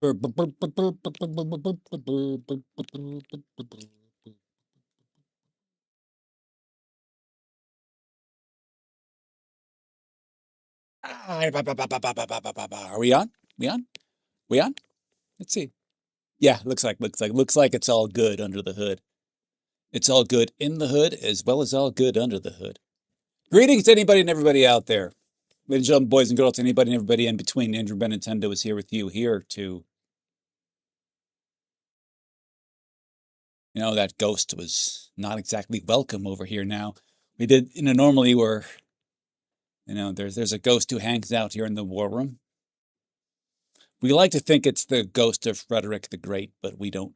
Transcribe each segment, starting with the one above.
Are we on? We on? We on? Let's see. Yeah, looks like it's all good under the hood. It's all good in the hood as well as all good under the hood. Greetings to anybody and everybody out there. Ladies and gentlemen, boys and girls, anybody and everybody in between. Andrew Benintendo is here with you, here to... that ghost was not exactly welcome over here now. We did, normally we're, there's a ghost who hangs out here in the war room. We like to think it's the ghost of Frederick the Great, but we don't.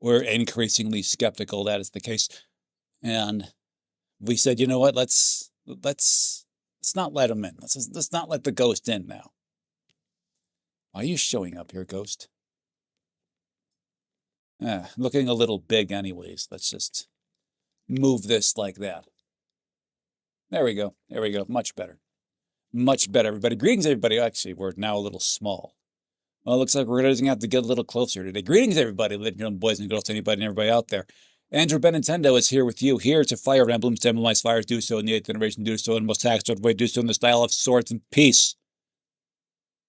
We're increasingly skeptical that is the case. And we said, you know what, let's not let him in. Let's not let the ghost in now. Why are you showing up here, ghost? Looking a little big anyways. Let's just move this like that. There we go. There we go. Much better. Much better, everybody. Greetings, everybody. Actually, we're now a little small. Well, it looks like we're going to have to get a little closer today. Greetings, everybody, ladies and gentlemen, boys and girls, anybody and everybody out there. Andrew Benintendo is here with you, here to fire emblems, to emblemise fires, do so in the 8th generation, do so in the most tax-sort way, do so in the style of swords and peace.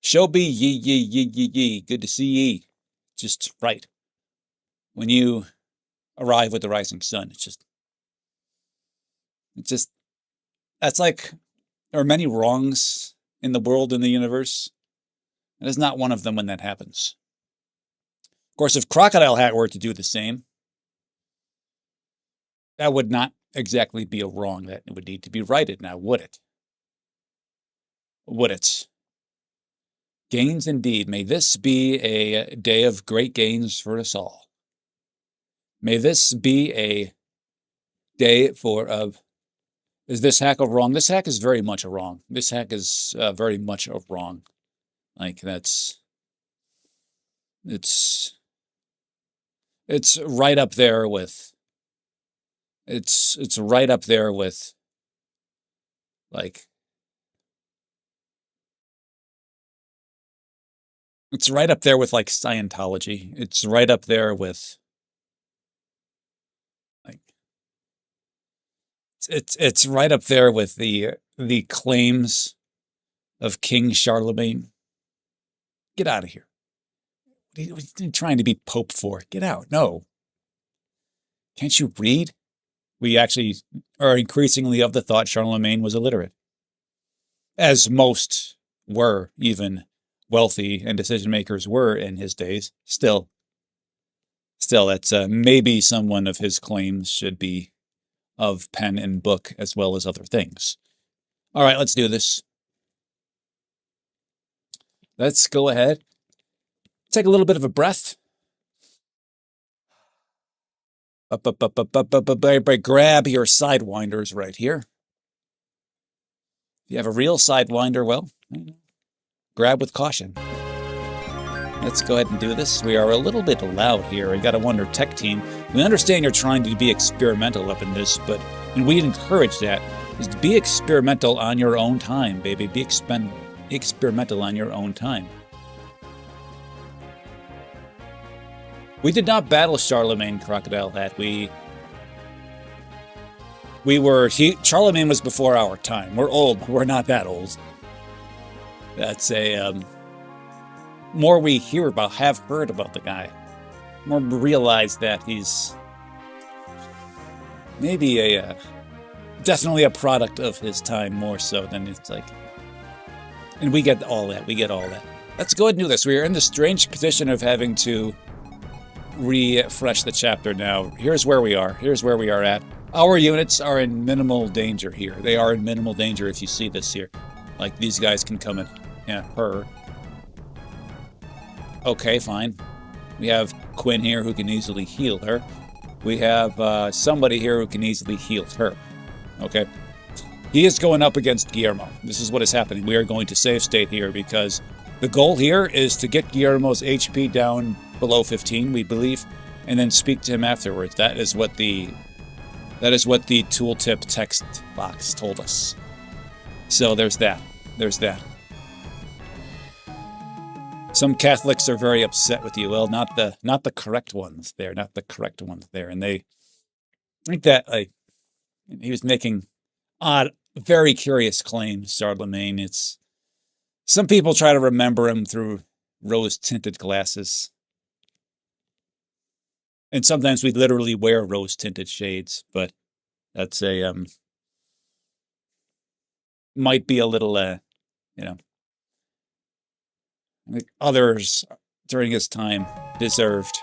Show be ye. Good to see ye. Just right. When you arrive with the rising sun, it's just, that's like, there are many wrongs in the world, in the universe. And it's not one of them when that happens. Of course, if Crocodile Hat were to do the same, that would not exactly be a wrong that would need to be righted now, would it? Would it? Gains indeed. May this be a day of great gains for us all. May this be a day of... Is this hack a wrong? This hack is very much a wrong. This hack is very much a wrong. Like, it's right up there with, it's right up there with, like, it's right up there with, like, Scientology. It's right up there with, like, it's right up there with the claims of King Charlemagne. Get out of here. What are you trying to be Pope for? Get out. No. Can't you read? We actually are increasingly of the thought Charlemagne was illiterate. As most were, even wealthy and decision makers were in his days. Still, that's maybe someone of his claims should be of pen and book as well as other things. All right, let's do this. Let's go ahead. Take a little bit of a breath. Grab your sidewinders right here. If you have a real sidewinder, well, grab with caution. Let's go ahead and do this. We are a little bit loud here. I gotta wonder, tech team. We understand you're trying to be experimental up in this, and we encourage that, is to be experimental on your own time, baby. Be experimental on your own time. We did not battle Charlemagne, Crocodile Hat. Charlemagne was before our time. We're old. We're not that old. That's more we have heard about the guy, more we realize that he's maybe definitely a product of his time more so than it's like, and we get all that. Let's go ahead and do this. We are in the strange position of having to refresh the chapter now. Here's where we are. Here's where we are at. Our units are in minimal danger here. They are in minimal danger if you see this here. Like, these guys can come in. Yeah, her. Okay, fine. We have Quinn here who can easily heal her. We have somebody here who can easily heal her. Okay. He is going up against Guillermo. This is what is happening. We are going to save state here because the goal here is to get Guillermo's HP down below 15, we believe, and then speak to him afterwards. That is what the tooltip text box told us. So there's that. Some Catholics are very upset with you. Well, not the correct ones there, not the correct ones there. And they think that he was making odd, very curious claims, Charlemagne. It's some people try to remember him through rose-tinted glasses. And sometimes we literally wear rose-tinted shades, but that's might be a little others during his time deserved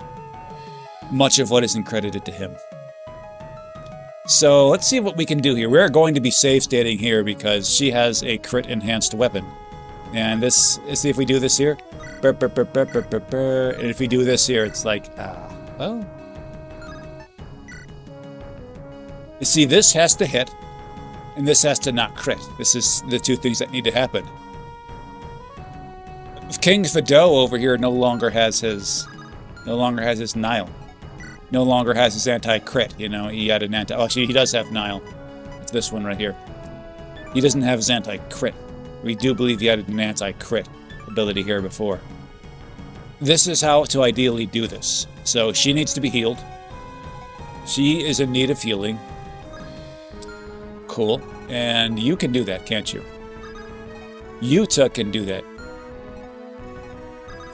much of what isn't credited to him. So let's see what we can do here. We're going to be save stating here because she has a crit enhanced weapon. And this, let's see if we do this here. And if we do this here, it's like, well. You see, this has to hit, and this has to not crit. This is the two things that need to happen. King Fido over here no longer has his Nile. No longer has his anti-crit, you know. He had an actually, he does have Nile. It's this one right here. He doesn't have his anti-crit. We do believe he had an anti-crit ability here before. This is how to ideally do this. So she needs to be healed. She is in need of healing. Cool. And you can do that, can't you? Yuta can do that.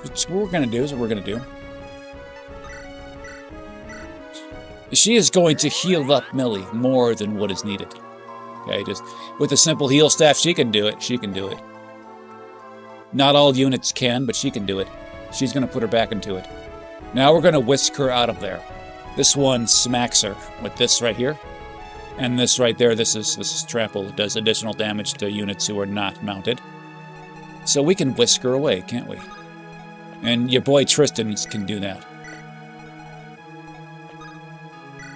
What we're going to do is what we're going to do. She is going to heal up Millie more than what is needed. Okay, just with a simple heal staff, she can do it. She can do it. Not all units can, but she can do it. She's going to put her back into it. Now we're going to whisk her out of there. This one smacks her with this right here. And this right there, this is trample. It does additional damage to units who are not mounted. So we can whisk her away, can't we? And your boy Tristan can do that.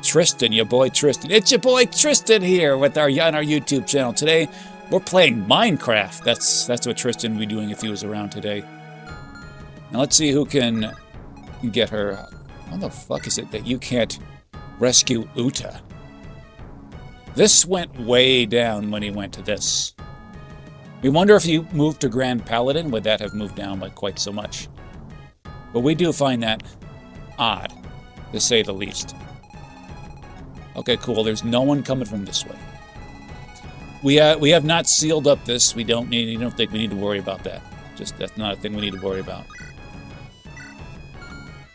Tristan, your boy Tristan. It's your boy Tristan here with on our YouTube channel. Today, we're playing Minecraft. That's what Tristan would be doing if he was around today. Now let's see who can get her. How the fuck is it that you can't rescue Uta? This went way down when he went to this. We wonder if he moved to Grand Paladin, would that have moved down by quite so much? But we do find that odd, to say the least. Okay, cool. There's no one coming from this way. We have not sealed up this. We don't think we need to worry about that. Just that's not a thing we need to worry about.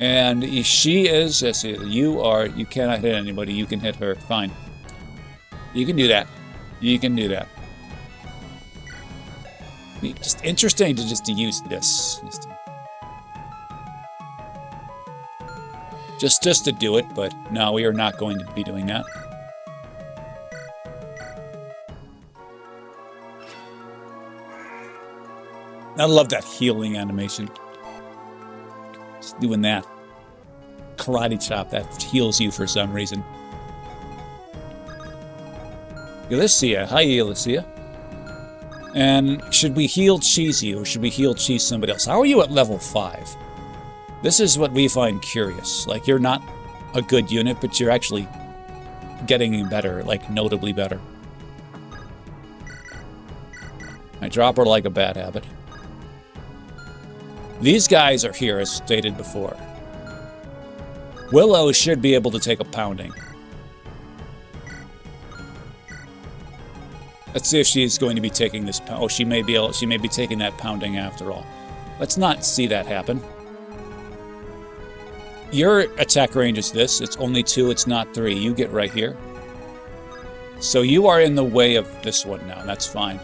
And she is. Let's see, you cannot hit anybody. You can hit her. Fine. You can do that. You can do that. Just interesting to use this. Just to do it, but no, we are not going to be doing that. I love that healing animation. Just doing that. Karate chop, that heals you for some reason. Elysia. Hi, Elysia. And should we heal Cheesy or should we heal Cheese somebody else? How are you at level 5? This is what we find curious. Like, you're not a good unit, but you're actually getting better, like, notably better. I drop her like a bad habit. These guys are here, as stated before. Willow should be able to take a pounding. Let's see if she's going to be taking this. Oh, she may be taking that pounding after all. Let's not see that happen. Your attack range is this. It's only 2, it's not 3. You get right here. So you are in the way of this one now, and that's fine.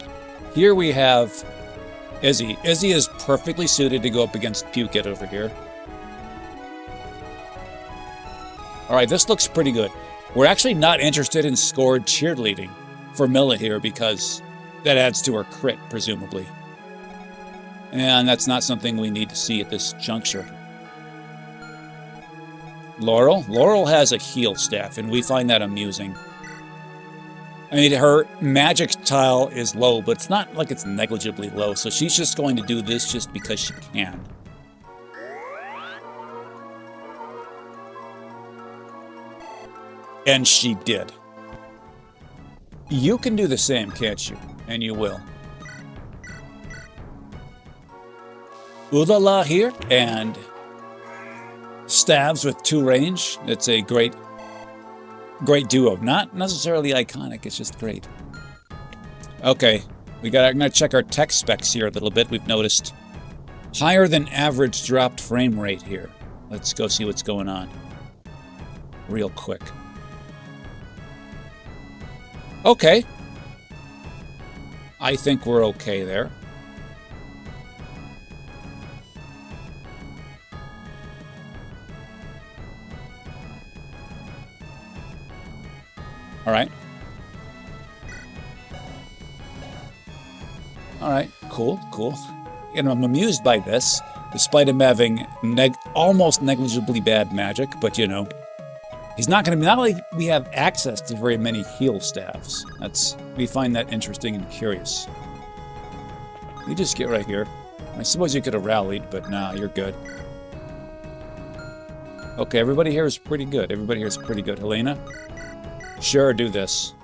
Here we have Izzy. Izzy is perfectly suited to go up against Pukit over here. Alright, this looks pretty good. We're actually not interested in scored cheerleading for Milla here because that adds to her crit, presumably. And that's not something we need to see at this juncture. Laurel? Laurel has a heal staff, and we find that amusing. I mean, her magic tile is low, but it's not like it's negligibly low, so she's just going to do this just because she can. And she did. You can do the same, can't you? And you will. Ulala here, and staves with 2 range. It's a great duo. Not necessarily iconic, it's just great. Okay, I'm gonna check our tech specs here a little bit. We've noticed higher than average dropped frame rate here. Let's go see what's going on real quick. Okay. I think we're okay there. All right. All right, cool. And I'm amused by this, despite him having almost negligibly bad magic, but you know, he's not going to be, not like we have access to very many heal staffs. We find that interesting and curious. You just get right here. I suppose you could have rallied, but nah, you're good. Okay, everybody here is pretty good. Helena? Sure, do this.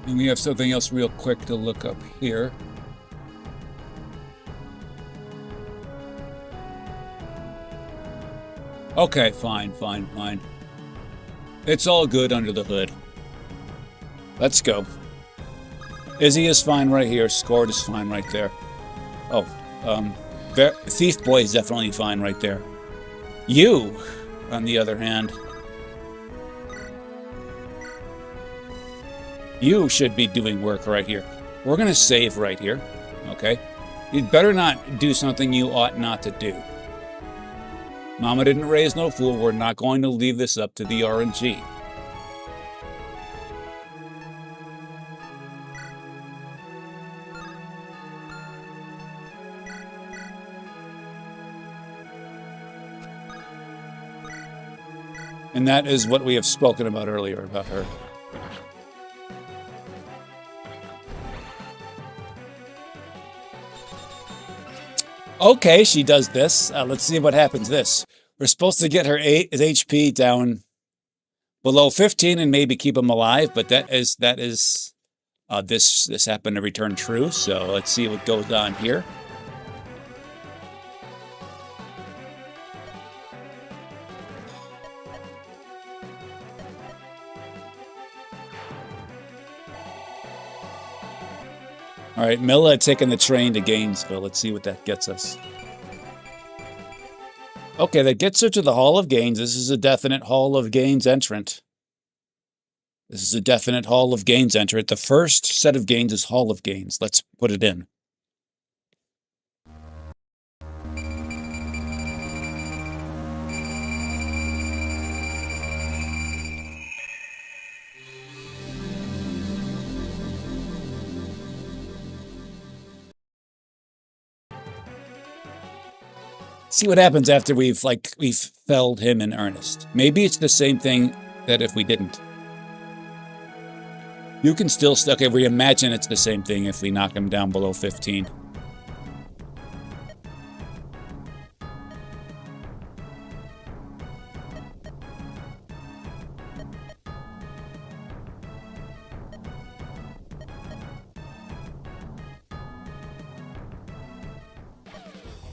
And we have something else real quick to look up here. Okay, fine. It's all good under the hood. Let's go. Izzy is fine right here. Scored is fine right there. Oh, Thief Boy is definitely fine right there. You, on the other hand, you should be doing work right here. We're going to save right here, okay? You'd better not do something you ought not to do. Mama didn't raise no fool. We're not going to leave this up to the RNG. And that is what we have spoken about earlier about her. Okay, she does this. Let's see what happens this. We're supposed to get her HP down below 15 and maybe keep him alive, but this happened to return true, so let's see what goes on here. All right, Milla taking the train to Gainesville. Let's see what that gets us. Okay, that gets her to the Hall of Gains. This is a definite Hall of Gains entrant. The first set of gains is Hall of Gains. Let's put it in. See what happens after we've felled him in earnest. Maybe it's the same thing that if we didn't. You can still okay, we imagine it's the same thing if we knock him down below 15.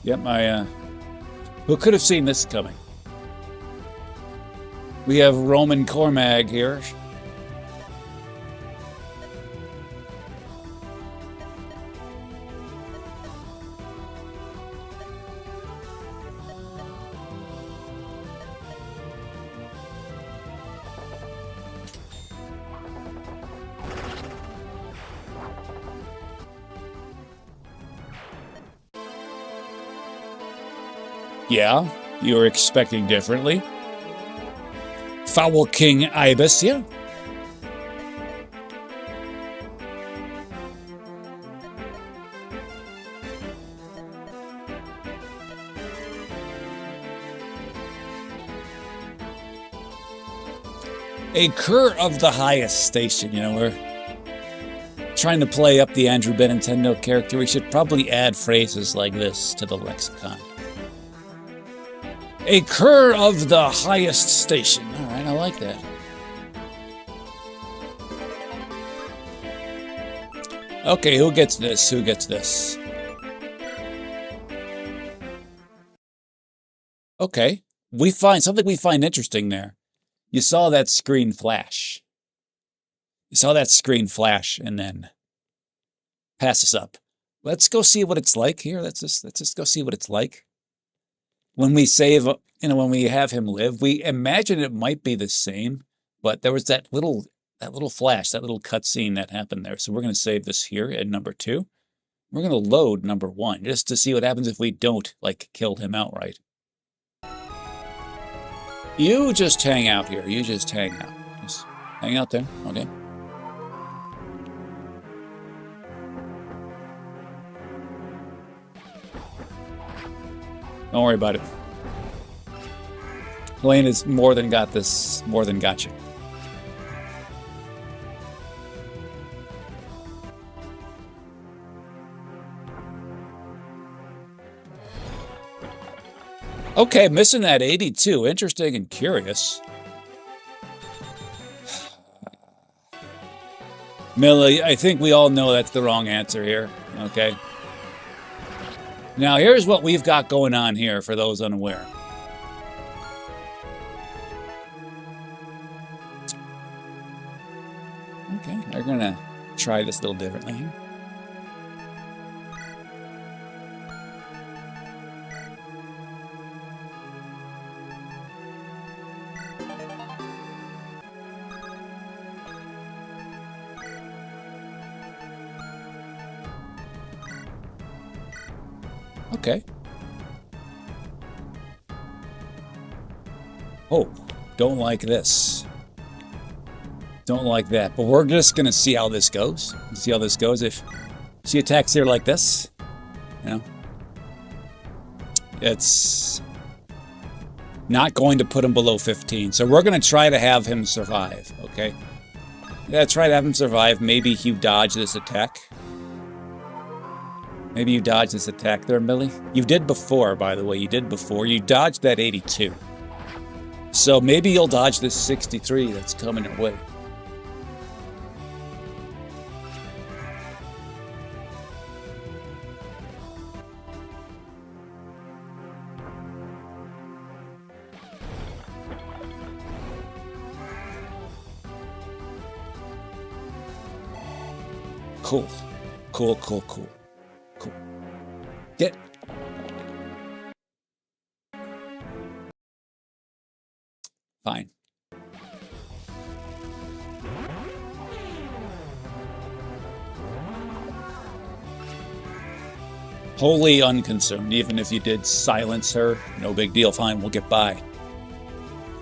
Yep, who could have seen this coming? We have Roman Cormag here. Yeah, you were expecting differently. Foul King Ibis, yeah. A cur of the highest station, you know, we're trying to play up the Andrew Benintendi character. We should probably add phrases like this to the lexicon. A cur of the highest station. All right, I like that. Okay, who gets this? Who gets this? Okay, we find something we find interesting there. You saw that screen flash. You saw that screen flash and then pass us up. Let's go see what it's like here. Let's just go see what it's like. When we save, when we have him live, we imagine it might be the same, but there was that little flash, that little cutscene that happened there. So we're going to save this here at number 2. We're going to load number 1 just to see what happens if we don't, like, kill him outright. You just hang out here. You just hang out. Just hang out there. Okay. Don't worry about it. Lane has more than got this, more than got you. Okay, missing that 82. Interesting and curious. Millie, I think we all know that's the wrong answer here. Okay. Now, here's what we've got going on here for those unaware. Okay, we're going to try this a little differently here. Okay. Oh, don't like this. Don't like that. But we're just going to see how this goes. See how this goes. If she attacks here like this, you know, it's not going to put him below 15. So we're going to try to have him survive, okay? Yeah, try to have him survive. Maybe you dodge this attack. Maybe you dodge this attack there, Millie. You did before, by the way. You did before. You dodged that 82. So maybe you'll dodge this 63 that's coming your way. Cool. Cool, cool, cool. Cool. Get. Fine. Wholly unconcerned. Even if you did silence her, no big deal. Fine, we'll get by.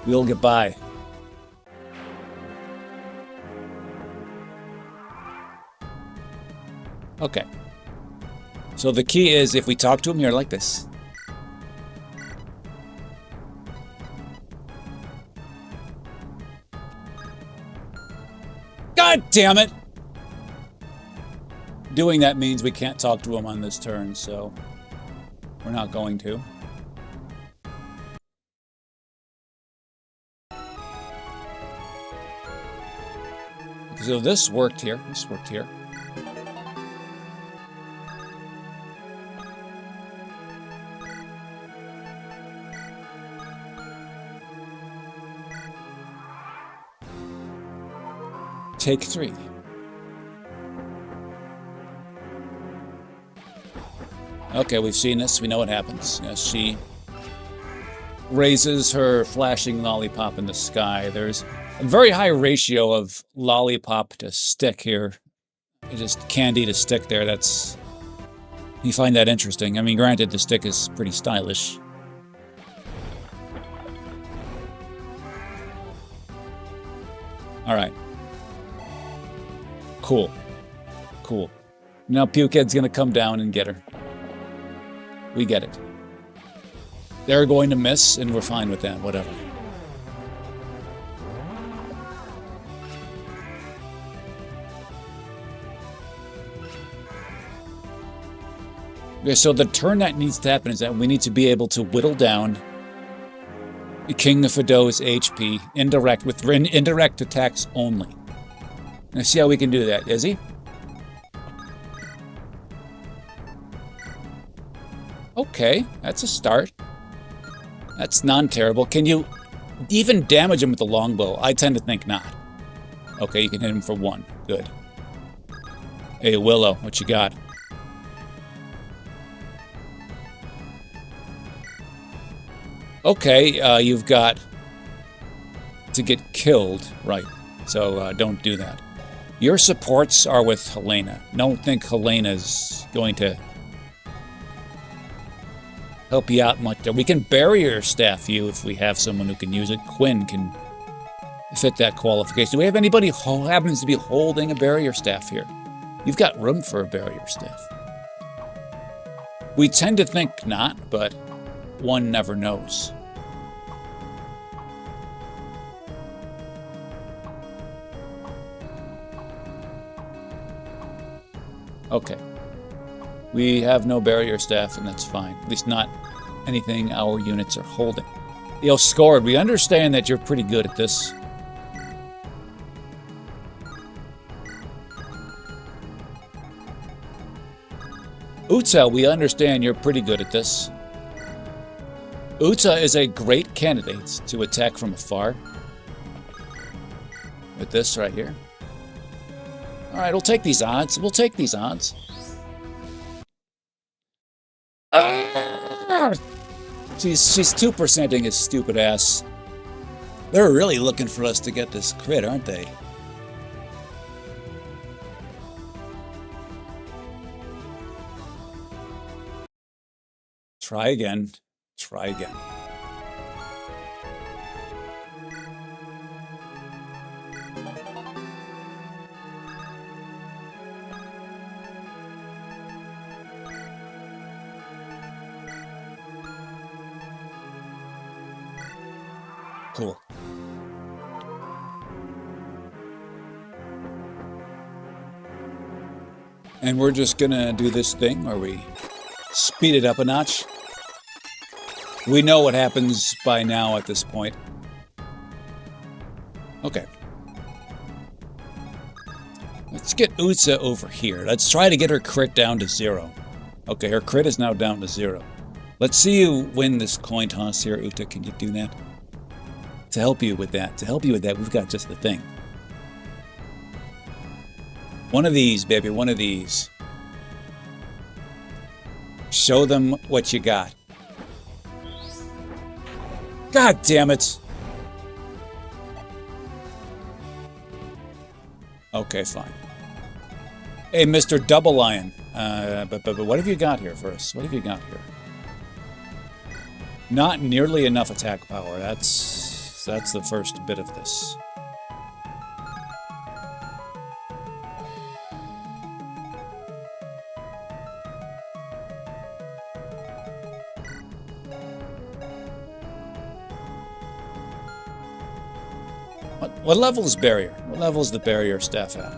We'll get by. Okay. So the key is if we talk to him here like this. God damn it! Doing that means we can't talk to him on this turn, so we're not going to. So this worked here. This worked here. Take 3. Okay, we've seen this. We know what happens. She raises her flashing lollipop in the sky. There's a very high ratio of lollipop to stick here. Just candy to stick there. That's... You find that interesting. I mean, granted, the stick is pretty stylish. All right. Cool. Cool. Now Pukehead's gonna come down and get her. We get it. They're going to miss, and we're fine with that, whatever. Okay, so the turn that needs to happen is that we need to be able to whittle down King Fido's HP, indirect with indirect attacks only. Let's see how we can do that. Is he? Okay, that's a start. That's non-terrible. Can you even damage him with the longbow? I tend to think not. Okay, you can hit him for 1. Good. Hey, Willow, what you got? Okay, you've got to get killed. Right, so don't do that. Your supports are with Helena. Don't think Helena's going to help you out much. We can barrier staff you if we have someone who can use it. Quinn can fit that qualification. Do we have anybody who happens to be holding a barrier staff here? You've got room for a barrier staff. We tend to think not, but one never knows. Okay. We have no barrier staff, and that's fine. At least not anything our units are holding. Yo, Scored, we understand that you're pretty good at this. Utsa, we understand you're pretty good at this. Utsa is a great candidate to attack from afar. With this right here. Alright, we'll take these odds. We'll take these odds. She's 2%ing his stupid ass. They're really looking for us to get this crit, aren't they? Try again. Try again. Cool. And we're just gonna do this thing where we speed it up a notch. We know what happens by now at this point. Okay. Let's get Utsa over here. Let's try to get her crit down to 0. Okay, her crit is now down to 0. Let's see you win this coin toss here, Uta. Can you do that? To help you with that, we've got just the thing. One of these, baby, one of these. Show them what you got. God damn it. Okay, fine. Hey, Mr. Double Lion. But what have you got here first? What have you got here? Not nearly enough attack power. That's the first bit of this. What level is barrier? What level is the barrier staff at?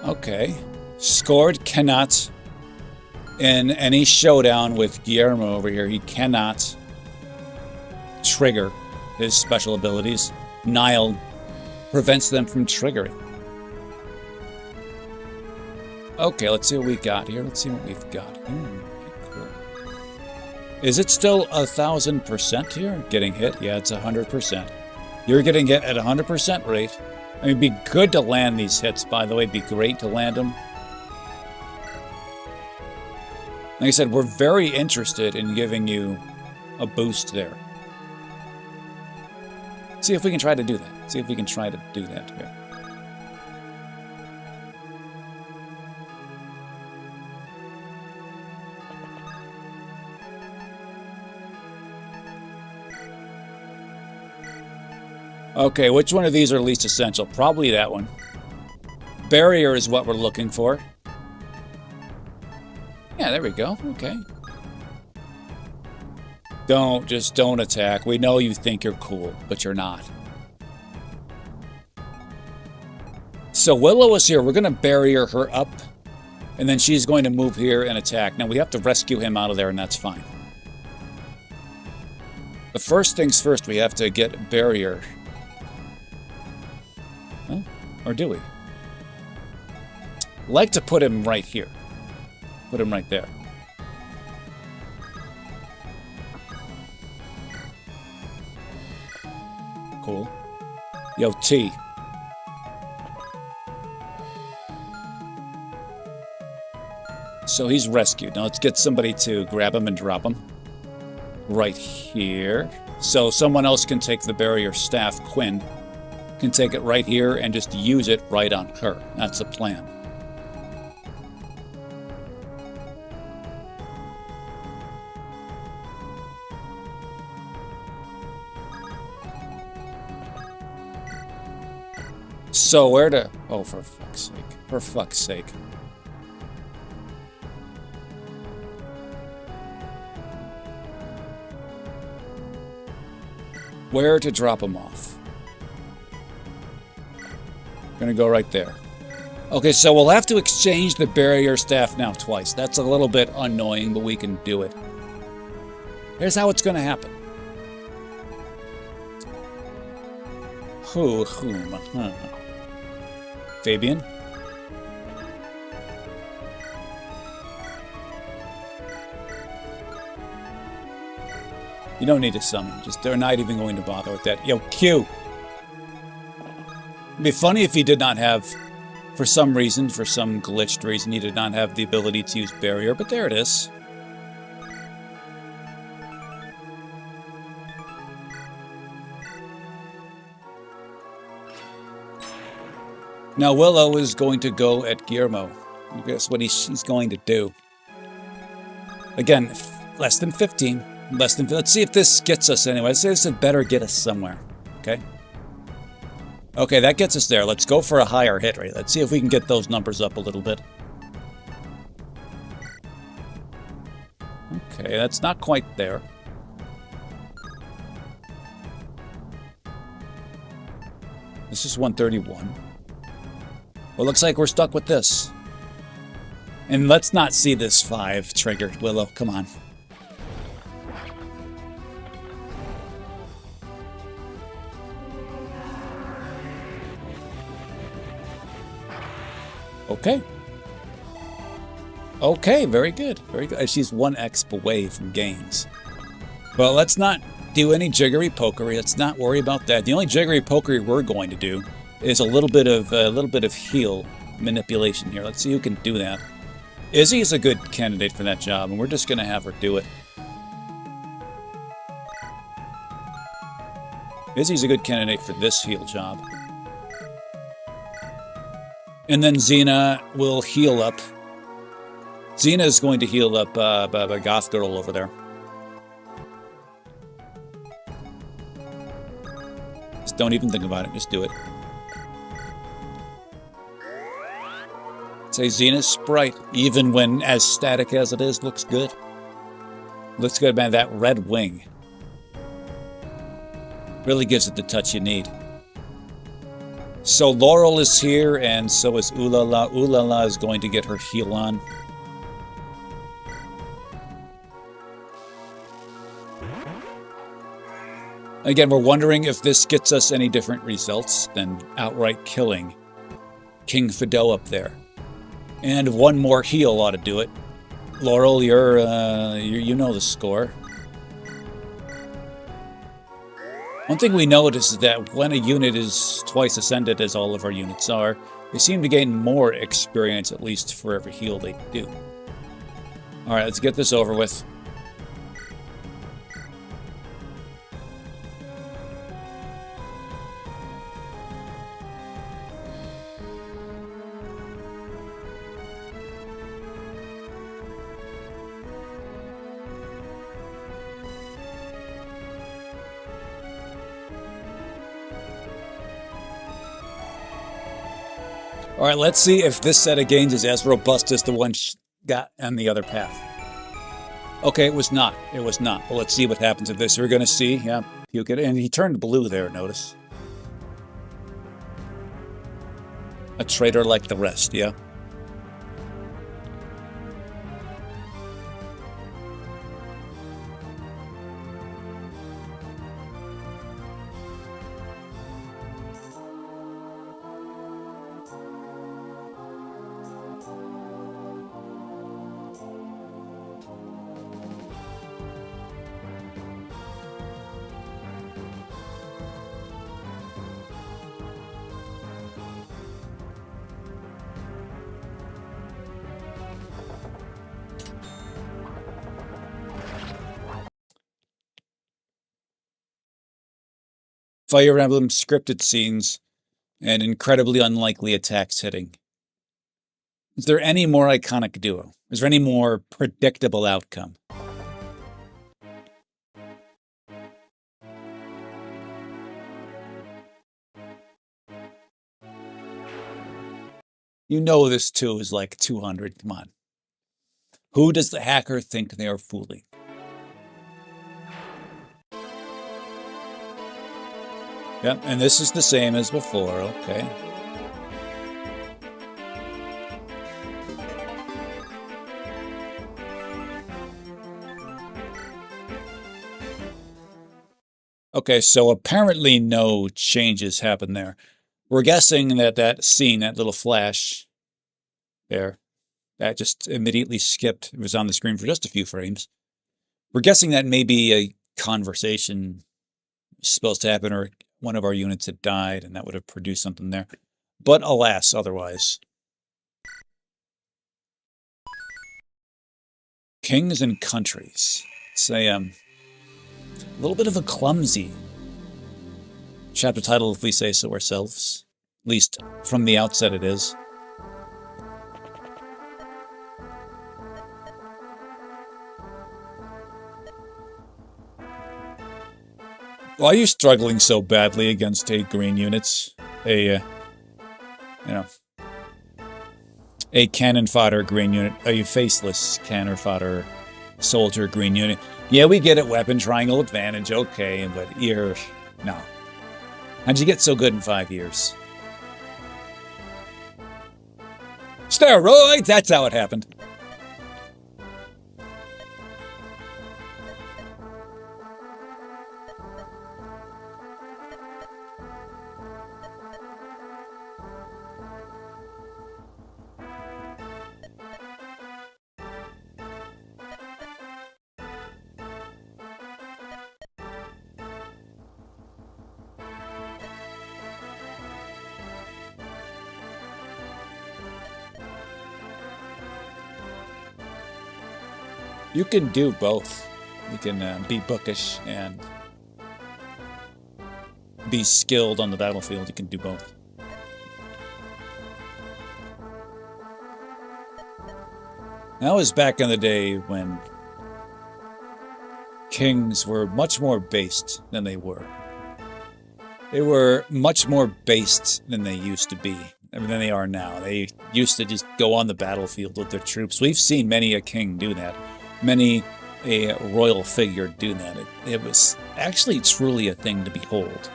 Okay. Scored cannot, in any showdown with Guillermo over here, he cannot trigger his special abilities. Nile prevents them from triggering. Okay, let's see what we got here. Let's see what we've got. Cool. Is it still 1,000% here? Getting hit? Yeah, it's 100%. You're getting hit at 100% rate. I mean, it'd be good to land these hits, by the way. It'd be great to land them. Like I said, we're very interested in giving you a boost there. See if we can try to do that. See if we can try to do that here. Okay, which one of these are least essential? Probably that one. Barrier is what we're looking for. there we go. Okay. Just don't attack. We know you think you're cool, but you're not. So Willow is here. We're going to barrier her up, and then she's going to move here and attack. Now, we have to rescue him out of there, and that's fine. The first things first, we have to get barrier. Huh? Or do we? Like to put him right here. Put him right there. Cool. Yo, T. So he's rescued. Now let's get somebody to grab him and drop him. Right here. So someone else can take the barrier staff. Quinn can take it right here and just use it right on her. That's the plan. So where to... Oh, for fuck's sake. For fuck's sake. Where to drop him off? Gonna go right there. Okay, so we'll have to exchange the barrier staff now twice. That's a little bit annoying, but we can do it. Here's how it's gonna happen. Whom? Fabian? You don't need to summon. They're not even going to bother with that. Yo, Q! It'd be funny if he did not have, for some reason, for some glitched reason, he did not have the ability to use barrier, but there it is. Now Willow is going to go at Guillermo. Guess what he's going to do. Again, less than 15. Less than... Let's see if this gets us anyway. Let's say this had better get us somewhere. Okay? Okay, that gets us there. Let's go for a higher hit rate. Let's see if we can get those numbers up a little bit. Okay, that's not quite there. This is 131. Well, looks like we're stuck with this. And let's not see this 5 triggered, Willow. Come on. Okay. Okay, very good. Very good. She's 1x away from gains. Well, let's not do any jiggery pokery. Let's not worry about that. The only jiggery pokery we're going to do is a little bit of heal manipulation here. Let's see who can do that. Izzy is a good candidate for that job, and we're just going to have her do it. Izzy's a good candidate for this heal job. And then Xena will heal up. Xena is going to heal up Goth Girl over there. Just don't even think about it. Just do it. Say Xena's sprite, even when as static as it is, looks good. Looks good, man. That red wing really gives it the touch you need. So Laurel is here, and so is Ulala. Ulala is going to get her heal on. Again, we're wondering if this gets us any different results than outright killing King Fido up there. And one more heal ought to do it. Laurel, you know the score. One thing we notice is that when a unit is twice ascended, as all of our units are, they seem to gain more experience, at least for every heal they do. Alright, let's get this over with. Alright, let's see if this set of gains is as robust as the one got on the other path. Okay, it was not. It was not. Well, let's see what happens with this. We're going to see. Yeah, puke it. And he turned blue there, notice. A traitor like the rest, yeah. Fire Emblem scripted scenes and incredibly unlikely attacks hitting. Is there any more iconic duo? Is there any more predictable outcome? You know this too is like 200. Come on. Who does the hacker think they are fooling? Yep, and this is the same as before, okay. Okay, so apparently no changes happened there. We're guessing that that scene, that little flash there, that just immediately skipped. It was on the screen for just a few frames. We're guessing that maybe a conversation was supposed to happen, or one of our units had died, and that would have produced something there. But alas, otherwise. Kings and countries. It's a little bit of a clumsy chapter title, if we say so ourselves. At least from the outset it is. Why are you struggling so badly against 8 green units? A cannon fodder green unit. A faceless cannon fodder soldier green unit. Yeah, we get it, weapon triangle advantage, okay, but you're... no. How'd you get so good in 5 years? Steroids! That's how it happened. You can do both. You can be bookish and be skilled on the battlefield. You can do both. That was back in the day when kings were much more based than they were. They were much more based than they used to be, than they are now. They used to just go on the battlefield with their troops. We've seen many a king do that. Many a royal figure do that. It was actually truly a thing to behold.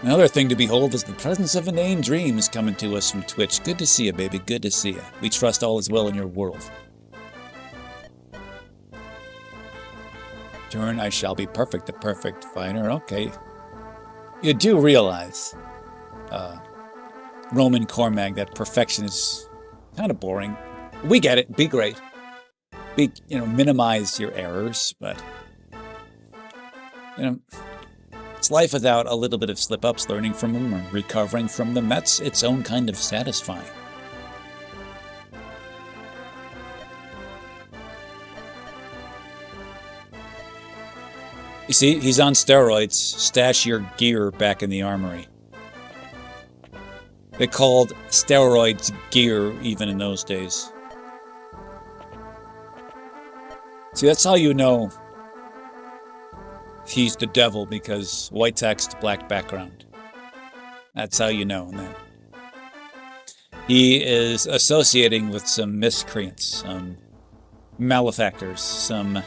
Another thing to behold is the presence of Inane Dreams coming to us from Twitch. Good to see you, baby. Good to see you. We trust all is well in your world. Turn, I shall be perfect, the perfect fighter. Okay. You do realize, Roman Cormag, that perfection is kind of boring. We get it. Be great. Minimize your errors, but, it's life without a little bit of slip-ups, learning from them or recovering from them. That's its own kind of satisfying. You see, he's on steroids. Stash your gear back in the armory. They called steroids gear even in those days. See, that's how you know he's the devil, because white text, black background. That's how you know that. He is associating with some miscreants, some malefactors, some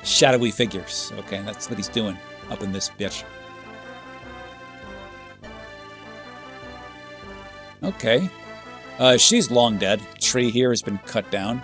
shadowy figures. Okay, that's what he's doing up in this bitch. Okay. She's long dead. Tree here has been cut down.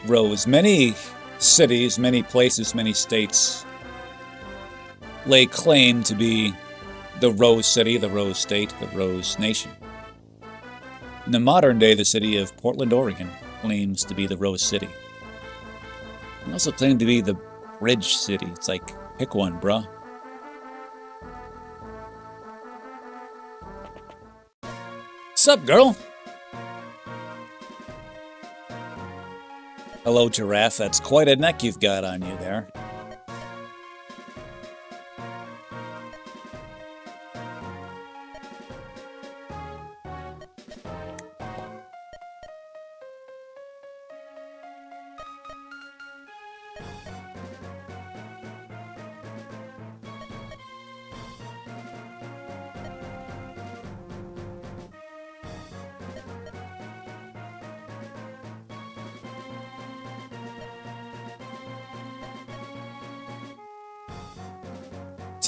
Rose. Many cities, many places, many states lay claim to be the Rose City, the Rose State, the Rose Nation. In the modern day, the city of Portland, Oregon claims to be the Rose City. They also claim to be the Bridge City. It's like, pick one, bruh. Sup, girl? Hello, giraffe. That's quite a neck you've got on you there.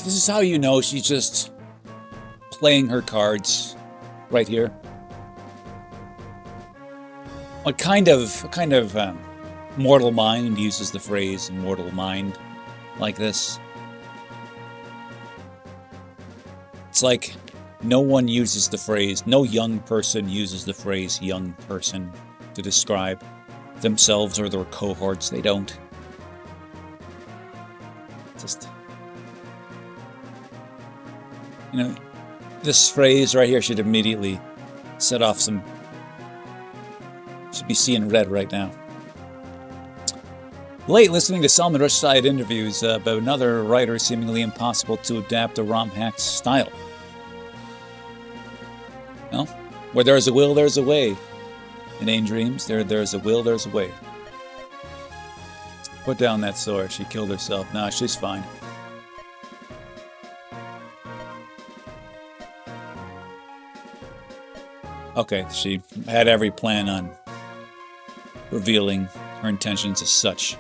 This is how you know she's just playing her cards right here. What kind of mortal mind uses the phrase mortal mind like this? It's like no one uses the phrase, no young person uses the phrase young person to describe themselves or their cohorts. They don't. Just... You know, this phrase right here should immediately set off some... Should be seeing red right now. Late listening to Salman Rushdie interviews about another writer seemingly impossible to adapt a Romhacks style. Well, where there's a will, there's a way. In Ain Dreams, there's a will, there's a way. Put down that sword. She killed herself. Nah, she's fine. Okay, she had every plan on revealing her intentions as such.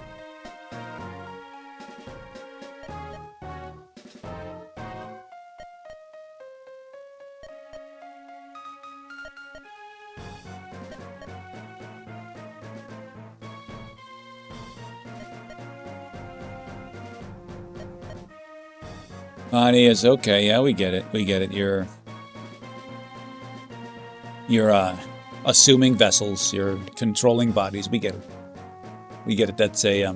Bonnie is okay. Yeah, we get it. We get it. You're assuming vessels. You're controlling bodies. We get it. We get it. That's a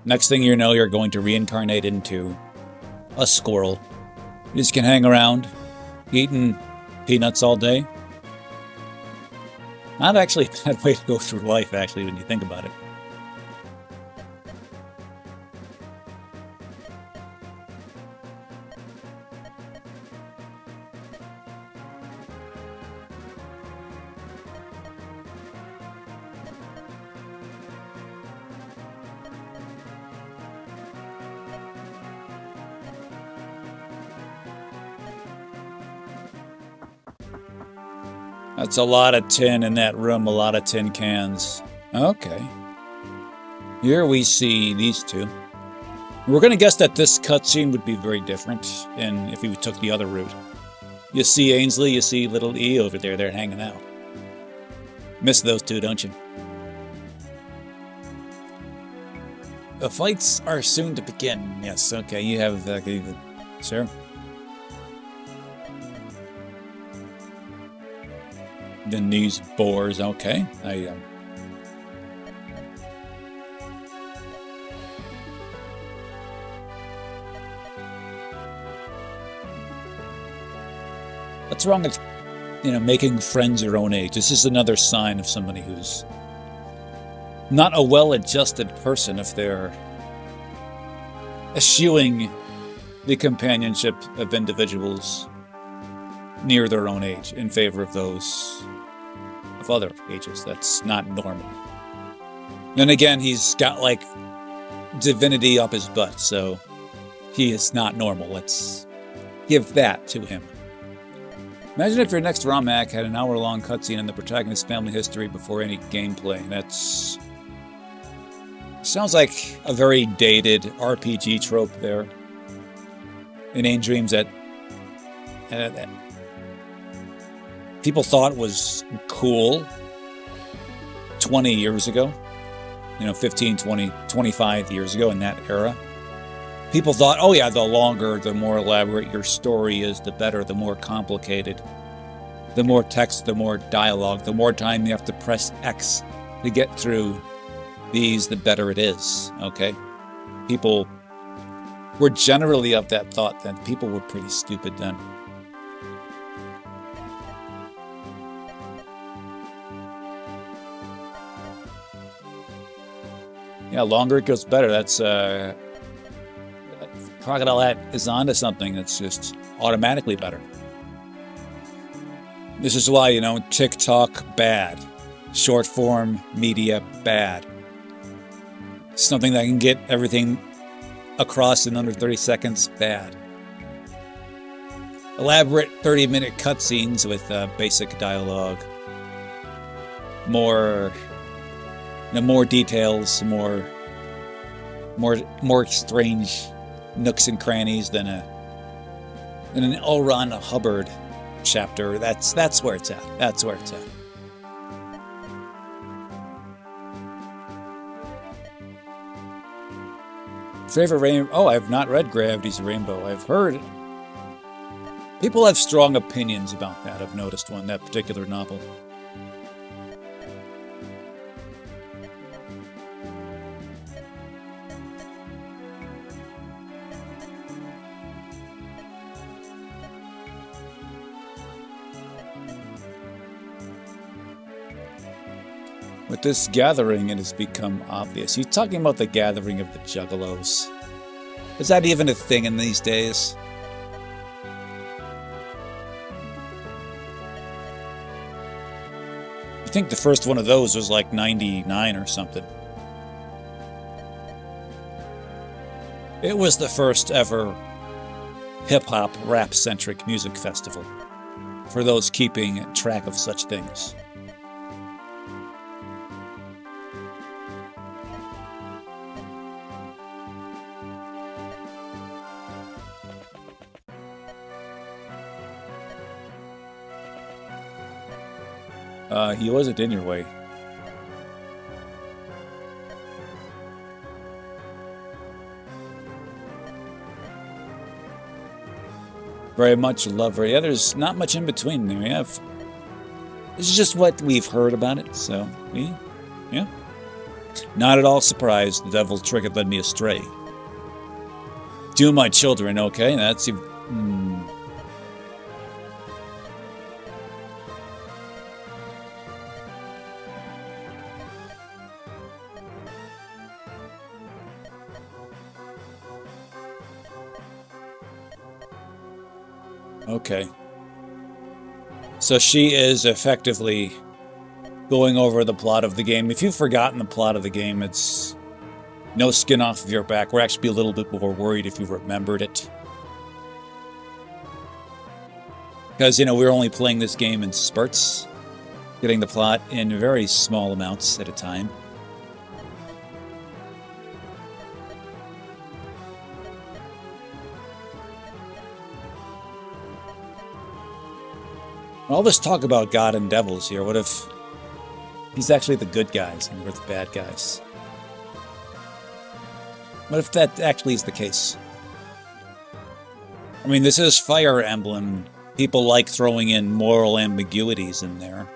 next thing you know, you're going to reincarnate into a squirrel. You just can hang around, eating peanuts all day. Not actually a bad way to go through life, actually, when you think about it. That's a lot of tin in that room, a lot of tin cans. Okay. Here we see these two. We're going to guess that this cutscene would be very different than if we took the other route. You see Ainsley, you see little E over there, they're hanging out. Miss those two, don't you? The fights are soon to begin. Yes, okay, you have sir. Then these boars, okay. What's wrong with, making friends your own age? This is another sign of somebody who's not a well-adjusted person if they're eschewing the companionship of individuals near their own age in favor of those of other ages. That's not normal. Then again, he's got like divinity up his butt, so he is not normal. Let's give that to him. Imagine if your next Romhack had an hour-long cutscene in the protagonist's family history before any gameplay. That's... sounds like a very dated RPG trope there. Inane dreams that people thought was cool 20 years ago. 15, 20, 25 years ago in that era. People thought, oh yeah, the longer, the more elaborate your story is, the better, the more complicated. The more text, the more dialogue, the more time you have to press X to get through these, the better it is, okay? People were generally of that thought then. People were pretty stupid then. Yeah, longer it goes better. That's Crocodile Hat is onto something that's just automatically better. This is why, TikTok, bad. Short form media, bad. Something that can get everything across in under 30 seconds, bad. Elaborate 30-minute cutscenes with basic dialogue. More details, more strange nooks and crannies than an L. Ron Hubbard chapter. That's where it's at. That's where it's at. Favorite rainbow? Oh, I've not read Gravity's Rainbow. I've heard people have strong opinions about that. I've noticed that particular novel. With this gathering, it has become obvious. He's talking about the gathering of the Juggalos. Is that even a thing in these days? I think the first one of those was like 99 or something. It was the first ever hip-hop, rap-centric music festival. For those keeping track of such things. He wasn't in your way. Very much love. Yeah, there's not much in between there. Yeah, this is just what we've heard about it. So, yeah. Not at all surprised the devil trick had led me astray. Do my children, okay? That's... Okay. So she is effectively going over the plot of the game. If you've forgotten the plot of the game, it's no skin off of your back. We're actually a little bit more worried if you remembered it. Because, we're only playing this game in spurts, getting the plot in very small amounts at a time. All this talk about God and devils here, what if he's actually the good guys and we're the bad guys? What if that actually is the case? I mean, this is Fire Emblem. People like throwing in moral ambiguities in there.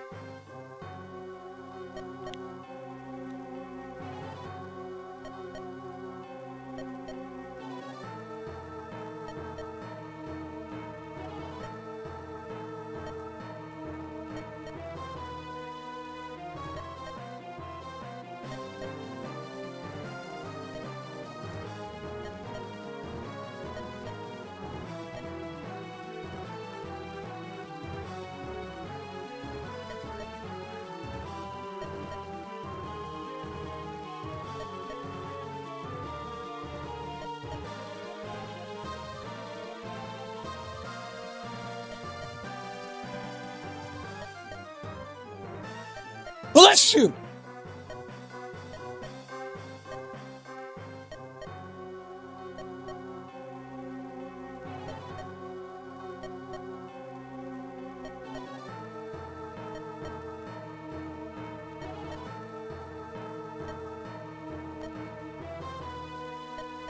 bless you!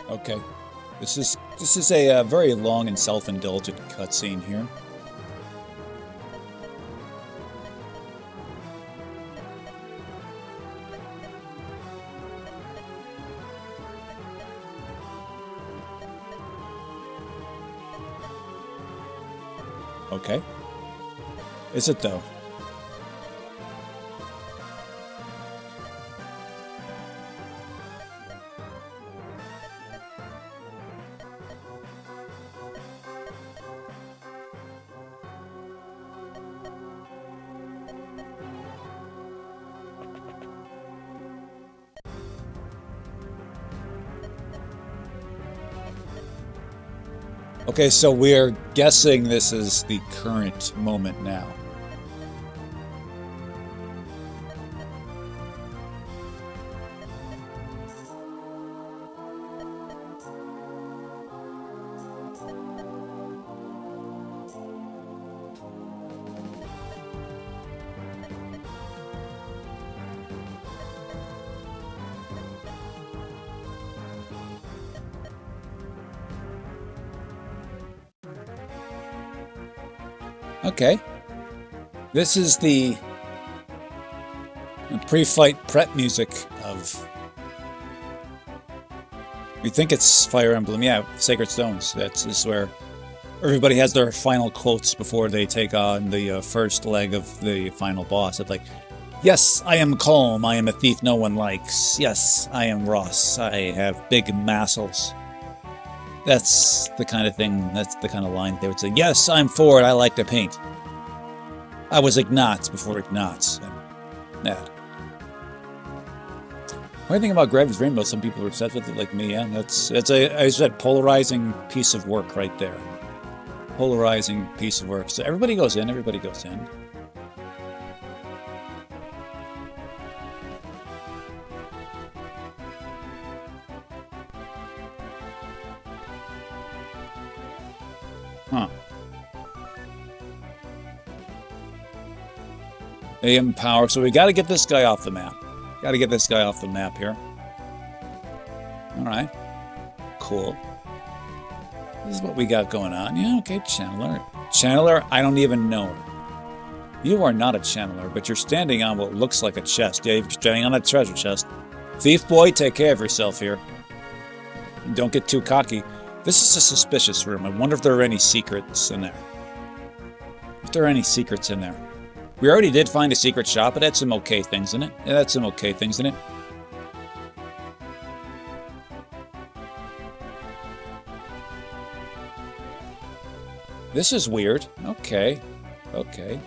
Okay, this is a very long and self-indulgent cutscene here. Okay, is it though? Okay, so we're guessing this is the current moment now. Okay. This is the pre-fight prep music of... We think it's Fire Emblem. Yeah, Sacred Stones. This is where everybody has their final quotes before they take on the first leg of the final boss. It's like, yes, I am calm. I am a thief no one likes. Yes, I am Ross. I have big muscles. That's the kind of thing, that's the kind of line they would say. Yes, I'm Ford, I like to paint. I was Ignatz before Ignatz. And that. What do you think about Gravity's Rainbow? Some people are obsessed with it like me, yeah? It's a polarizing piece of work right there. Polarizing piece of work. So everybody goes in, everybody goes in. Huh. AM power. So we got to get this guy off the map. Got to get this guy off the map here. All right. Cool. This is what we got going on. Yeah, okay, Channeler. Channeler, I don't even know her. You are not a Channeler, but you're standing on what looks like a chest. Yeah, you're standing on a treasure chest. Thief boy, take care of yourself here. Don't get too cocky. This is a suspicious room. I wonder if there are any secrets in there. If there are any secrets in there. We already did find a secret shop. It had some okay things in it. It had some okay things in it. This is weird. Okay. Okay.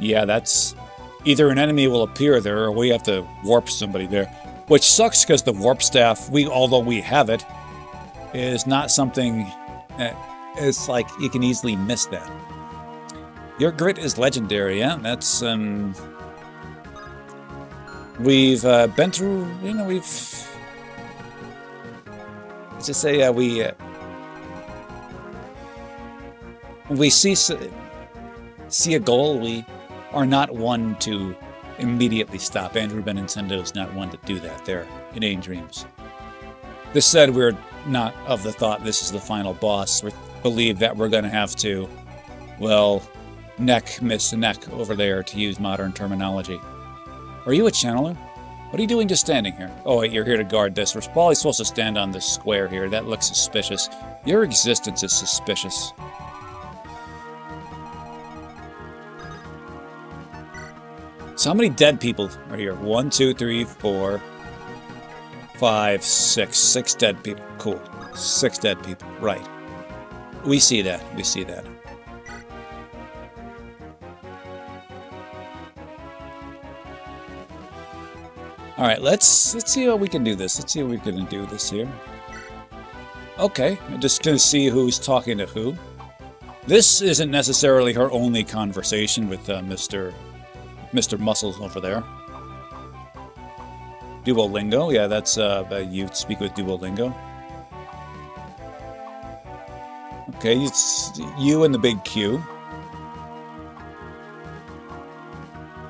Yeah, that's... Either an enemy will appear there, or we have to warp somebody there. Which sucks, because the warp staff, although we have it, is not something... It's like, you can easily miss that. Your grit is legendary, yeah? That's, We've been through, we've... Let's just say, we see a goal, we are not one to immediately stop. Andrew Benintendo's is not one to do that. They're inane dreams. This said, we're not of the thought this is the final boss. We believe that we're going to have to, well, miss the neck over there, to use modern terminology. Are you a channeler? What are you doing just standing here? Oh, wait, you're here to guard this. We're probably supposed to stand on this square here. That looks suspicious. Your existence is suspicious. So how many dead people are here? 1, 2, 3, 4, 5, 6. 6 dead people. Cool. 6 dead people. Right. We see that. We see that. All right, let's see how we can do this. Let's see how we can do this here. Okay, I'm just going to see who's talking to who. This isn't necessarily her only conversation with Mr. Mr. Muscles over there. Duolingo, yeah, that's you speak with Duolingo. Okay, it's you and the big Q.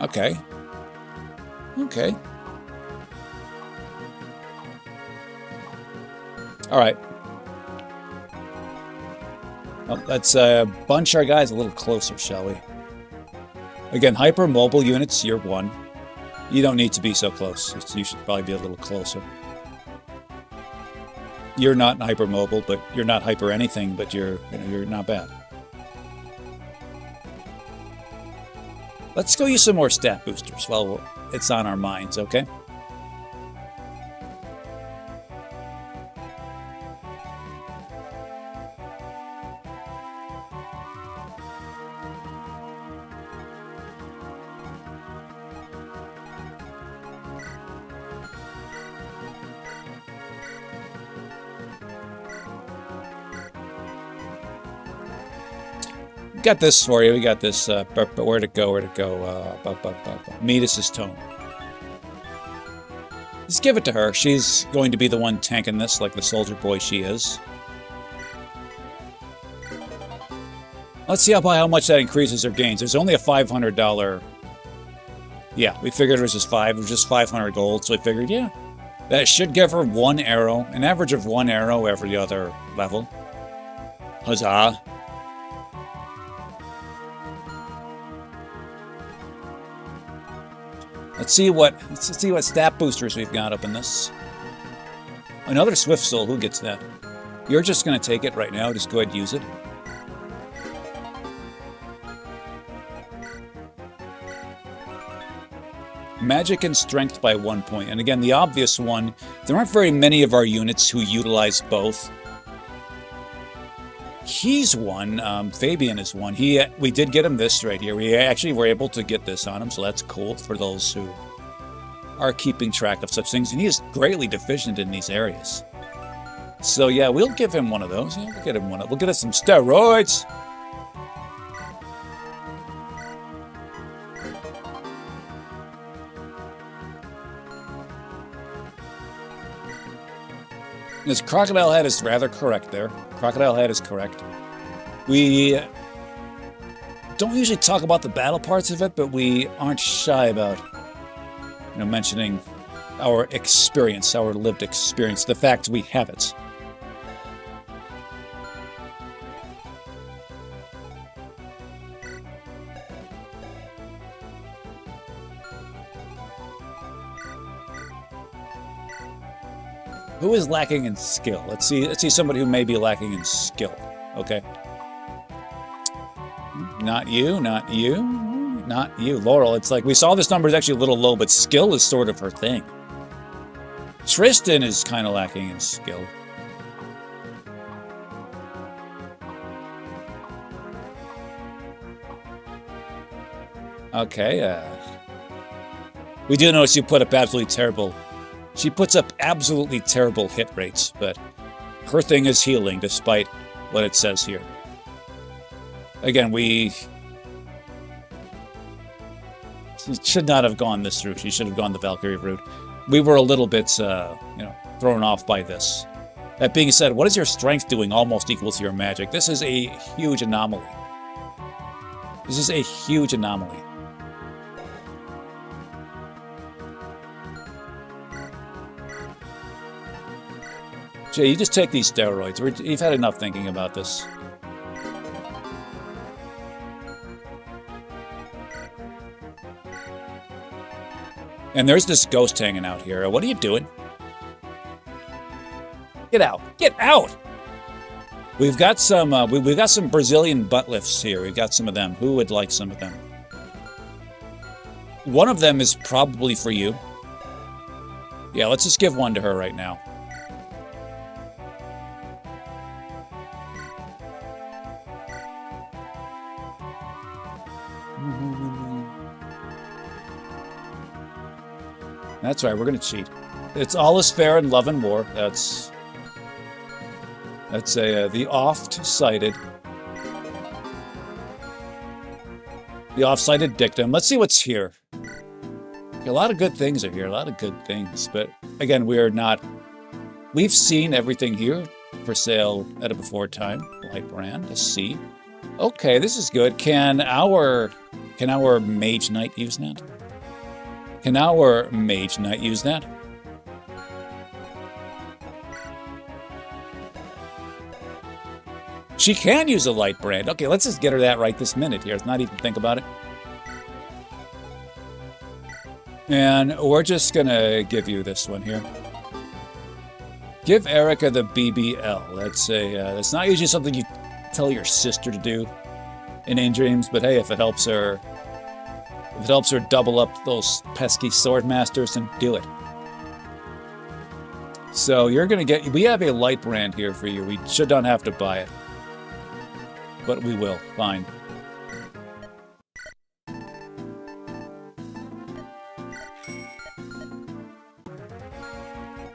Okay. Okay. All right. Well, let's bunch our guys a little closer, shall we? Again, hypermobile units, you're one. You don't need to be so close. You should probably be a little closer. You're not hypermobile, but you're not hyper anything, but you're not bad. Let's go use some more stat boosters while it's on our minds, okay? Got this for you. We got this. But where'd it go? Where'd it go? Medus's tome. Let's give it to her. She's going to be the one tanking this like the soldier boy she is. Let's see how much that increases her gains. There's only a $500. Yeah, we figured it was just it was just 500 gold. So we figured, yeah, that should give her one arrow, an average of one arrow every other level. Huzzah! Let's see what stat boosters we've got up in this. Another Swift Soul. Who gets that? You're just going to take it right now. Just go ahead and use it. Magic and Strength by 1 point. And again, the obvious one, there aren't very many of our units who utilize both. He's one. Fabian is one. We did get him this right here. We actually were able to get this on him, so that's cool for those who are keeping track of such things. And he is greatly deficient in these areas. So yeah, we'll give him one of those. Yeah, we'll get him one. We'll get us some steroids. This Crocodile Head is rather correct there. Crocodile Head is correct. We don't usually talk about the battle parts of it, but we aren't shy about, mentioning our experience, our lived experience, the fact we have it. Who is lacking in skill? Let's see somebody who may be lacking in skill. Okay. Not you, not you, not you. Laurel, it's like we saw this number is actually a little low, but skill is sort of her thing. Tristan is kind of lacking in skill. Okay, we do notice you put up absolutely terrible. She puts up absolutely terrible hit rates, but her thing is healing, despite what it says here. Again, we should not have gone this route. She should have gone the Valkyrie route. We were a little bit, thrown off by this. That being said, what is your strength doing almost equal to your magic? This is a huge anomaly. This is a huge anomaly. Jay, you just take these steroids. You've had enough thinking about this. And there's this ghost hanging out here. What are you doing? Get out! Get out! We've got some. We've got some Brazilian butt lifts here. We've got some of them. Who would like some of them? One of them is probably for you. Yeah, let's just give one to her right now. That's right, we're going to cheat. It's all is fair in love and war. That's the oft-cited dictum. Let's see what's here. A lot of good things are here, a lot of good things. But again, we are not... We've seen everything here for sale at a before time. Light brand, a C. Okay, this is good. Can our Mage Knight use that? Can our Mage Knight use that? She can use a light brand. Okay, let's just get her that right this minute here. Let's not even think about it. And we're just gonna give you this one here. Give Erica the BBL. That's not usually something you tell your sister to do in dreams, but hey, if it helps her double up those pesky sword masters, then do it. So you're gonna get. We have a light brand here for you. We should not have to buy it, but we will. Fine.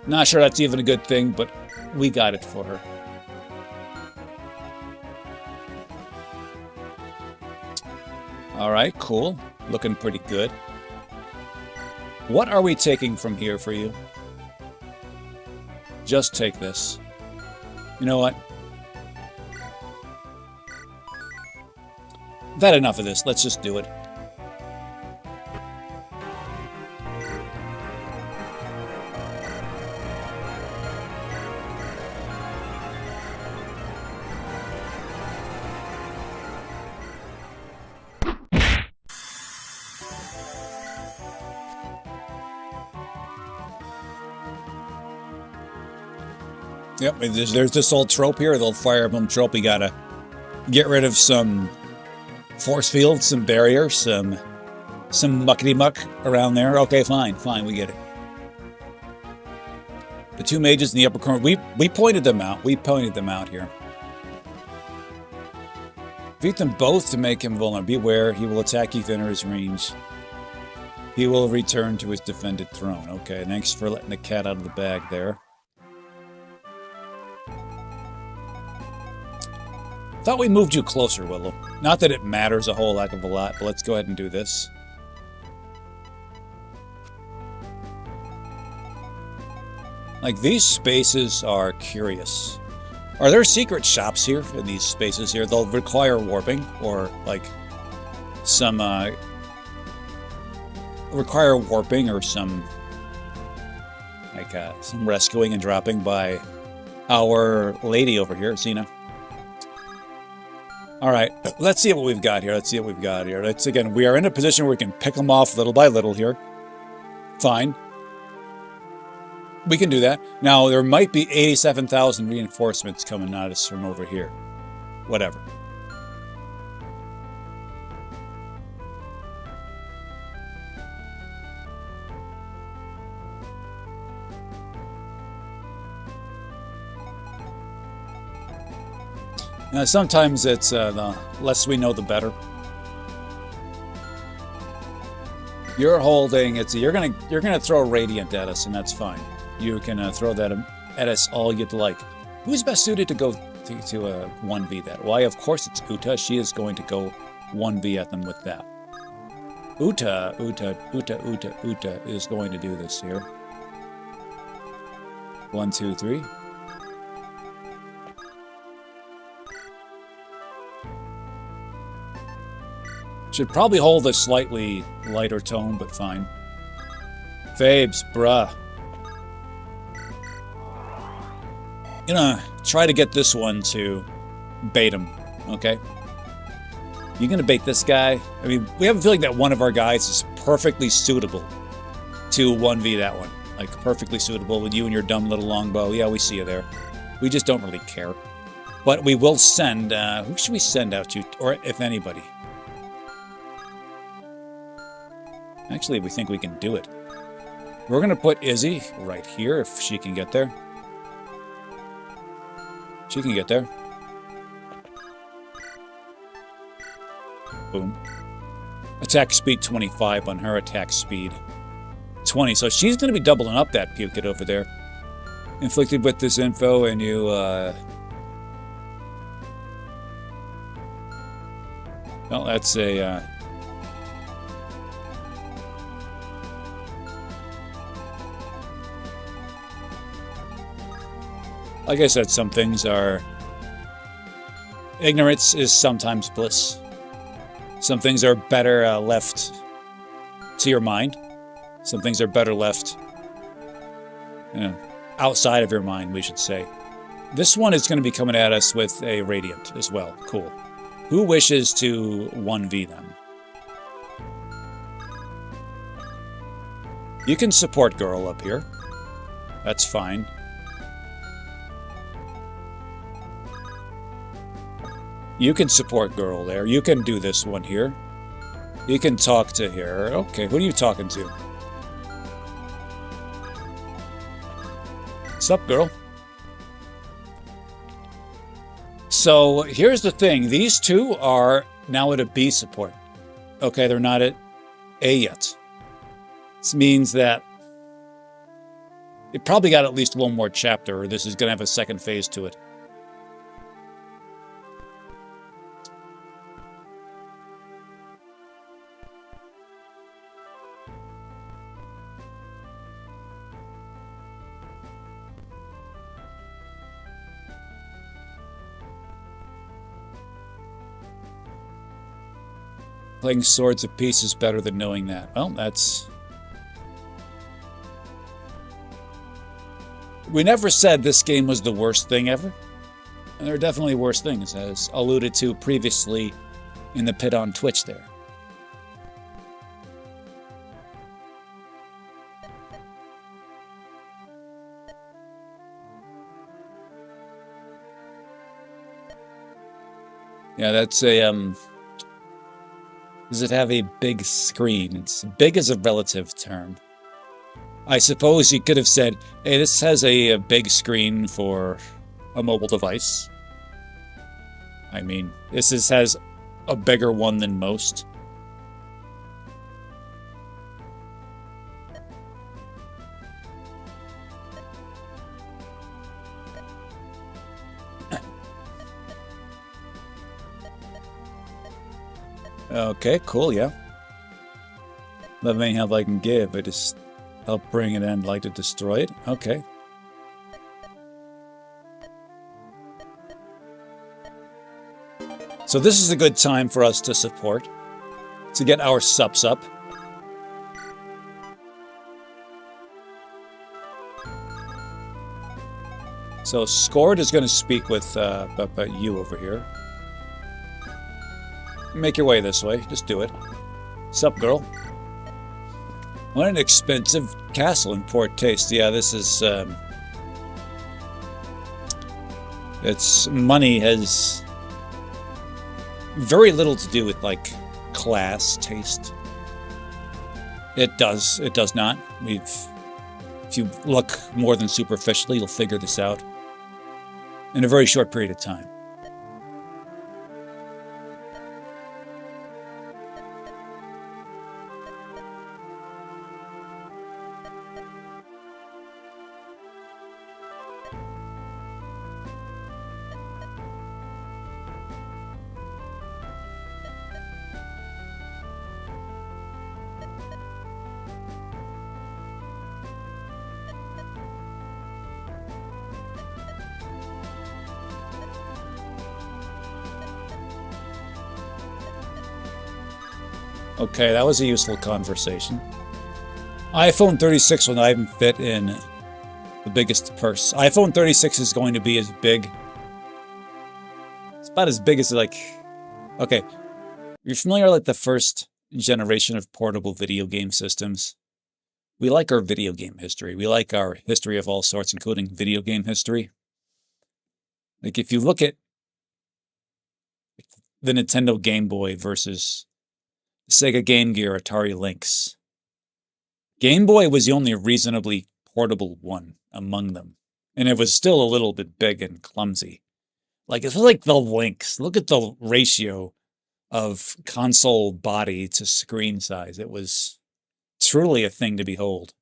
Not sure that's even a good thing, but we got it for her. All right, cool. Looking pretty good. What are we taking from here for you? Just take this. You know what? I've had enough of this. Let's just do it. Yep, there's this old trope here, the old Fire Emblem trope. We gotta get rid of some force fields, some barriers, some muckety-muck around there. Okay, fine, we get it. The two mages in the upper corner, we pointed them out. We pointed them out here. Defeat them both to make him vulnerable. Beware, he will attack you within his range. He will return to his defended throne. Okay, thanks for letting the cat out of the bag there. Thought we moved you closer, Willow. Not that it matters a whole heck of a lot, but let's go ahead and do this. Like, these spaces are curious. Are there secret shops here in these spaces here? They'll require warping, or, like, some, require warping or some, like, some rescuing and dropping by our lady over here, Xena. All right, let's see what we've got here. Again, we are in a position where we can pick them off little by little here. Fine. We can do that. Now, there might be 87,000 reinforcements coming at us from over here. Whatever. Now, sometimes it's the less we know, the better. You're holding it. You're gonna throw Radiant at us, and that's fine. You can throw that at us all you'd like. Who's best suited to go to 1v that? Why, of course it's Uta. She is going to go 1v at them with that. Uta is going to do this here. 1, 2, 3. Should probably hold a slightly lighter tone, but fine. Fabes, bruh. Gonna try to get this one to bait him, okay? You gonna bait this guy? I mean, we have a feeling that one of our guys is perfectly suitable to 1v that one. Like, perfectly suitable with you and your dumb little longbow. Yeah, we see you there. We just don't really care. But we will send, who should we send out to, or if anybody? Actually, we think we can do it. We're going to put Izzy right here, if she can get there. She can get there. Boom. Attack speed 25 on her attack speed 20. So she's going to be doubling up that puke it over there. Inflicted with this info, and you, well, that's a, Like I said, some things are... Ignorance is sometimes bliss. Some things are better left to your mind. Some things are better left, outside of your mind, we should say. This one is going to be coming at us with a Radiant as well. Cool. Who wishes to 1v them? You can support girl up here. That's fine. You can support girl there. You can do this one here. You can talk to her. Okay, who are you talking to? What's up, girl? So, here's the thing. These two are now at a B support. Okay, they're not at A yet. This means that it probably got at least one more chapter, or this is going to have a second phase to it. Playing Swords of Peace is better than knowing that. Well, that's... We never said this game was the worst thing ever. And there are definitely worse things, as alluded to previously in the pit on Twitch there. Yeah, that's a, Does it have a big screen? It's big as a relative term. I suppose you could have said, hey, this has a big screen for a mobile device. I mean, this has a bigger one than most. Okay, cool, yeah. Let me help I can give. I just help bring it in, like to destroy it. Okay. So this is a good time for us to support, to get our subs up. So Scored is going to speak with you over here. Make your way this way. Just do it. Sup, girl? What an expensive castle in poor taste. Yeah, this is... its money has very little to do with, like, class taste. It does. It does not. If you look more than superficially, you'll figure this out in a very short period of time. Okay, that was a useful conversation. iPhone 36 will not even fit in the biggest purse. iPhone 36 is going to be as big. It's about as big as, like... Okay, you're familiar with, like, the first generation of portable video game systems? We like our video game history. We like our history of all sorts, including video game history. Like, if you look at the Nintendo Game Boy versus Sega Game Gear, Atari Lynx. Game Boy was the only reasonably portable one among them. And it was still a little bit big and clumsy. Like, it's like the Lynx. Look at the ratio of console body to screen size. It was truly a thing to behold.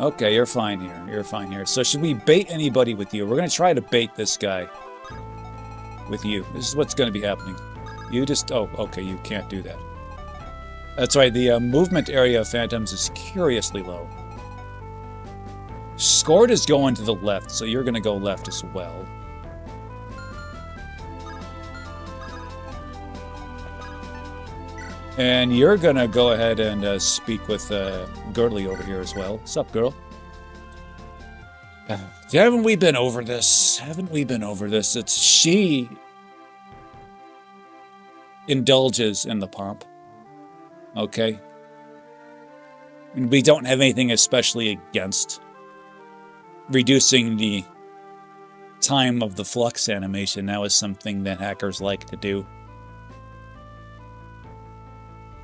Okay, you're fine here. You're fine here. So should we bait anybody with you? We're going to try to bait this guy with you. This is what's going to be happening. You just... Oh, okay, you can't do that. That's right, the movement area of phantoms is curiously low. Scored is going to the left, so you're going to go left as well. And you're going to go ahead and speak with Girdley over here as well. What's up, girl? Haven't we been over this? Haven't we been over this? It's she indulges in the pomp. Okay? And we don't have anything especially against reducing the time of the flux animation. That was something that hackers like to do.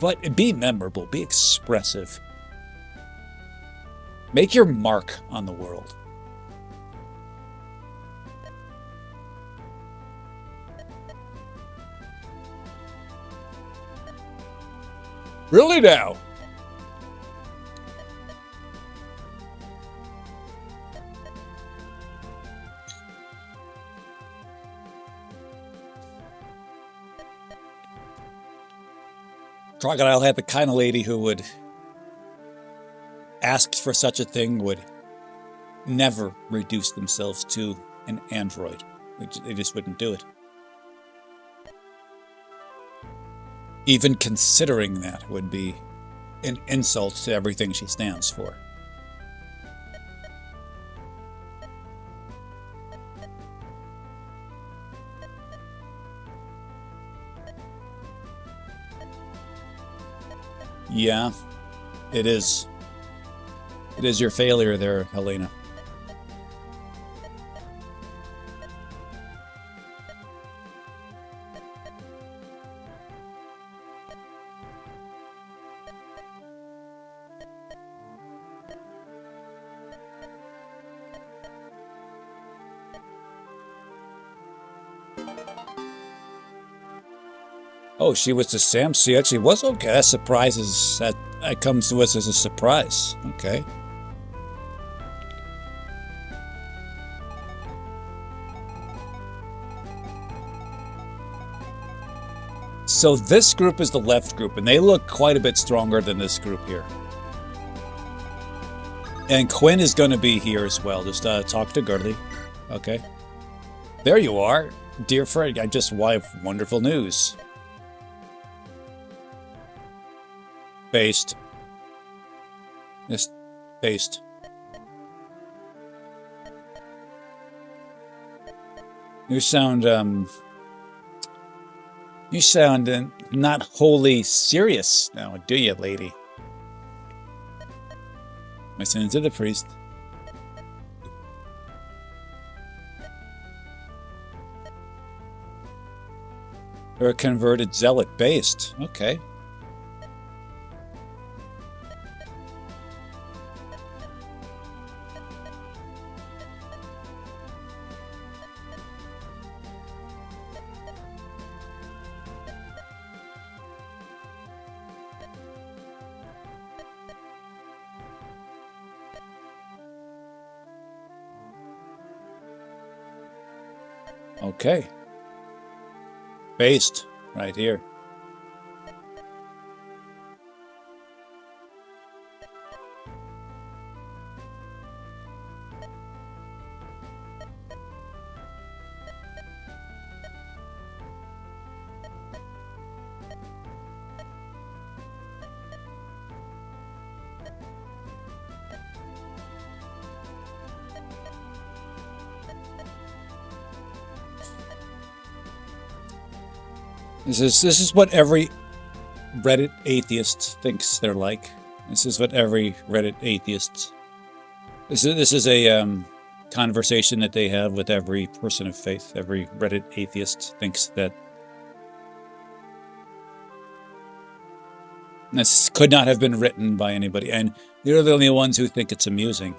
But be memorable, be expressive. Make your mark on the world. Really now? Crocodile had the kind of lady who would ask for such a thing, would never reduce themselves to an android. They just wouldn't do it. Even considering that would be an insult to everything she stands for. Yeah, it is. It is your failure there, Helena. Oh, she was the Sam. She actually was okay. That surprises. That comes to us as a surprise. Okay. So this group is the left group, and they look quite a bit stronger than this group here. And Quinn is going to be here as well. Just talk to Girdley. Okay. There you are, dear friend. I just have wonderful news. Based. Just based. You sound not wholly serious now, do you, lady? My sins to the priest. You're a converted zealot. Based. Okay. Okay. Based right here. This is what every Reddit atheist thinks they're like. This is what every Reddit atheist. This is a conversation that they have with every person of faith. Every Reddit atheist thinks that this could not have been written by anybody, and they're the only ones who think it's amusing.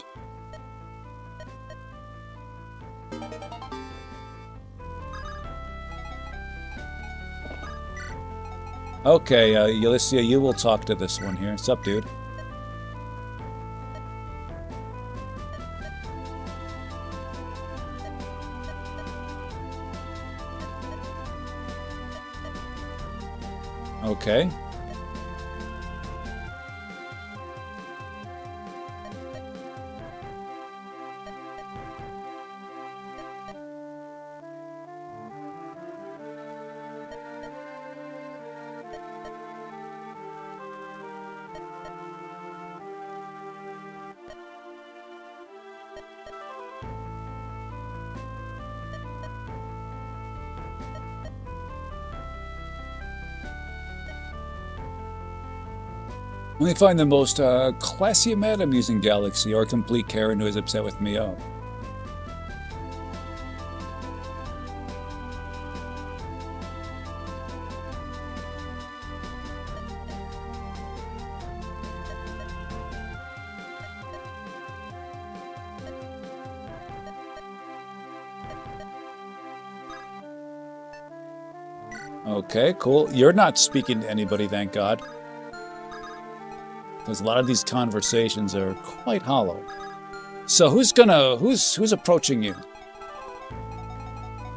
Okay, Ulyssia, you will talk to this one here. What's up, dude? Okay. Let me find the most classy madam using Galaxy, or complete Karen who is upset with me. Oh. Okay, cool. You're not speaking to anybody, thank God. Because a lot of these conversations are quite hollow. So who's approaching you?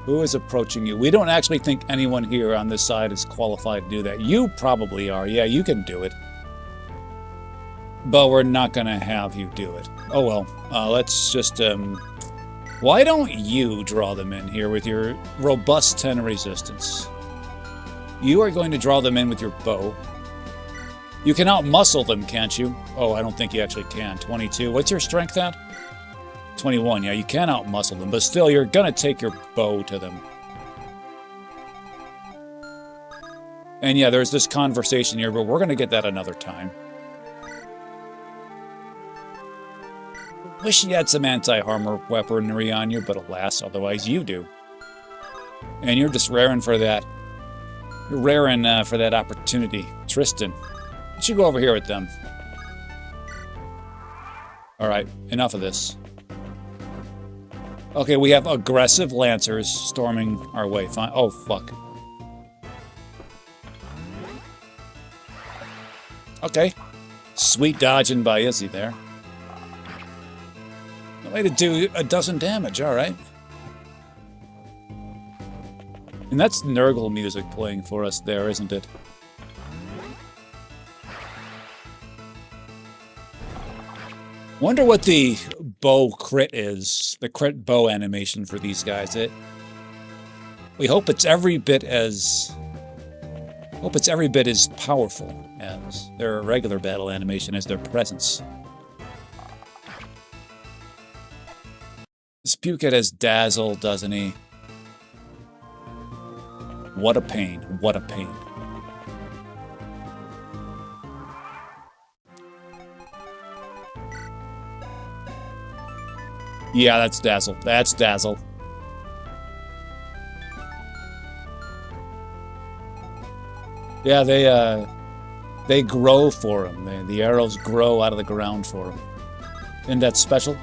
Who is approaching you? We don't actually think anyone here on this side is qualified to do that. You probably are. Yeah, you can do it. But we're not going to have you do it. Oh well. Let's just... why don't you draw them in here with your robust 10 resistance? You are going to draw them in with your bow. You can out-muscle them, can't you? Oh, I don't think you actually can. 22. What's your strength at? 21. Yeah, you can out-muscle them, but still, you're going to take your bow to them. And yeah, there's this conversation here, but we're going to get that another time. Wish you had some anti-armor weaponry on you, but alas, otherwise you do. And you're just raring for that. You're raring for that opportunity. Tristan, you should go over here with them. Alright, enough of this. Okay, we have aggressive lancers storming our way. Fine. Oh, fuck. Okay. Sweet dodging by Izzy there. No way to do a dozen damage, alright. And that's Nurgle music playing for us there, isn't it? Wonder what the bow crit is, the crit bow animation for these guys. We hope it's every bit as powerful as their regular battle animation, as their presence. Spewcat has Dazzle, doesn't he? What a pain, what a pain. Yeah, that's Dazzle. That's Dazzle. Yeah, they grow for him. The arrows grow out of the ground for him. Isn't that special?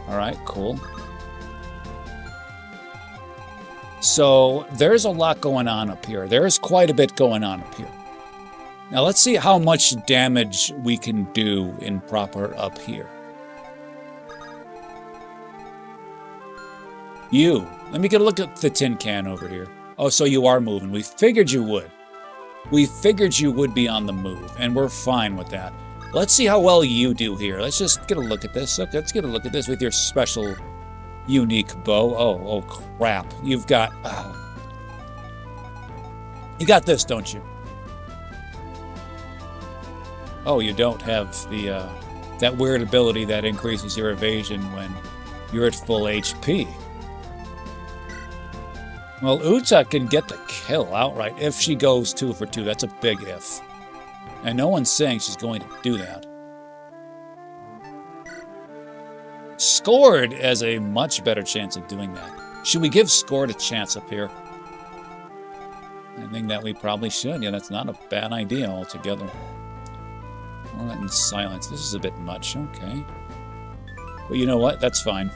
Alright, cool. So, there's a lot going on up here. There's quite a bit going on up here. Now, let's see how much damage we can do in proper up here. You. Let me get a look at the tin can over here. Oh, so you are moving. We figured you would. We figured you would be on the move, and we're fine with that. Let's see how well you do here. Let's just get a look at this. Okay, let's get a look at this with your special, unique bow. Oh, crap. You've got... You got this, don't you? Oh, you don't have the, that weird ability that increases your evasion when you're at full HP. Well, Uta can get the kill outright if she goes 2 for 2. That's a big if. And no one's saying she's going to do that. Scored has a much better chance of doing that. Should we give Scored a chance up here? I think that we probably should. Yeah, that's not a bad idea altogether. All that in silence. This is a bit much. Okay. But you know what? That's fine.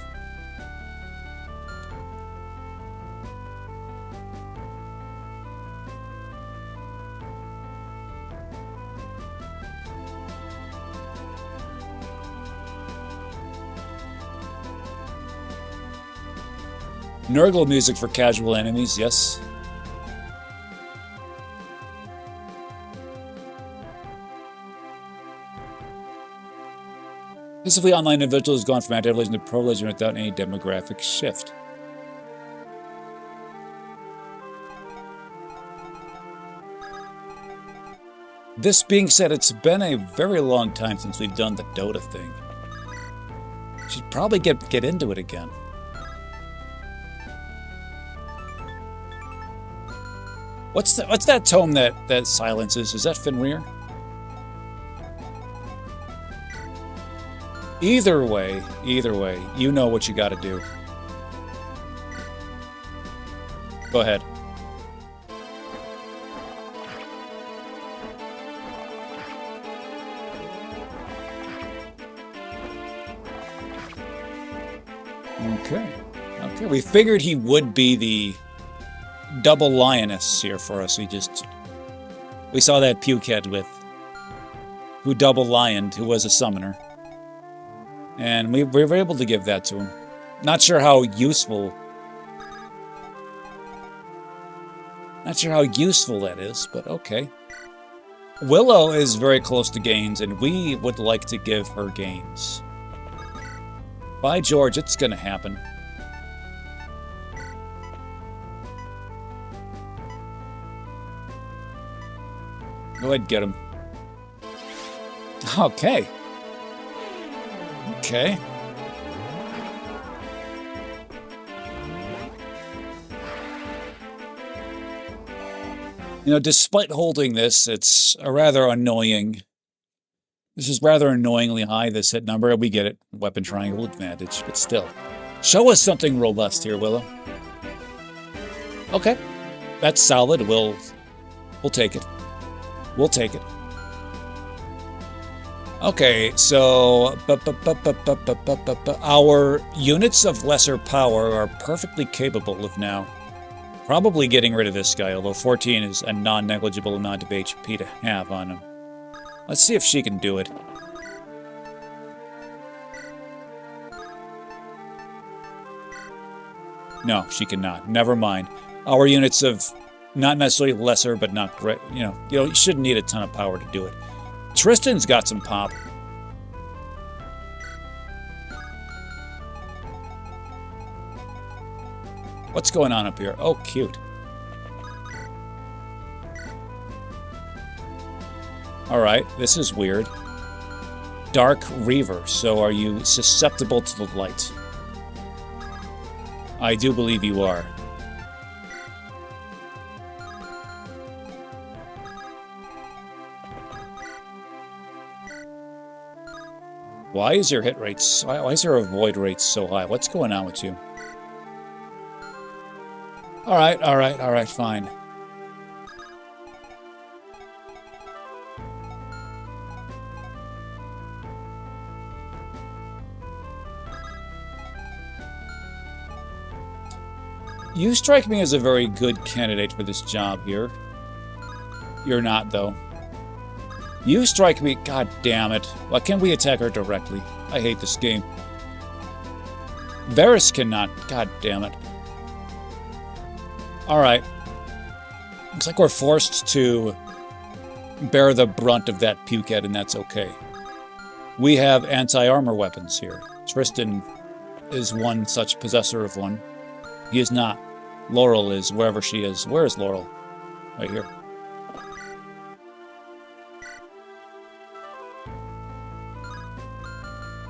Nurgle music for casual enemies, yes. Passively online individual has gone from anti-religion to pro-religion without any demographic shift. This being said, it's been a very long time since we've done the Dota thing. Should probably get into it again. What's that tome that silences? Is that Fenrir? Either way, you know what you got to do. Go ahead. Okay. Okay, we figured he would be the double lioness here for us. We saw that pukehead who double lioned, who was a summoner. And we were able to give that to him. Not sure how useful that is, but okay. Willow is very close to gains, and we would like to give her gains. By George, it's gonna happen. Go ahead, get him. Okay. Okay. You know, despite holding this, it's a rather annoying. This is rather annoyingly high, this hit number. We get it. Weapon triangle advantage, but still. Show us something robust here, Willow. Okay. That's solid. We'll take it. We'll take it. Okay, so our units of lesser power are perfectly capable of now probably getting rid of this guy, although 14 is a non-negligible amount of HP to have on him. Let's see if she can do it. No, she cannot. Never mind. Our units of not necessarily lesser, but not great. You shouldn't need a ton of power to do it. Tristan's got some pop. What's going on up here? Oh, cute. All right, this is weird. Dark Reaver. So are you susceptible to the light? I do believe you are. Why is your hit rate? Why is your avoid rate so high? What's going on with you? All right, fine. You strike me as a very good candidate for this job here. You're not, though. You strike me... God damn it. Why can't we attack her directly? I hate this game. Varys cannot. God damn it. Alright. Looks like we're forced to bear the brunt of that pukehead, and that's okay. We have anti-armor weapons here. Tristan is one such possessor of one. He is not. Laurel is, wherever she is. Where is Laurel? Right here.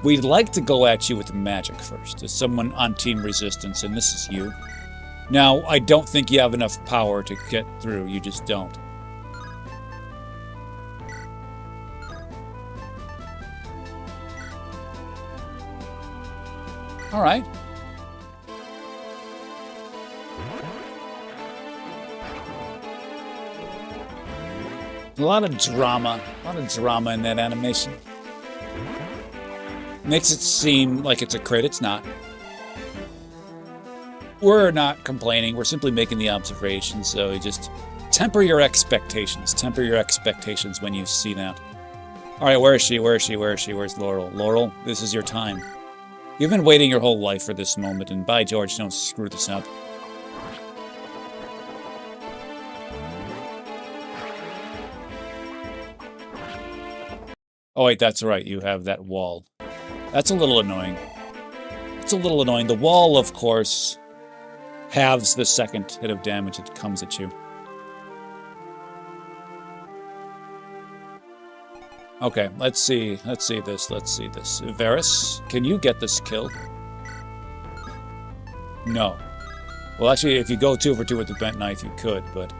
We'd like to go at you with magic first, as someone on Team Resistance, and this is you. Now, I don't think you have enough power to get through, you just don't. Alright. A lot of drama in that animation. Makes it seem like it's a crit. It's not. We're not complaining. We're simply making the observation. So you just temper your expectations. Temper your expectations when you see that. All right, where is she? Where's Laurel? Laurel, this is your time. You've been waiting your whole life for this moment, and by George, don't screw this up. Oh wait, that's right. You have that wall. That's a little annoying. It's a little annoying. The wall, of course, halves the second hit of damage that comes at you. Okay, let's see this. Varys, can you get this kill? No. Well, actually, if you go 2 for 2 with the bent knife, you could, but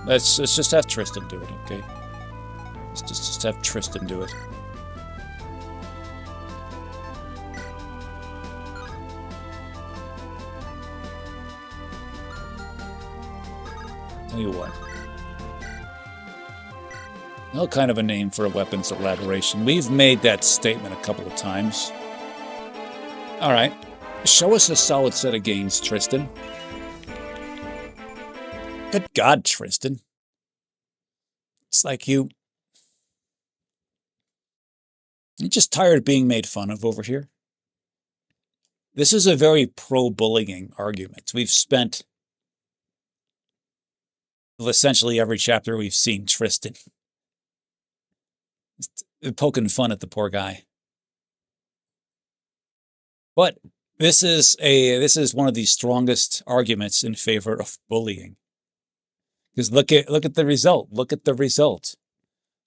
Let's just have Tristan do it, okay? Let's just have Tristan do it. Tell you what. No kind of a name for a weapons elaboration. We've made that statement a couple of times. All right. Show us a solid set of gains, Tristan. Good God, Tristan. It's like you're just tired of being made fun of over here. This is a very pro-bullying argument. We've spent essentially every chapter we've seen Tristan poking fun at the poor guy. But this is one of the strongest arguments in favor of bullying. Because look at the result. Look at the result.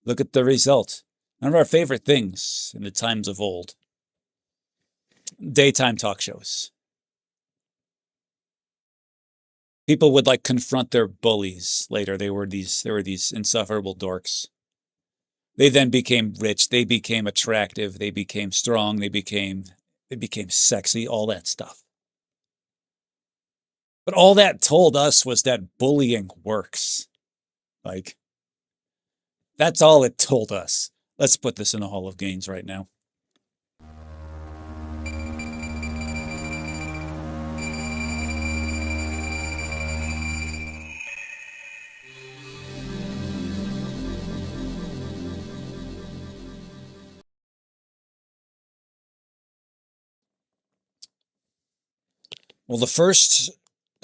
Look at the result. One of our favorite things in the times of old. Daytime talk shows. People would like confront their bullies later. They were these insufferable dorks. They then became rich. They became attractive. They became strong. They became sexy. All that stuff. But all that told us was that bullying works. Like, that's all it told us. Let's put this in the Hall of Gains right now. Well, the first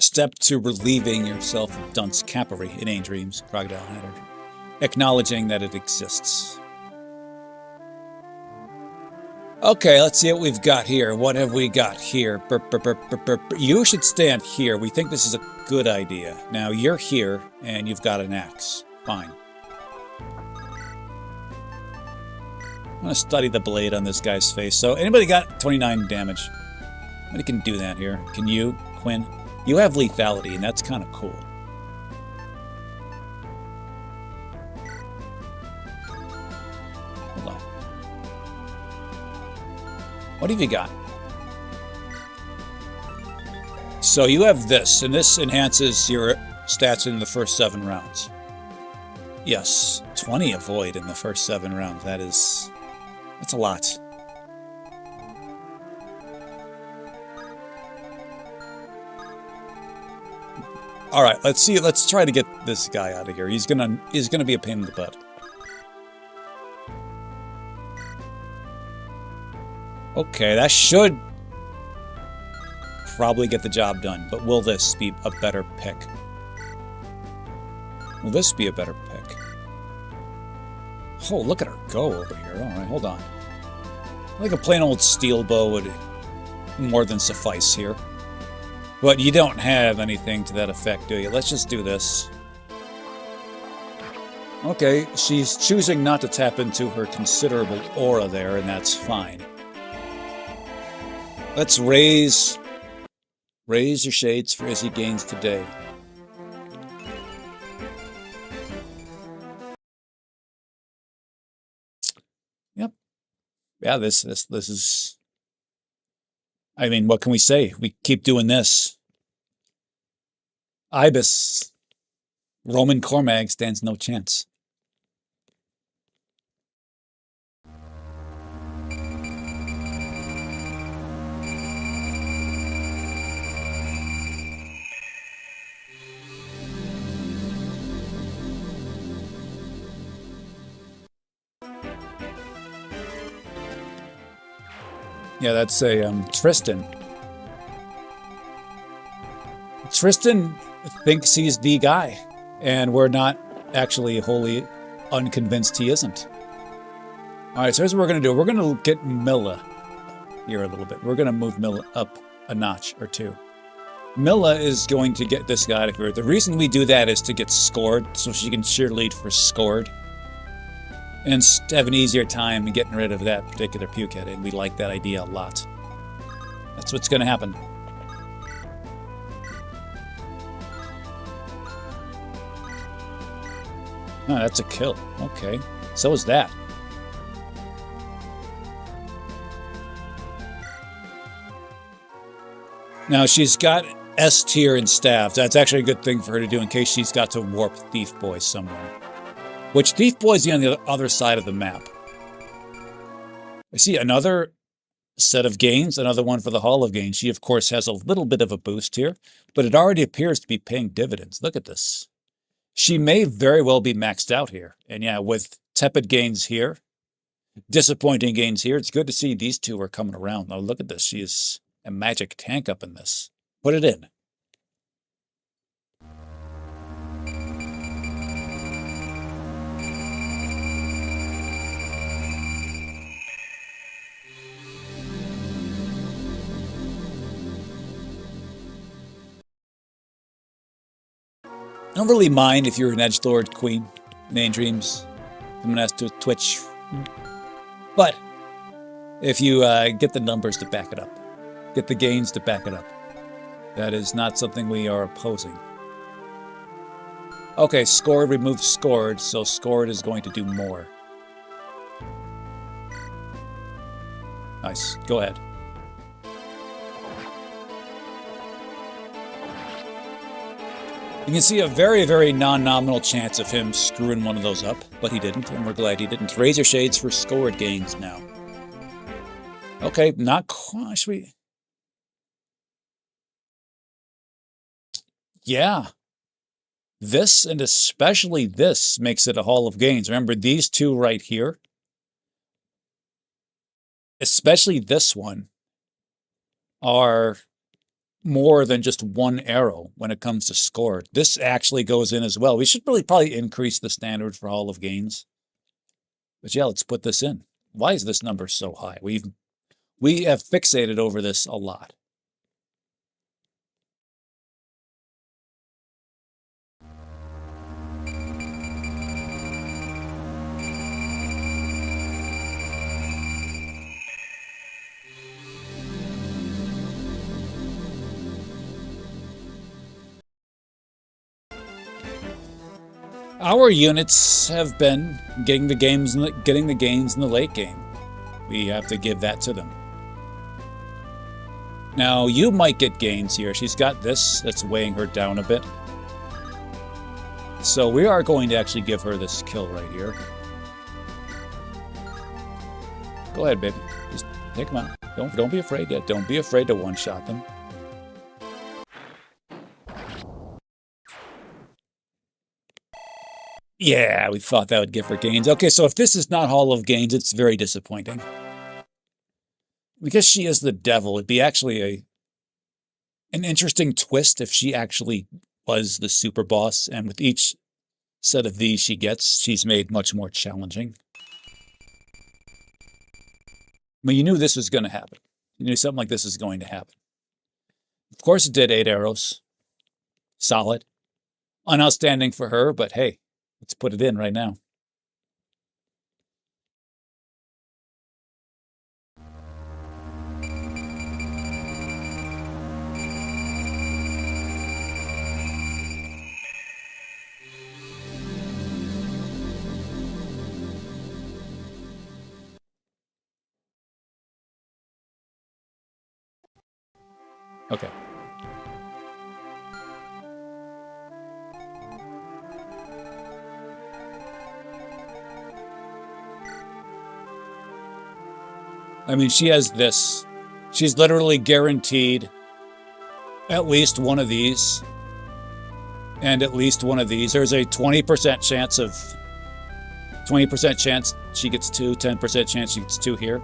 step to relieving yourself of dunce capery, inane dreams, crocodile hatter, acknowledging that it exists. Okay, let's see what we've got here. What have we got here? Burp, burp, burp, burp, burp. You should stand here. We think this is a good idea. Now, you're here, and you've got an axe. Fine. I'm going to study the blade on this guy's face. So, anybody got 29 damage? Anybody can do that here. Can you, Quinn? You have lethality, and that's kind of cool. Hold on. What have you got? So you have this, and this enhances your stats in the first 7 rounds. Yes, 20 avoid in the first 7 rounds. That's a lot. All right, let's see. Let's try to get this guy out of here. He's gonna be a pain in the butt. Okay, that should probably get the job done. But will this be a better pick? Will this be a better pick? Oh, look at her go over here. All right, hold on. I think a plain old steel bow would more than suffice here. But you don't have anything to that effect, do you? Let's just do this. Okay, she's choosing not to tap into her considerable aura there, and that's fine. Let's raise your shades for as he gains today. Yep. Yeah, this is... I mean, what can we say? We keep doing this. Ibis, Roman Cormag stands no chance. Yeah, that's a Tristan. Tristan thinks he's the guy, and we're not actually wholly unconvinced he isn't. All right, so here's what we're going to do. We're going to get Milla here a little bit. We're going to move Milla up a notch or two. Milla is going to get this guy out of here. The reason we do that is to get scored, so she can cheerlead for scored. And have an easier time getting rid of that particular pukehead, and we like that idea a lot. That's what's going to happen. Oh, that's a kill. Okay. So is that. Now, she's got S tier and staff. That's actually a good thing for her to do in case she's got to warp Thief Boy somewhere. Which Thief Boy's on the other side of the map. I see another set of gains, another one for the Hall of Gains. She, of course, has a little bit of a boost here, but it already appears to be paying dividends. Look at this. She may very well be maxed out here. And yeah, with tepid gains here, disappointing gains here, it's good to see these two are coming around. Now, look at this. She is a magic tank up in this. Put it in. I don't really mind if you're an edgelord queen in Daydreams. I'm gonna ask to Twitch. But if you get the numbers to back it up, get the gains to back it up, that is not something we are opposing. Okay, scored removes scored, so scored is going to do more. Nice. Go ahead. You can see a very, very non-nominal chance of him screwing one of those up, but he didn't, and we're glad he didn't. Razor Shades for scored gains now. Okay, not quite. Sweet. Yeah. This, and especially this, makes it a Hall of Gains. Remember, these two right here, especially this one, are more than just one arrow when it comes to scored. This actually goes in as well. We should really probably increase the standard for Hall of Gains. But yeah, let's put this in. Why is this number so high? We have fixated over this a lot. Our units have been getting the gains in the late game. We have to give that to them. Now, you might get gains here. She's got this that's weighing her down a bit. So we are going to actually give her this kill right here. Go ahead, baby. Just take them out. Don't be afraid yet. Don't be afraid to one-shot them. Yeah, we thought that would give her gains. Okay, so if this is not Hall of Gains, it's very disappointing. Because she is the devil, it'd be actually an interesting twist if she actually was the super boss, and with each set of these she gets, she's made much more challenging. But you knew this was going to happen. You knew something like this was going to happen. Of course it did 8 arrows. Solid. Unoutstanding for her, but hey, let's put it in right now. Okay. I mean, she has this. She's literally guaranteed at least one of these. And at least one of these. There's a 20% chance of... 20% chance she gets 2, 10% chance she gets 2 here.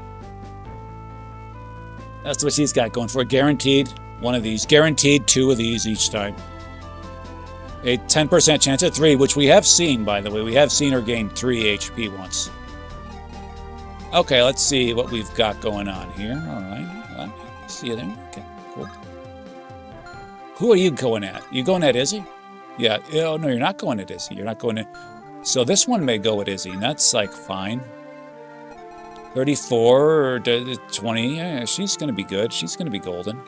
That's what she's got going for. Guaranteed one of these. Guaranteed 2 of these each time. A 10% chance at 3, which we have seen, by the way. We have seen her gain 3 HP once. Okay, let's see what we've got going on here. All right. See you there. Okay, cool. Who are you going at? You going at Izzy? Yeah. Oh, no, you're not going at Izzy. You're not going at... So this one may go at Izzy, and that's, like, fine. 34 or 20. Yeah, she's going to be good. She's going to be golden.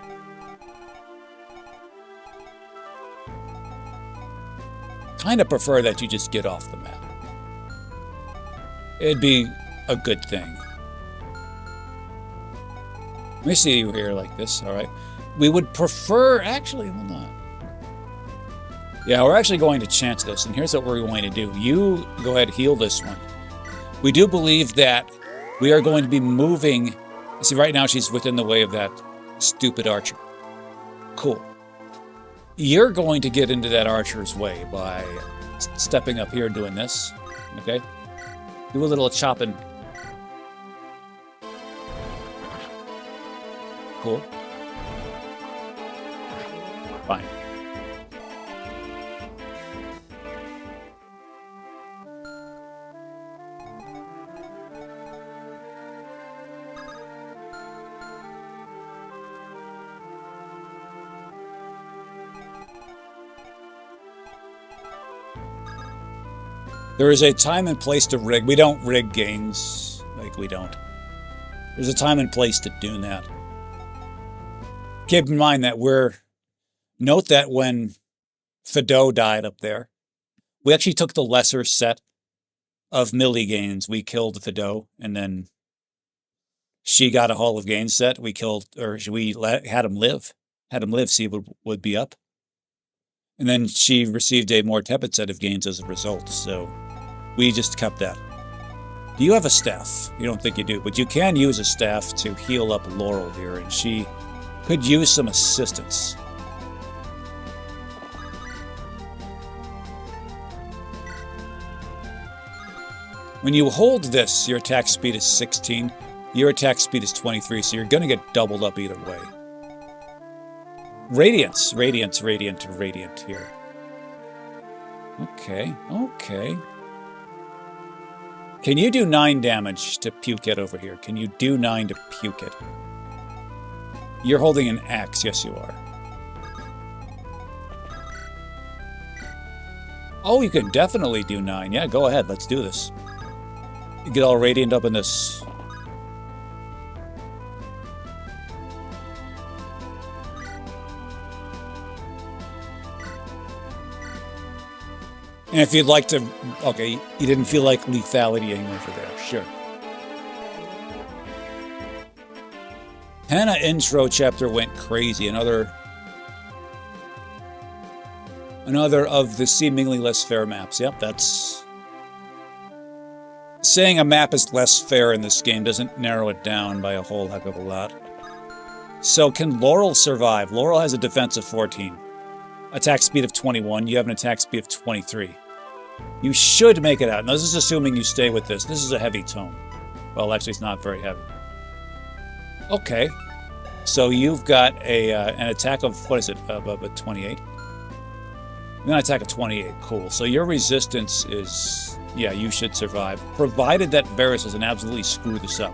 Kind of prefer that you just get off the map. It'd be a good thing. Let me see you here like this, all right? We would prefer, actually, hold on. Yeah, we're actually going to chance this, and here's what we're going to do. You go ahead, heal this one. We do believe that we are going to be moving. See, right now she's within the way of that stupid archer. Cool. You're going to get into that archer's way by stepping up here and doing this, okay? Do a little chopping. Cool. Fine. There is a time and place to rig. We don't rig games. Like, we don't. There's a time and place to do that. Keep in mind that note that when Fido died up there, we actually took the lesser set of Millie gains. We killed Fido, and then she got a Hall of Gains set. We had him live. Had him live, see what would be up. And then she received a more tepid set of gains as a result, so we just kept that. Do you have a staff? You don't think you do, but you can use a staff to heal up Laurel here, and she could use some assistance. When you hold this, your attack speed is 16, your attack speed is 23, so you're going to get doubled up either way. Radiance, radiance, radiant, radiant here. Okay, okay. Can you do 9 damage to puke it over here? Can you do 9 to puke it? You're holding an axe. Yes, you are. Oh, you can definitely do 9. Yeah, go ahead. Let's do this. You get all radiant up in this. And if you'd like to... Okay, you didn't feel like lethalitying over there. Sure. Hannah intro chapter went crazy. Another of the seemingly less fair maps. Yep, that's... Saying a map is less fair in this game doesn't narrow it down by a whole heck of a lot. So can Laurel survive? Laurel has a defense of 14. Attack speed of 21. You have an attack speed of 23. You should make it out. Now, this is assuming you stay with this. This is a heavy tome. Well, actually, it's not very heavy. Okay. So you've got an attack of, what is it, of 28? An attack of 28. Cool. So your resistance is, yeah, you should survive. Provided that Varus doesn't absolutely screw this up.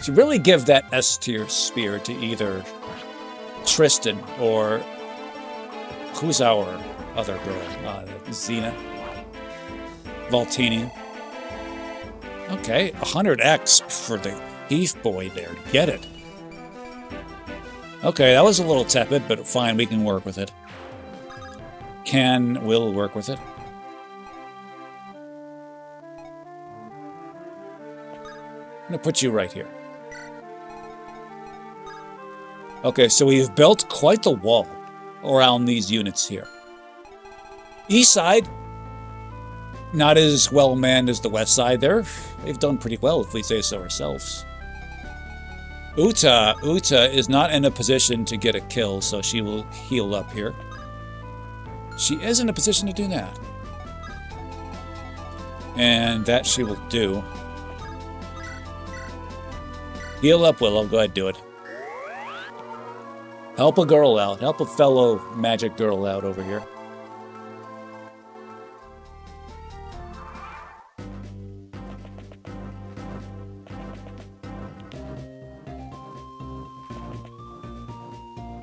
You really give that S-tier spear to either Tristan or who's our other girl? Xena? Valtini? Okay, 100x for the Thief Boy there. Get it. Okay, that was a little tepid, but fine, we can work with it. We'll work with it. I'm gonna put you right here. Okay, so we've built quite the wall around these units here. East side, not as well manned as the west side there. They've done pretty well, if we say so ourselves. Uta is not in a position to get a kill, so she will heal up here. She is in a position to do that. And that she will do. Heal up, Willow. Go ahead, do it. Help a girl out. Help a fellow magic girl out over here.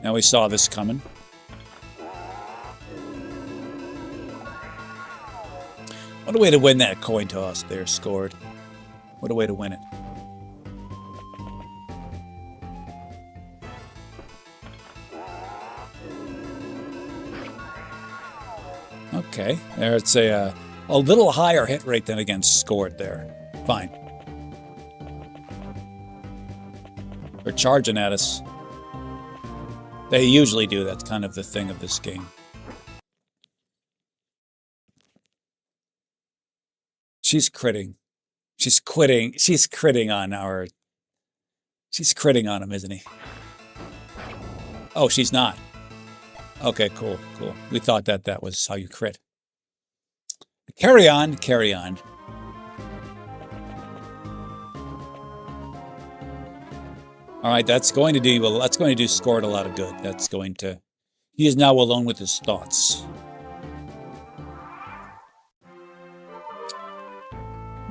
Now we saw this coming. What a way to win that coin toss there, scored. What a way to win it. Okay, there's a little higher hit rate than against scored there. Fine. They're charging at us. They usually do. That's kind of the thing of this game. She's critting. She's quitting. She's critting on our... She's critting on him, isn't he? Oh, she's not. Okay, cool, cool. We thought that that was how you crit. Carry on, carry on. All right, that's going to do, well, that's going to do Scored a lot of good. That's going to... He is now alone with his thoughts.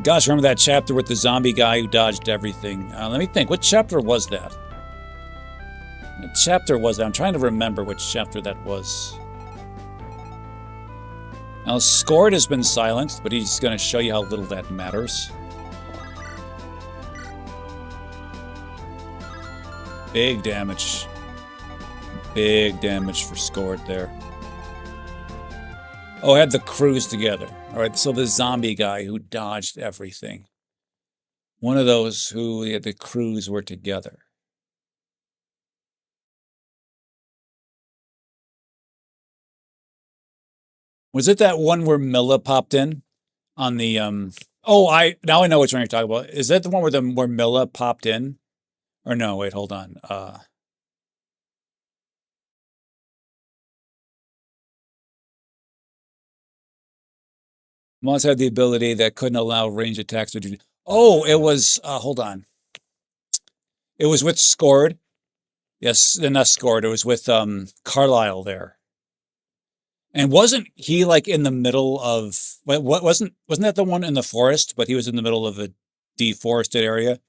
Gosh, remember that chapter with the zombie guy who dodged everything? Let me think. What chapter was that? What chapter was that? I'm trying to remember which chapter that was. Now, Scored has been silenced, but he's going to show you how little that matters. Big damage. Big damage for Scored there. Oh, I had the crews together. All right, so the zombie guy who dodged everything. One of those who the crews were together. Was it that one where Milla popped in on the oh, now I know which one you're talking about. Is that the one where Milla popped in? Or no, wait, hold on. Moss had the ability that couldn't allow range attacks. Oh, it was, hold on. It was with Scored. Yes, not Scored. It was with Carlisle there. And wasn't he like in the middle of, what wasn't that the one in the forest? But he was in the middle of a deforested area.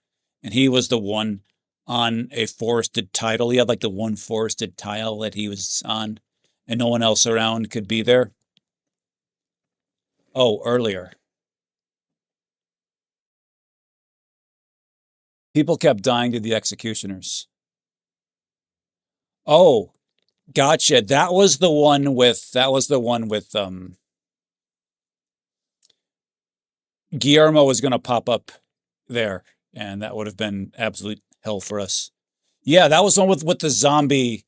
And he was the one on a forested tile. He had like the one forested tile that he was on. And no one else around could be there. Oh, earlier. People kept dying to the executioners. Oh, gotcha. That was the one with Guillermo was going to pop up there, and that would have been absolute hell for us. Yeah, that was the one with the zombie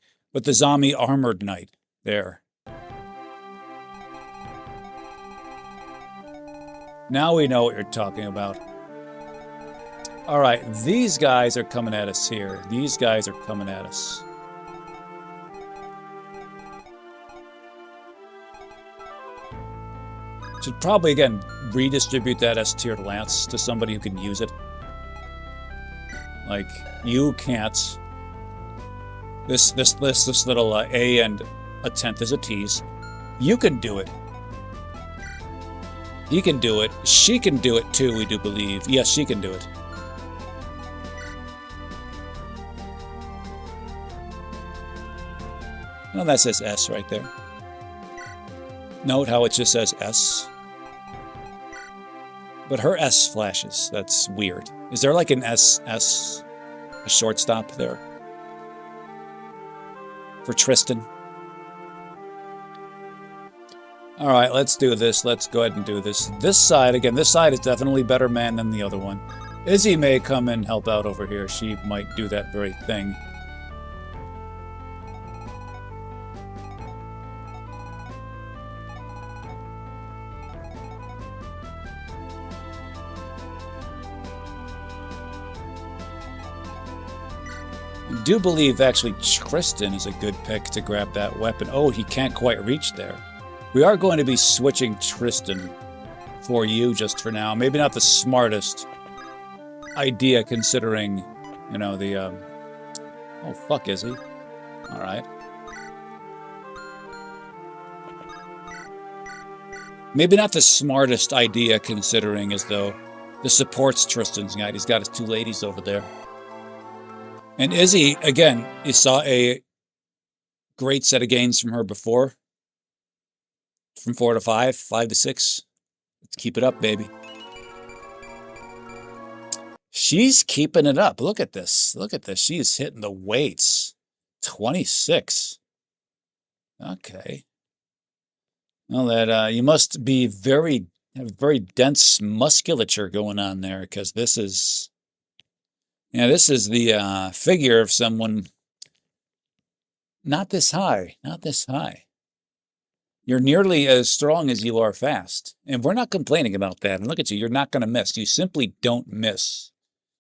armored knight there. Now we know what you're talking about. All right, these guys are coming at us here. These guys are coming at us. Should probably, again, redistribute that S-tier lance to somebody who can use it. Like, you can't. This little A and a tenth is a tease. You can do it. He can do it. She can do it too, we do believe. Yes, she can do it. Oh, that says S right there. Note how it just says S. But her S flashes. That's weird. Is there like an a shortstop there? For Tristan? All right, let's do this. Let's go ahead and do this. This side, again, this side is definitely better man than the other one. Izzy may come and help out over here. She might do that very thing. I do believe, actually, Tristan is a good pick to grab that weapon. Oh, he can't quite reach there. We are going to be switching Tristan for you just for now. Maybe not the smartest idea considering, you know, the, oh, fuck, is he? All right. Maybe not the smartest idea considering as though the support's Tristan's guy. He's got his two ladies over there. And Izzy, again, you saw a great set of gains from her before. From 4 to 5, 5 to 6. Let's keep it up, baby. She's keeping it up. Look at this. Look at this. She is hitting the weights. 26. Okay. Well, that you must be have very dense musculature going on there, because this is, yeah, this is the figure of someone not this high, not this high. You're nearly as strong as you are fast, and we're not complaining about that. And look at you, you're not going to miss. You simply don't miss.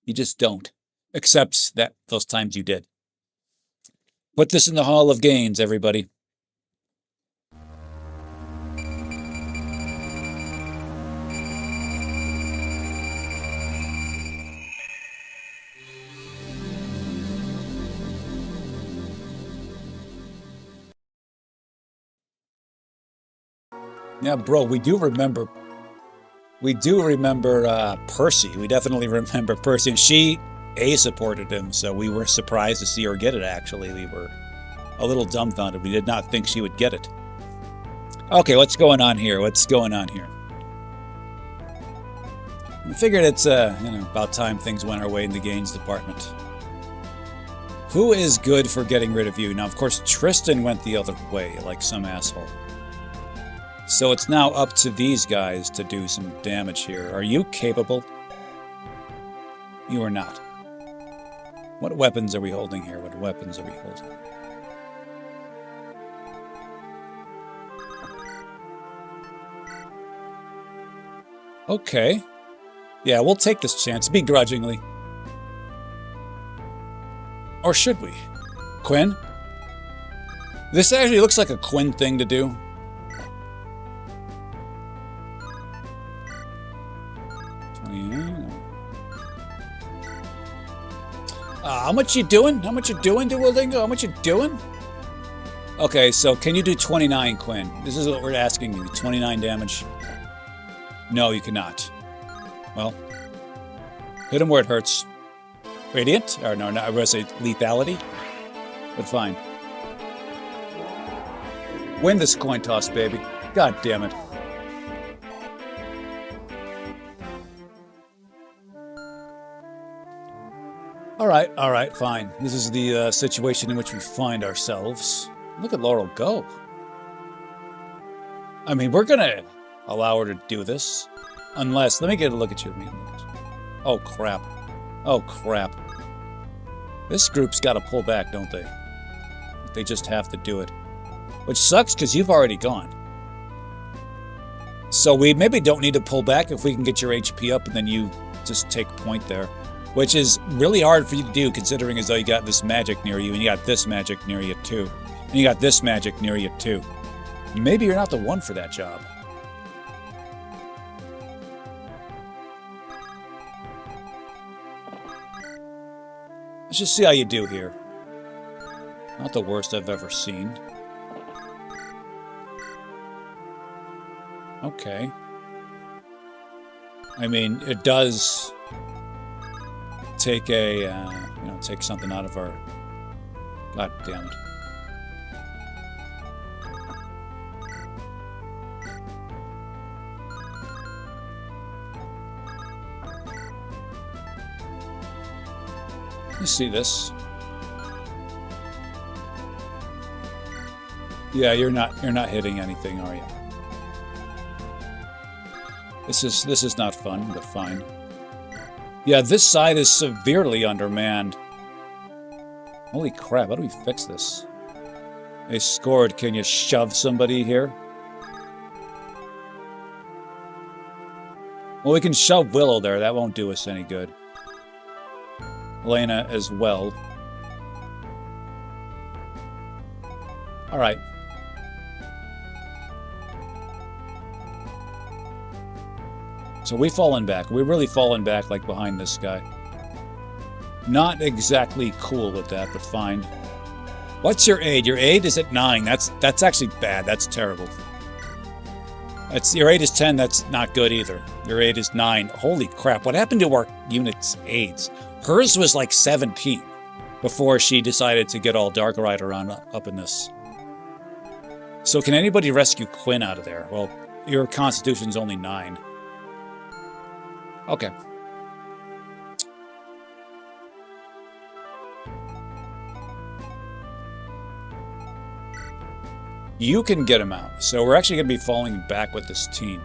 You just don't, except that those times you did. Put this in the Hall of Gains, everybody. Yeah, bro, we do remember Percy. We definitely remember Percy. And she supported him, so we were surprised to see her get it, actually. We were a little dumbfounded. We did not think she would get it. Okay, what's going on here? What's going on here? We figured it's about time things went our way in the gains department. Who is good for getting rid of you? Now, of course, Tristan went the other way, like some asshole. So it's now up to these guys to do some damage here. Are you capable? You are not. What weapons are we holding here? What weapons are we holding? Okay. Yeah, we'll take this chance, begrudgingly. Or should we? Quinn? This actually looks like a Quinn thing to do. How much you doing? How much you doing, Duolingo? How much you doing? Okay, so can you do 29, Quinn? This is what we're asking you. 29 damage. No, you cannot. Well, hit him where it hurts. Radiant? Or no, I was going to say lethality. But fine. Win this coin toss, baby. God damn it. All right, fine. This is the situation in which we find ourselves. Look at Laurel go. I mean, we're going to allow her to do this. Unless, let me get a look at you. Oh, crap. Oh, crap. This group's got to pull back, don't they? They just have to do it. Which sucks, because you've already gone. So we maybe don't need to pull back if we can get your HP up, and then you just take point there. Which is really hard for you to do, considering as though you got this magic near you, and you got this magic near you too. And you got this magic near you too. Maybe you're not the one for that job. Let's just see how you do here. Not the worst I've ever seen. Okay. I mean, it does take a, take something out of our... God damn it. You see this? Yeah, you're not hitting anything, are you? This is not fun, but fine. Yeah, this side is severely undermanned. Holy crap, how do we fix this? They scored. Can you shove somebody here? Well, we can shove Willow there. That won't do us any good. Lena as well. All right. So we've fallen back. We're really fallen back, like, behind this guy. Not exactly cool with that, but fine. What's your aid? Your aid is at 9. That's actually bad. That's terrible. Your aid is 10. That's not good either. Your aid is 9. Holy crap. What happened to our unit's aids? Hers was like 17 before she decided to get all Dark Rider on up in this. So can anybody rescue Quinn out of there? Well, your constitution's only 9. Okay. You can get him out. So we're actually going to be falling back with this team.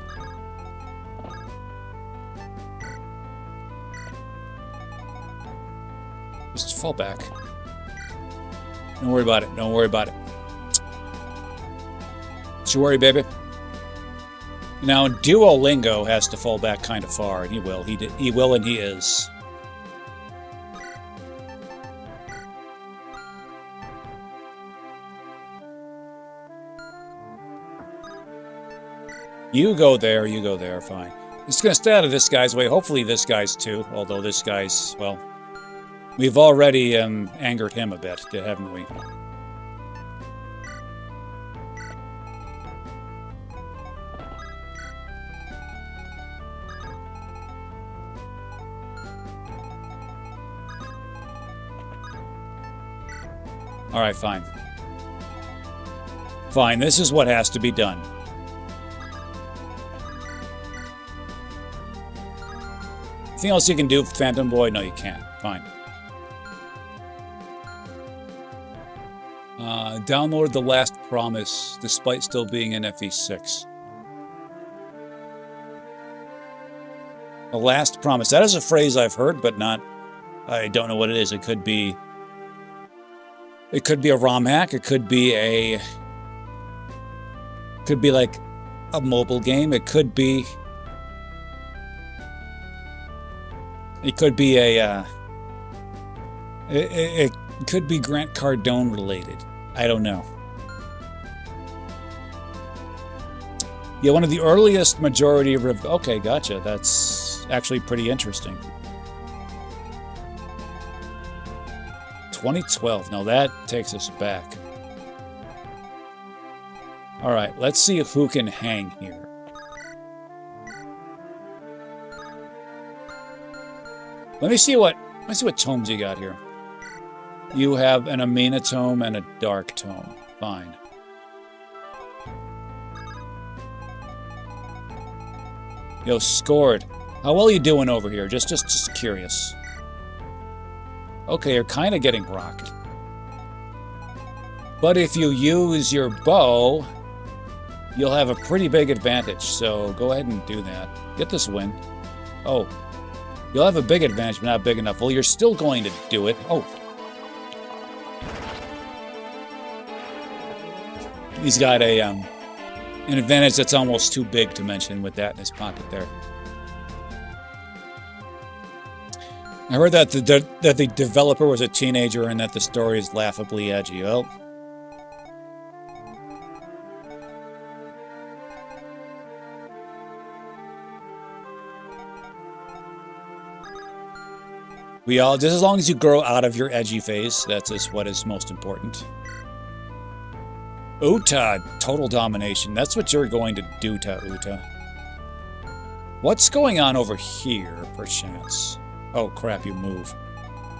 Just fall back. Don't worry about it. Don't worry about it. Don't you worry, baby. Now, Duolingo has to fall back kind of far, and he will. He will, and he is. You go there, fine. Just gonna stay out of this guy's way. Hopefully this guy's too, although this guy's, well, we've already angered him a bit, haven't we? Alright, fine. Fine, this is what has to be done. Anything else you can do, Phantom Boy? No, you can't. Fine. Download The Last Promise, despite still being in FE6. The Last Promise. That is a phrase I've heard, but not... I don't know what it is. It could be... It could be a ROM hack. It could be a... Could be like a mobile game. It could be... It could be a... It could be Grant Cardone related. I don't know. Yeah, one of the earliest majority of... Okay, gotcha. That's actually pretty interesting. 2012. Now that takes us back. All right, let's see who can hang here. Let me see what tomes you got here. You have an Amina tome and a Dark tome. Fine. Yo, scored. How well are you doing over here? Just curious. Okay, you're kind of getting rocked. But if you use your bow, you'll have a pretty big advantage. So go ahead and do that. Get this win. Oh, you'll have a big advantage, but not big enough. Well, you're still going to do it. Oh. He's got a an advantage that's almost too big to mention with that in his pocket there. I heard that the developer was a teenager and that the story is laughably edgy. Well, we all, just as long as you grow out of your edgy phase, that's just what is most important. Uta, total domination. That's what you're going to do to Uta. What's going on over here, perchance? Oh, crap, you move.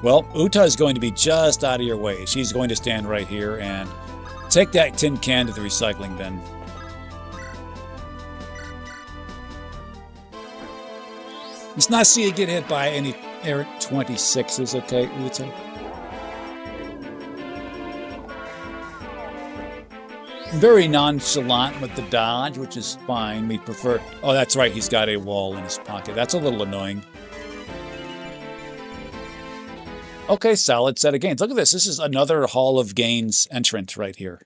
Well, Uta is going to be just out of your way. She's going to stand right here and take that tin can to the recycling bin. Let's not see you get hit by any Eric 26s, okay, Uta? Very nonchalant with the dodge, which is fine. We prefer... Oh, that's right, he's got a wall in his pocket. That's a little annoying. Okay, solid set of gains. Look at this. This is another Hall of Gains entrant right here.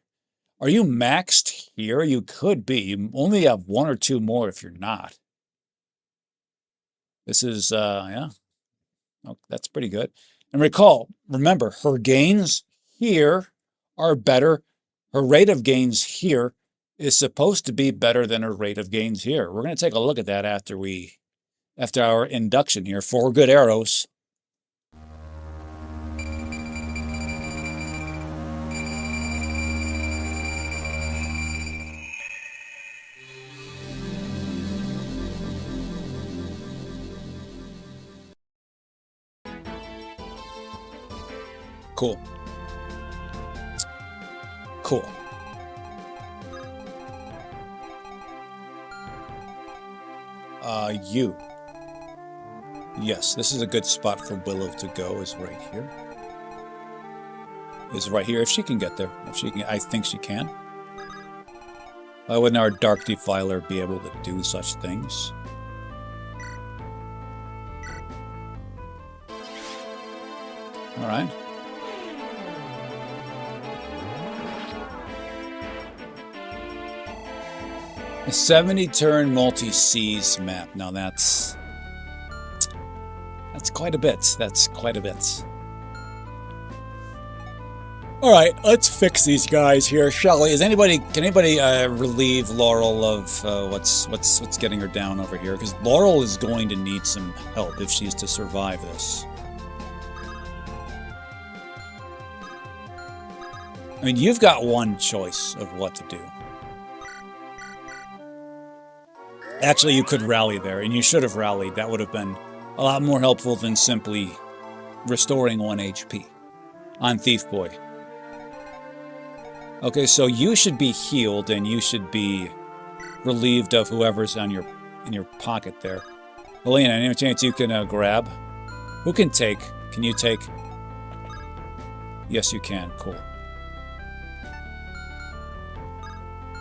Are you maxed here? You could be. You only have one or two more if you're not. This is, yeah. Oh, that's pretty good. And remember, her gains here are better. Her rate of gains here is supposed to be better than her rate of gains here. We're going to take a look at that after our induction here. 4 good arrows. Cool. Cool. You. Yes, this is a good spot for Willow to go, is right here. Is right here, if she can get there. If she can, I think she can. Why wouldn't our Dark Defiler be able to do such things? All right. A 70-turn multi-seas map. Now that's quite a bit. That's quite a bit. All right, let's fix these guys here, shall we? Can anybody relieve Laurel of what's getting her down over here? Because Laurel is going to need some help if she's to survive this. I mean, you've got one choice of what to do. Actually, you could rally there, and you should have rallied. That would have been a lot more helpful than simply restoring 1 HP on Thief Boy. Okay, so you should be healed, and you should be relieved of whoever's in your pocket there. Helena, any chance you can grab? Who can take? Can you take? Yes, you can. Cool.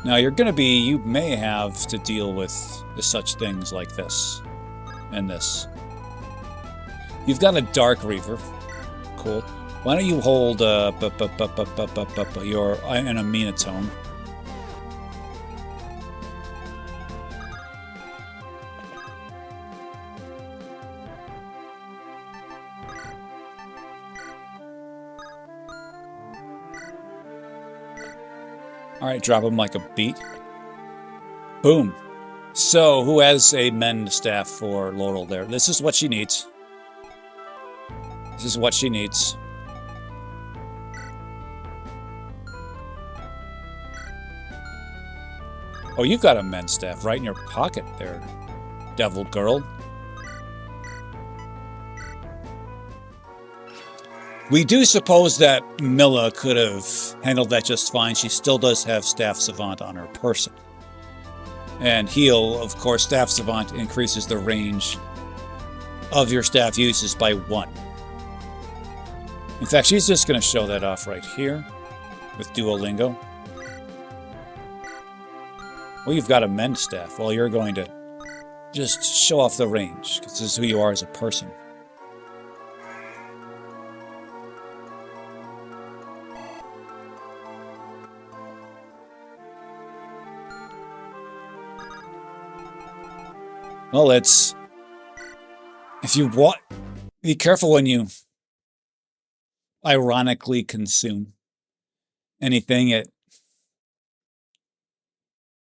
Now you may have to deal with such things like this and this. You've got a Dark Reaver. Cool. Why don't you hold your an Aminatone? All right, drop him like a beat. Boom. So, who has a mend staff for Laurel there? This is what she needs. This is what she needs. Oh, you've got a mend staff right in your pocket there, devil girl. We do suppose that Milla could have handled that just fine. She still does have Staff Savant on her person. And heal, of course, Staff Savant increases the range of your staff uses by 1. In fact, she's just going to show that off right here with Duolingo. Well, you've got a mend staff. Well, you're going to just show off the range, because this is who you are as a person. Well, if you want, be careful when you ironically consume anything.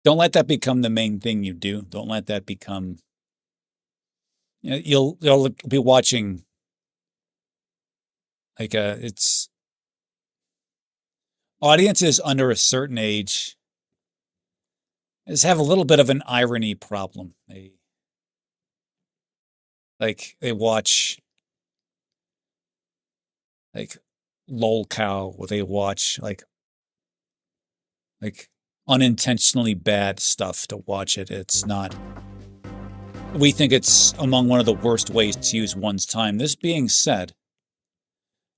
Don't let that become the main thing you do. Don't let that become, you'll be watching, like, it's, audiences under a certain age just have a little bit of an irony problem. They watch, like, LOL Cow, or they watch, like unintentionally bad stuff to watch it. It's not, we think it's among one of the worst ways to use one's time. This being said,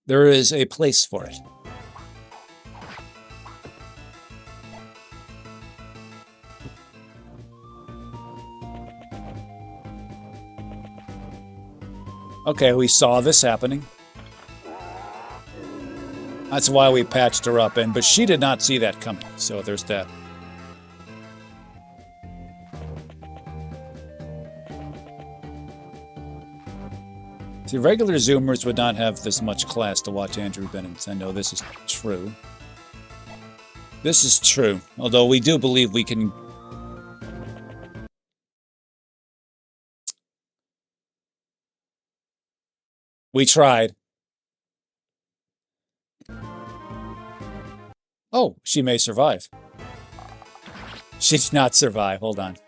there is a place for it. Okay, we saw this happening. That's why we patched her up, but she did not see that coming, so there's that. See, regular Zoomers would not have this much class to watch Andrew Benintendi. This is true. This is true, although we do believe we can... We tried. Oh, she may survive. She did not survive. Hold on.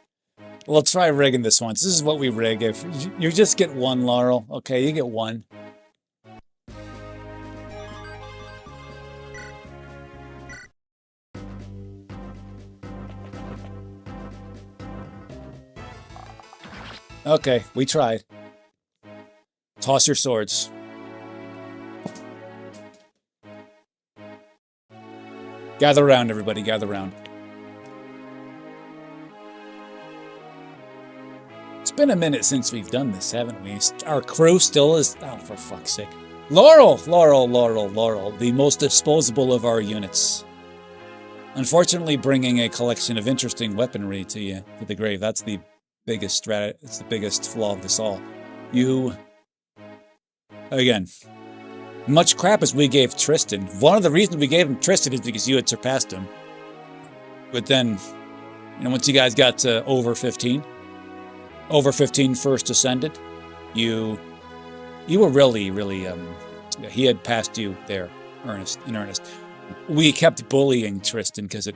We'll try rigging this once. This is what we rig. If you just get 1, Laurel. Okay, you get 1. Okay, we tried. Toss your swords. Gather around, everybody. Gather around. It's been a minute since we've done this, haven't we? Our crew still is... Oh, for fuck's sake. Laurel! Laurel, Laurel, Laurel. The most disposable of our units. Unfortunately, bringing a collection of interesting weaponry to you, to the grave. That's the biggest it's the biggest flaw of this all. You... Again, much crap as we gave Tristan. One of the reasons we gave him Tristan is because you had surpassed him. But then, you know, once you guys got to over 15 first ascended, you were really, he had passed you there, in earnest. We kept bullying Tristan because it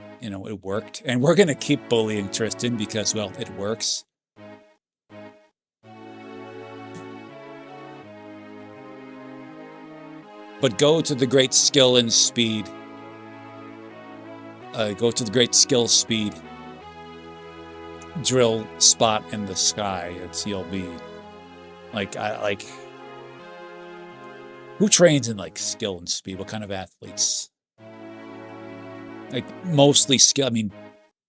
worked. And we're going to keep bullying Tristan because, well, it works. But go to the great skill and speed. Go to the great skill speed drill spot in the sky. You'll be like who trains in like skill and speed? What kind of athletes? Like mostly skill. I mean,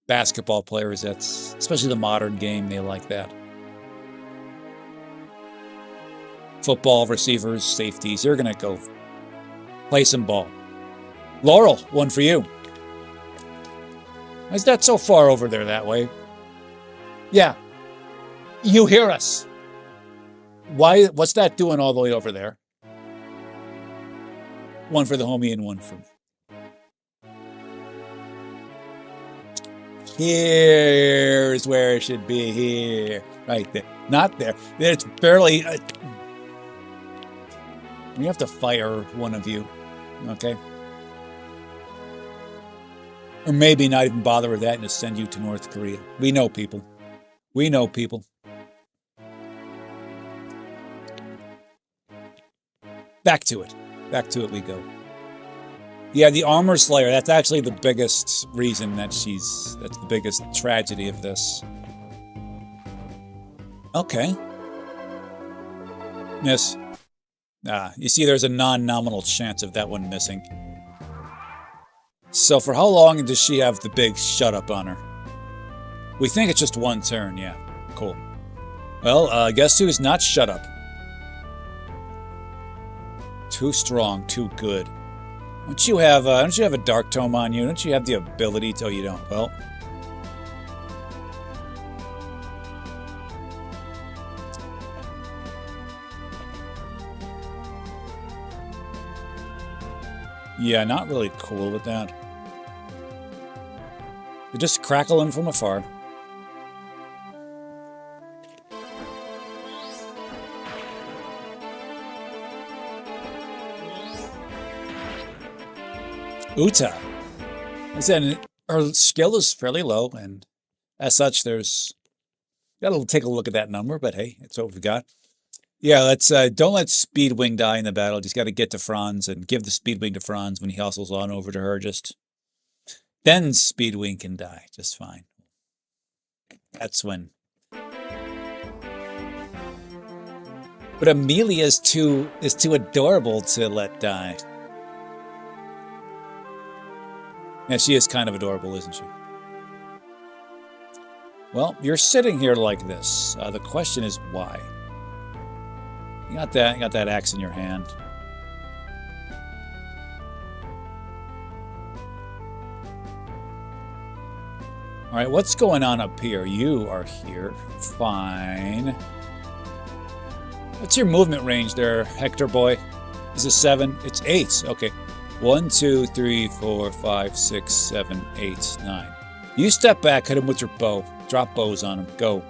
basketball players. That's especially the modern game. They like that. Football receivers, safeties. You're gonna go play some ball. Laurel, one for you. Is that so far over there that way? Yeah. You hear us. Why? What's that doing all the way over there? One for the homie and one for me. Here's where it should be. Here. Right there. Not there. It's barely... we have to fire one of you. Okay? Or maybe not even bother with that and just send you to North Korea. We know people. We know people. Back to it. Back to it we go. Yeah, the Armor Slayer, that's actually the biggest reason that that's the biggest tragedy of this. Okay. Miss. You see there's a non-nominal chance of that one missing. So for how long does she have the big shut up on her? We think it's just one turn, yeah. Cool. Well, guess who's not shut up? Too strong, too good. Don't you have a Dark Tome on you? Don't you have the ability to... Oh, you don't. Well... yeah, not really cool with that. You're just crackling from afar. Uta. I said her skill is fairly low, and as such, gotta take a look at that number, but hey, it's what we got. Yeah, let's don't let Speedwing die in the battle. Just got to get to Franz and give the Speedwing to Franz when he hustles on over to her. Just then Speedwing can die just fine. That's when. But Amelia is too adorable to let die. Yeah, she is kind of adorable, isn't she? Well, you're sitting here like this. The question is why. You got that axe in your hand. All right, what's going on up here? You are here. Fine. What's your movement range there, Hector boy? Is it 7? It's 8. Okay. 1, 2, 3, 4, 5, 6, 7, 8, 9. You step back, hit him with your bow. Drop bows on him. Go.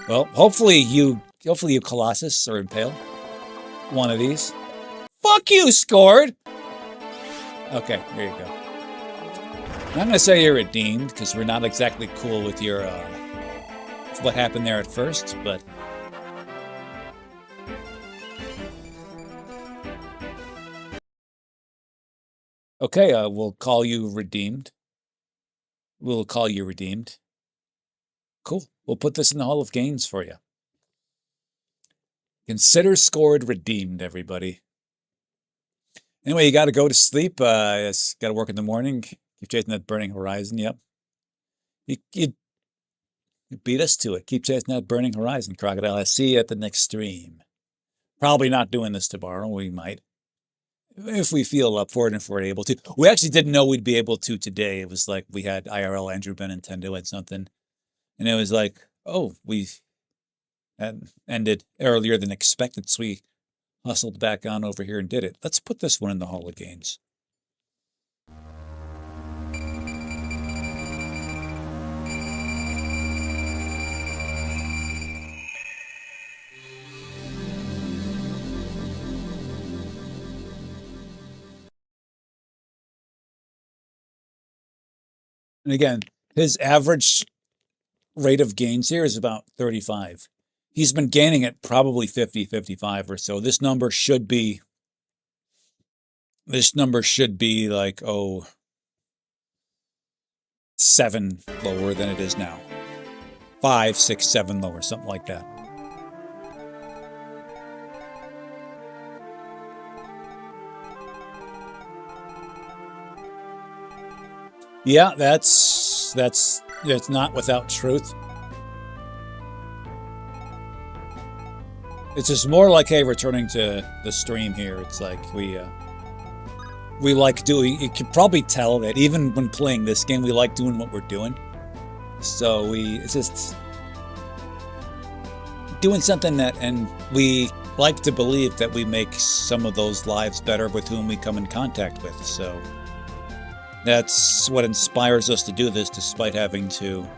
Well, hopefully you Colossus or Impale one of these. Fuck you, scored! Okay, there you go. I'm not going to say you're redeemed, because we're not exactly cool with your, what happened there at first, but... Okay, we'll call you redeemed. We'll call you redeemed. Cool. We'll put this in the Hall of Games for you. Consider scored redeemed, everybody. Anyway, you got to go to sleep. Got to work in the morning. Keep chasing that burning horizon. Yep. You beat us to it. Keep chasing that burning horizon, Crocodile. I see you at the next stream. Probably not doing this tomorrow. We might. If we feel up for it and if we're able to. We actually didn't know we'd be able to today. It was like we had IRL Andrew Ben Nintendo had something. And it was like, oh, we ended earlier than expected. So we hustled back on over here and did it. Let's put this one in the Hall of Games. And again, his average rate of gains here is about 35. He's been gaining at probably 50, 55 or so. This number should be like, 7 lower than it is now. 5, 6, 7 lower, something like that. Yeah, that's not without truth. It's just more like, hey, returning to the stream here. It's like we like doing. You can probably tell that even when playing this game, we like doing what we're doing. So it's just doing something that, and we like to believe that we make some of those lives better with whom we come in contact with. So that's what inspires us to do this, despite having to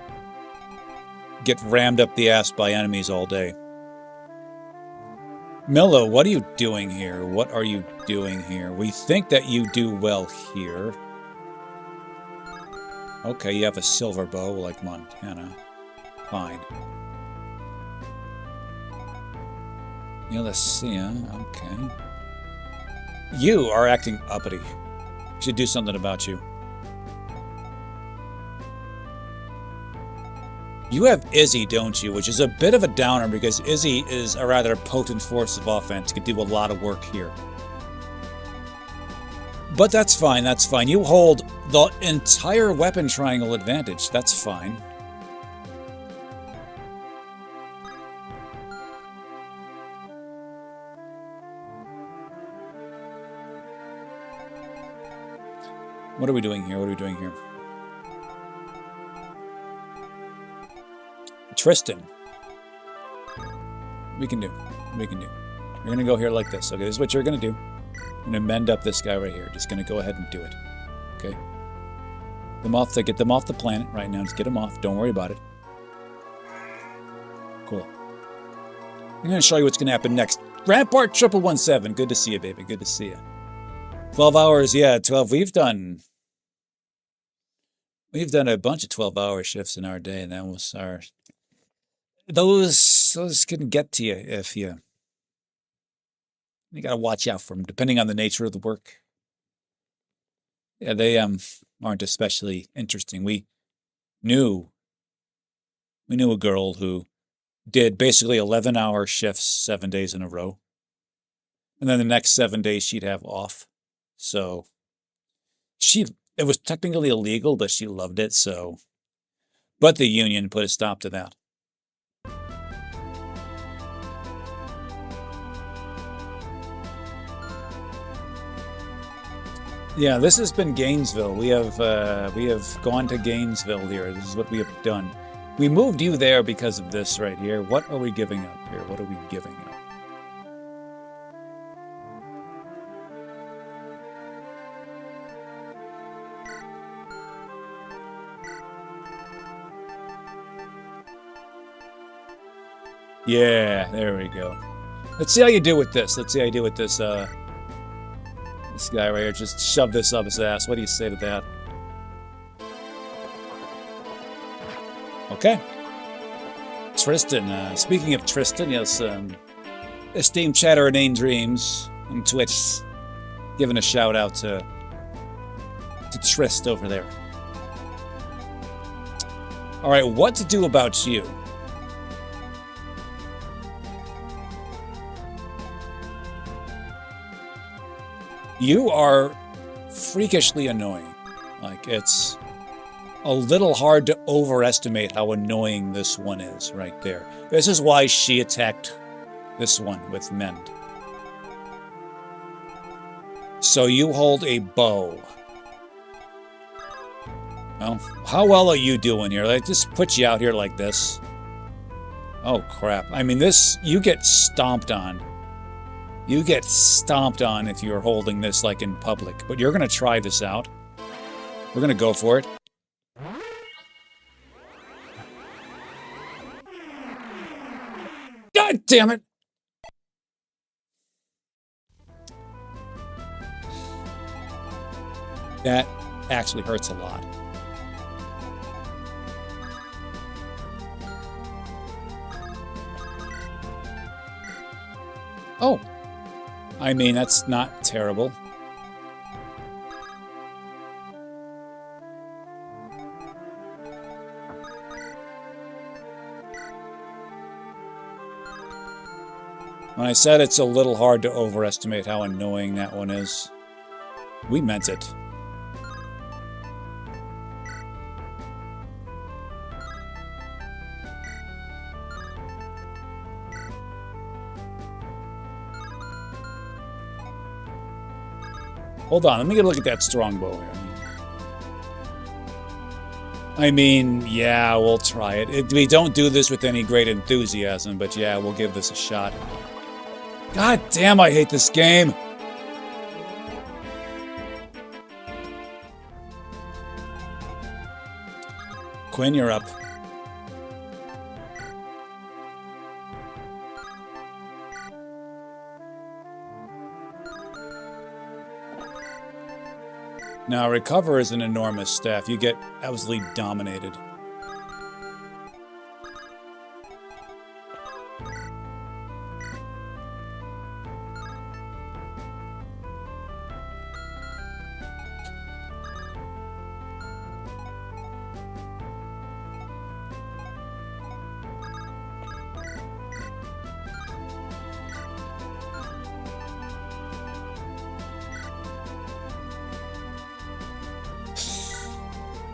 get rammed up the ass by enemies all day. Milo, what are you doing here? What are you doing here? We think that you do well here. Okay, you have a silver bow like Montana. Fine. Yeah, let's see, huh? Okay. You are acting uppity. Should do something about you. You have Izzy, don't you? Which is a bit of a downer because Izzy is a rather potent force of offense. Could do a lot of work here. But that's fine, that's fine. You hold the entire weapon triangle advantage. That's fine. What are we doing here? What are we doing here? Tristan. We can do. We can do. You're going to go here like this. Okay, this is what you're going to do. You're going to mend up this guy right here. Just going to go ahead and do it. Okay? Get them off the planet right now. Just get them off. Don't worry about it. Cool. I'm going to show you what's going to happen next. Rampart 1117. Good to see you, baby. Good to see you. 12 hours. Yeah, 12. We've done a bunch of 12-hour shifts in our day, and that was our... Those can get to you if you got to watch out for them, depending on the nature of the work. Yeah, they aren't especially interesting. We knew a girl who did basically 11-hour shifts 7 days in a row, and then the next 7 days she'd have off. So it was technically illegal, but she loved it. So, but the union put a stop to that. Yeah, this has been Gainesville. We have gone to Gainesville here. This is what we have done. We moved you there because of this right here. What are we giving up here? What are we giving up? Yeah, there we go. Let's see how you do with this. Let's see how you do with this. This guy right here, just shove this up his ass. What do you say to that? Okay. Tristan. Speaking of Tristan, yes, esteemed chatter and Ain Dreams on Twitch, giving a shout out to Trist over there. All right, what to do about you? You are freakishly annoying. Like, a little hard to overestimate how annoying this one is right there. This is why she attacked this one with Mend. So you hold a bow. Well, how well are you doing here? Like, just put you out here like this. Oh, crap. I mean, this, you get stomped on. You get stomped on if you're holding this, like, in public. But you're going to try this out. We're going to go for it. God damn it! That actually hurts a lot. Oh, I mean, that's not terrible. When I said it's a little hard to overestimate how annoying that one is, we meant it. Hold on, let me get a look at that strongbow here. I mean, yeah, we'll try it. We don't do this with any great enthusiasm, but yeah, we'll give this a shot. God damn, I hate this game! Quinn, you're up. Now, recover is an enormous staff. You get absolutely dominated.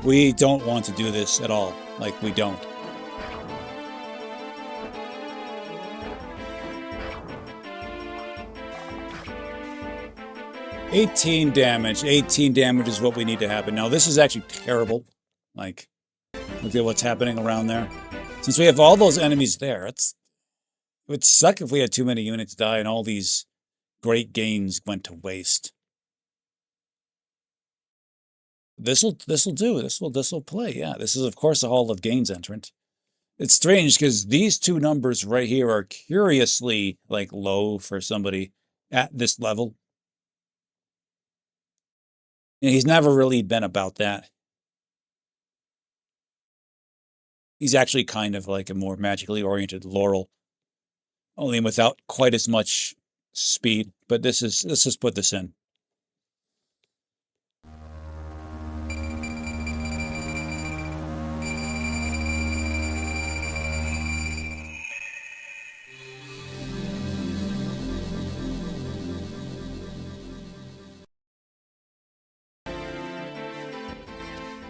We don't want to do this at all. Like, we don't. $18 damage. 18 damage is what we need to happen. Now, this is actually terrible. Like, look at what's happening around there. Since we have all those enemies there, it would suck if we had too many units die and all these great gains went to waste. This'll do. This'll play. Yeah, this is of course a Hall of Gains entrant. It's strange because these two numbers right here are curiously like low for somebody at this level. And he's never really been about that. He's actually kind of like a more magically oriented Laurel, only without quite as much speed. But let's just put this in.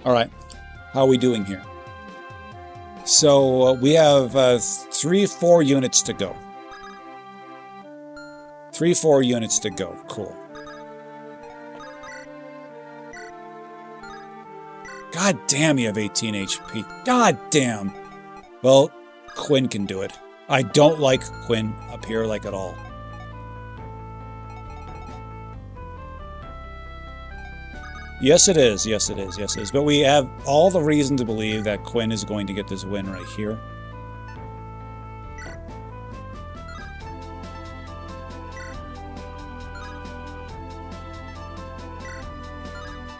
All right, how are we doing here? So we have 3-4 units to go. 3-4 units to go. Cool. God damn, you have 18 HP. God damn. Well, Quinn can do it. I don't like Quinn up here like at all. Yes, it is. Yes, it is. Yes, it is. But we have all the reason to believe that Quinn is going to get this win right here.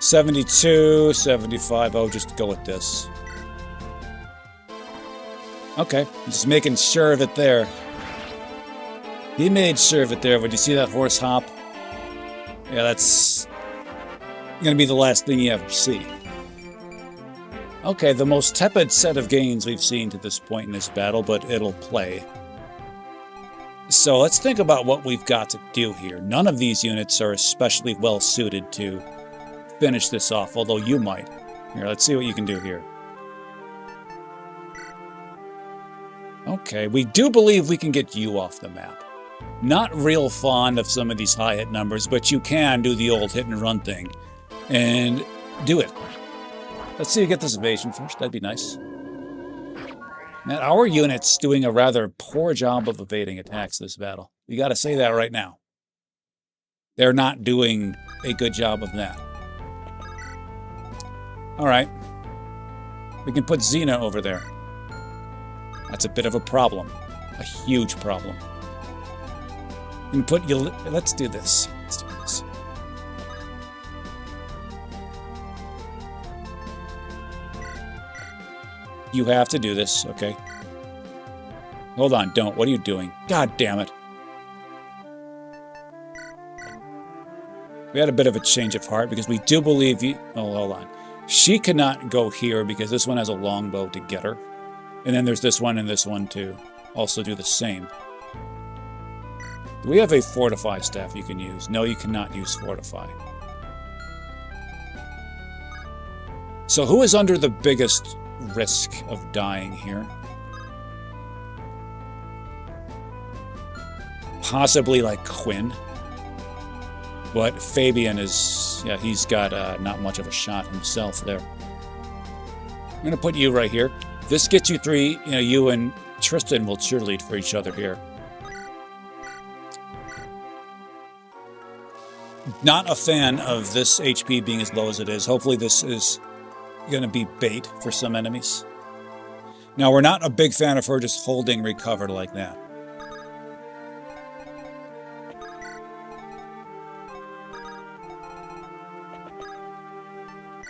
$72, $75. Oh, just go with this. Okay, just making sure of it there. He made sure of it there. But you see that horse hop? Yeah, that's going to be the last thing you ever see. Okay, the most tepid set of gains we've seen to this point in this battle, but it'll play. So let's think about what we've got to do here. None of these units are especially well suited to finish this off, although you might. Here, let's see what you can do here. Okay, we do believe we can get you off the map. Not real fond of some of these high hit numbers, but you can do the old hit and run thing. And do it. Let's see you get this evasion first. That'd be nice. Now, our unit's doing a rather poor job of evading attacks this battle. You gotta say that right now. They're not doing a good job of that. Alright. We can put Xena over there. That's a bit of a problem. A huge problem. We can put you. Let's do this. Let's do this. You have to do this, okay? Hold on, don't. What are you doing? God damn it. We had a bit of a change of heart because we do believe you... Oh, hold on. She cannot go here because this one has a longbow to get her. And then there's this one and this one to also do the same. Do we have a Fortify staff you can use? No, you cannot use Fortify. So who is under the biggest risk of dying here? Possibly like Quinn. But Fabian is... Yeah, he's got not much of a shot himself there. I'm going to put you right here. This gets you three. You know, you and Tristan will cheerlead for each other here. Not a fan of this HP being as low as it is. Hopefully this is going to be bait for some enemies. Now, we're not a big fan of her just holding recovered like that.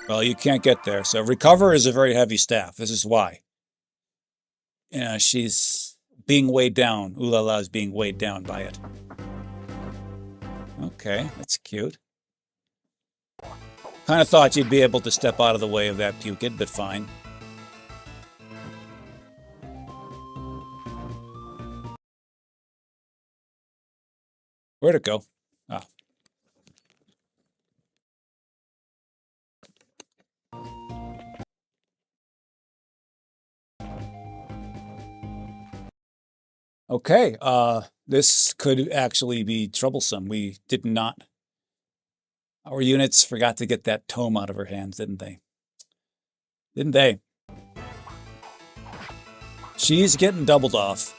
Well, you can't get there. So recover is a very heavy staff. This is why. Yeah, she's being weighed down. Ooh la la is being weighed down by it. Okay, that's cute. Kind of thought you'd be able to step out of the way of that Pukid, but fine. Where'd it go? Ah. Okay, this could actually be troublesome. We did not... Our units forgot to get that tome out of her hands, didn't they? Didn't they? She's getting doubled off.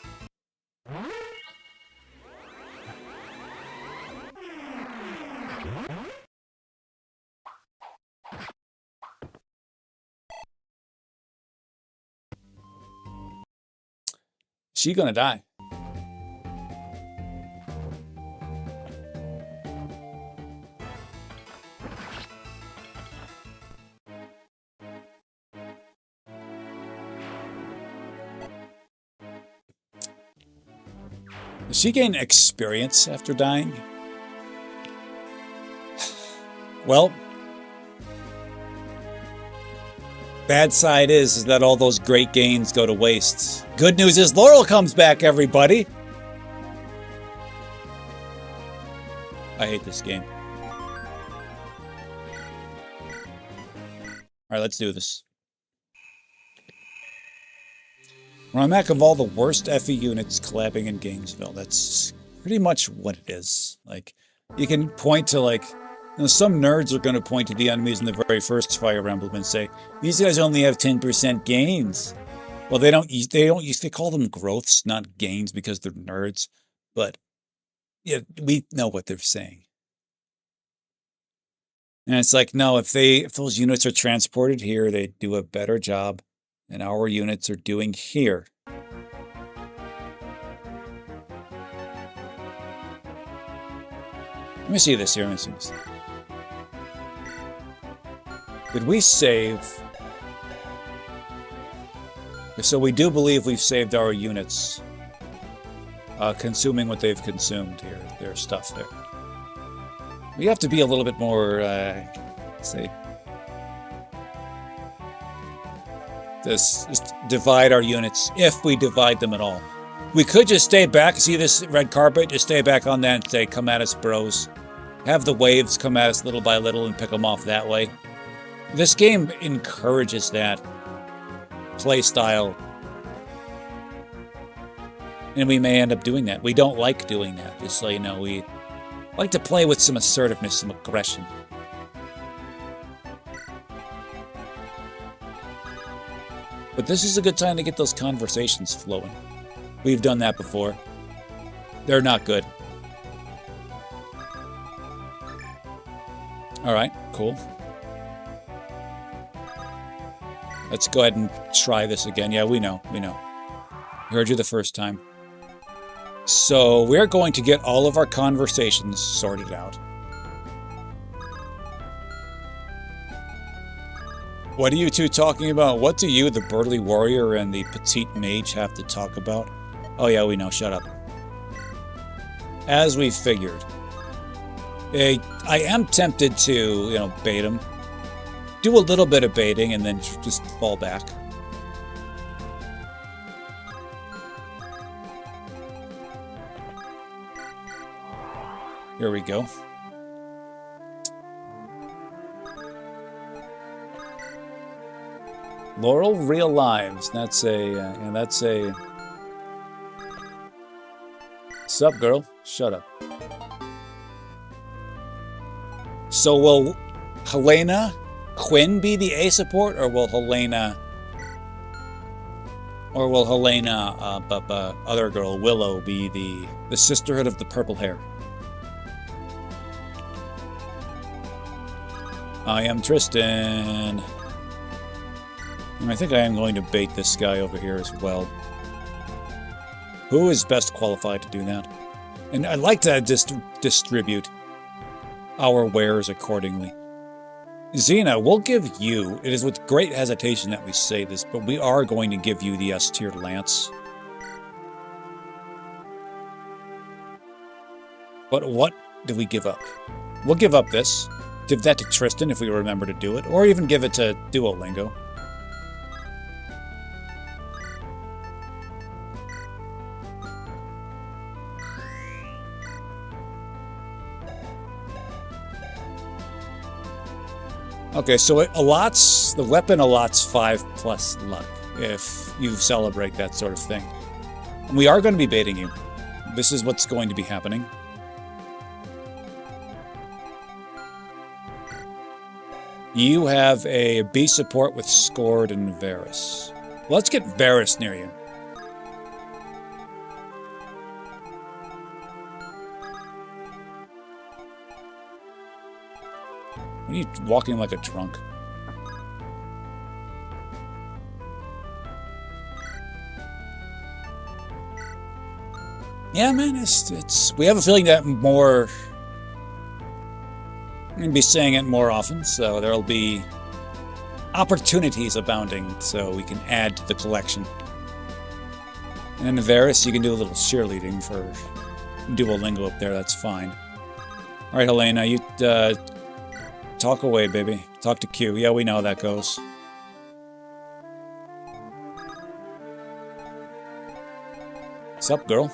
She gonna die. Does she gain experience after dying? Well, bad side is that all those great gains go to waste. Good news is Laurel comes back, everybody! I hate this game. Alright, let's do this. Romhack of all the worst FE units collabing in Gainesville. That's pretty much what it is. Like, you can point to, like, you know, some nerds are going to point to the enemies in the very first Fire Emblem and say, these guys only have 10% gains. Well, they call them growths, not gains, because they're nerds. But, yeah, we know what they're saying. And it's like, no, if those units are transported here, they do a better job than our units are doing here. Let me see this here. Let me see this. Did we save? So we do believe we've saved our units, consuming what they've consumed here, their stuff there. We have to be a little bit more, say, just divide our units, if we divide them at all. We could just stay back, see this red carpet, just stay back on that and say, come at us, bros. Have the waves come at us little by little and pick them off that way. This game encourages that play style. And we may end up doing that. We don't like doing that, just so you know. We like to play with some assertiveness, some aggression. But this is a good time to get those conversations flowing. We've done that before. They're not good. All right, cool. Let's go ahead and try this again. Yeah, we know. Heard you the first time. So we're going to get all of our conversations sorted out. What are you two talking about? What do you, the burly warrior, and the petite mage have to talk about? Oh yeah, we know. Shut up. As we figured. I am tempted to, bait him. Do a little bit of baiting and then just fall back. Here we go. Laurel real lives. That's a. Sup, girl? Shut up. So will Helena Quinn be the A support, or will Helena other girl Willow be the Sisterhood of the Purple Hair? I am Tristan. And I think I am going to bait this guy over here as well. Who is best qualified to do that? And I'd like to distribute our wares accordingly. Xena, we'll give you, it is with great hesitation that we say this, but we are going to give you the S-tier lance. But what do we give up? We'll give up this. Give that to Tristan if we remember to do it, or even give it to Duolingo. Okay, so the weapon allots 5+ luck if you celebrate that sort of thing. And we are going to be baiting you. This is what's going to be happening. You have a B support with Scored and Varus. Let's get Varus near you. What are you walking like a drunk? Yeah, man, it's we have a feeling that more. I'm going to be saying it more often, so there'll be opportunities abounding so we can add to the collection. And then Varus, you can do a little cheerleading for Duolingo up there, that's fine. Alright, Helena, you talk away, baby. Talk to Q. Yeah, we know how that goes. Sup, girl?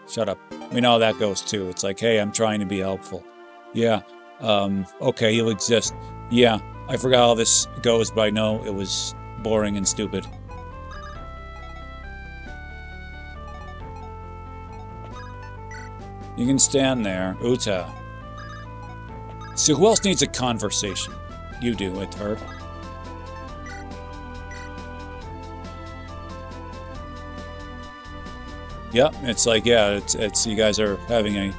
Shut up. We know how that goes, too. It's like, hey, I'm trying to be helpful. Yeah, okay, you'll exist. Yeah, I forgot how this goes, but I know it was boring and stupid. You can stand there. Uta. So who else needs a conversation? You do with her. Yep, it's like, yeah, it's you guys are having an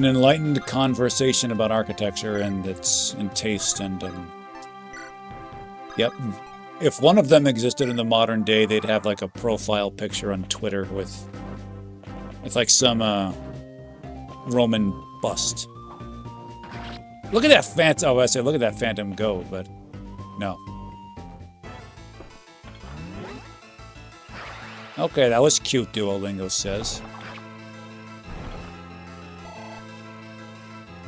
enlightened conversation about architecture and taste and yep. If one of them existed in the modern day, they'd have like a profile picture on Twitter with like some Roman bust. Look at that phantom. Oh, I say look at that Phantom go, but no. Okay, that was cute, Duolingo says.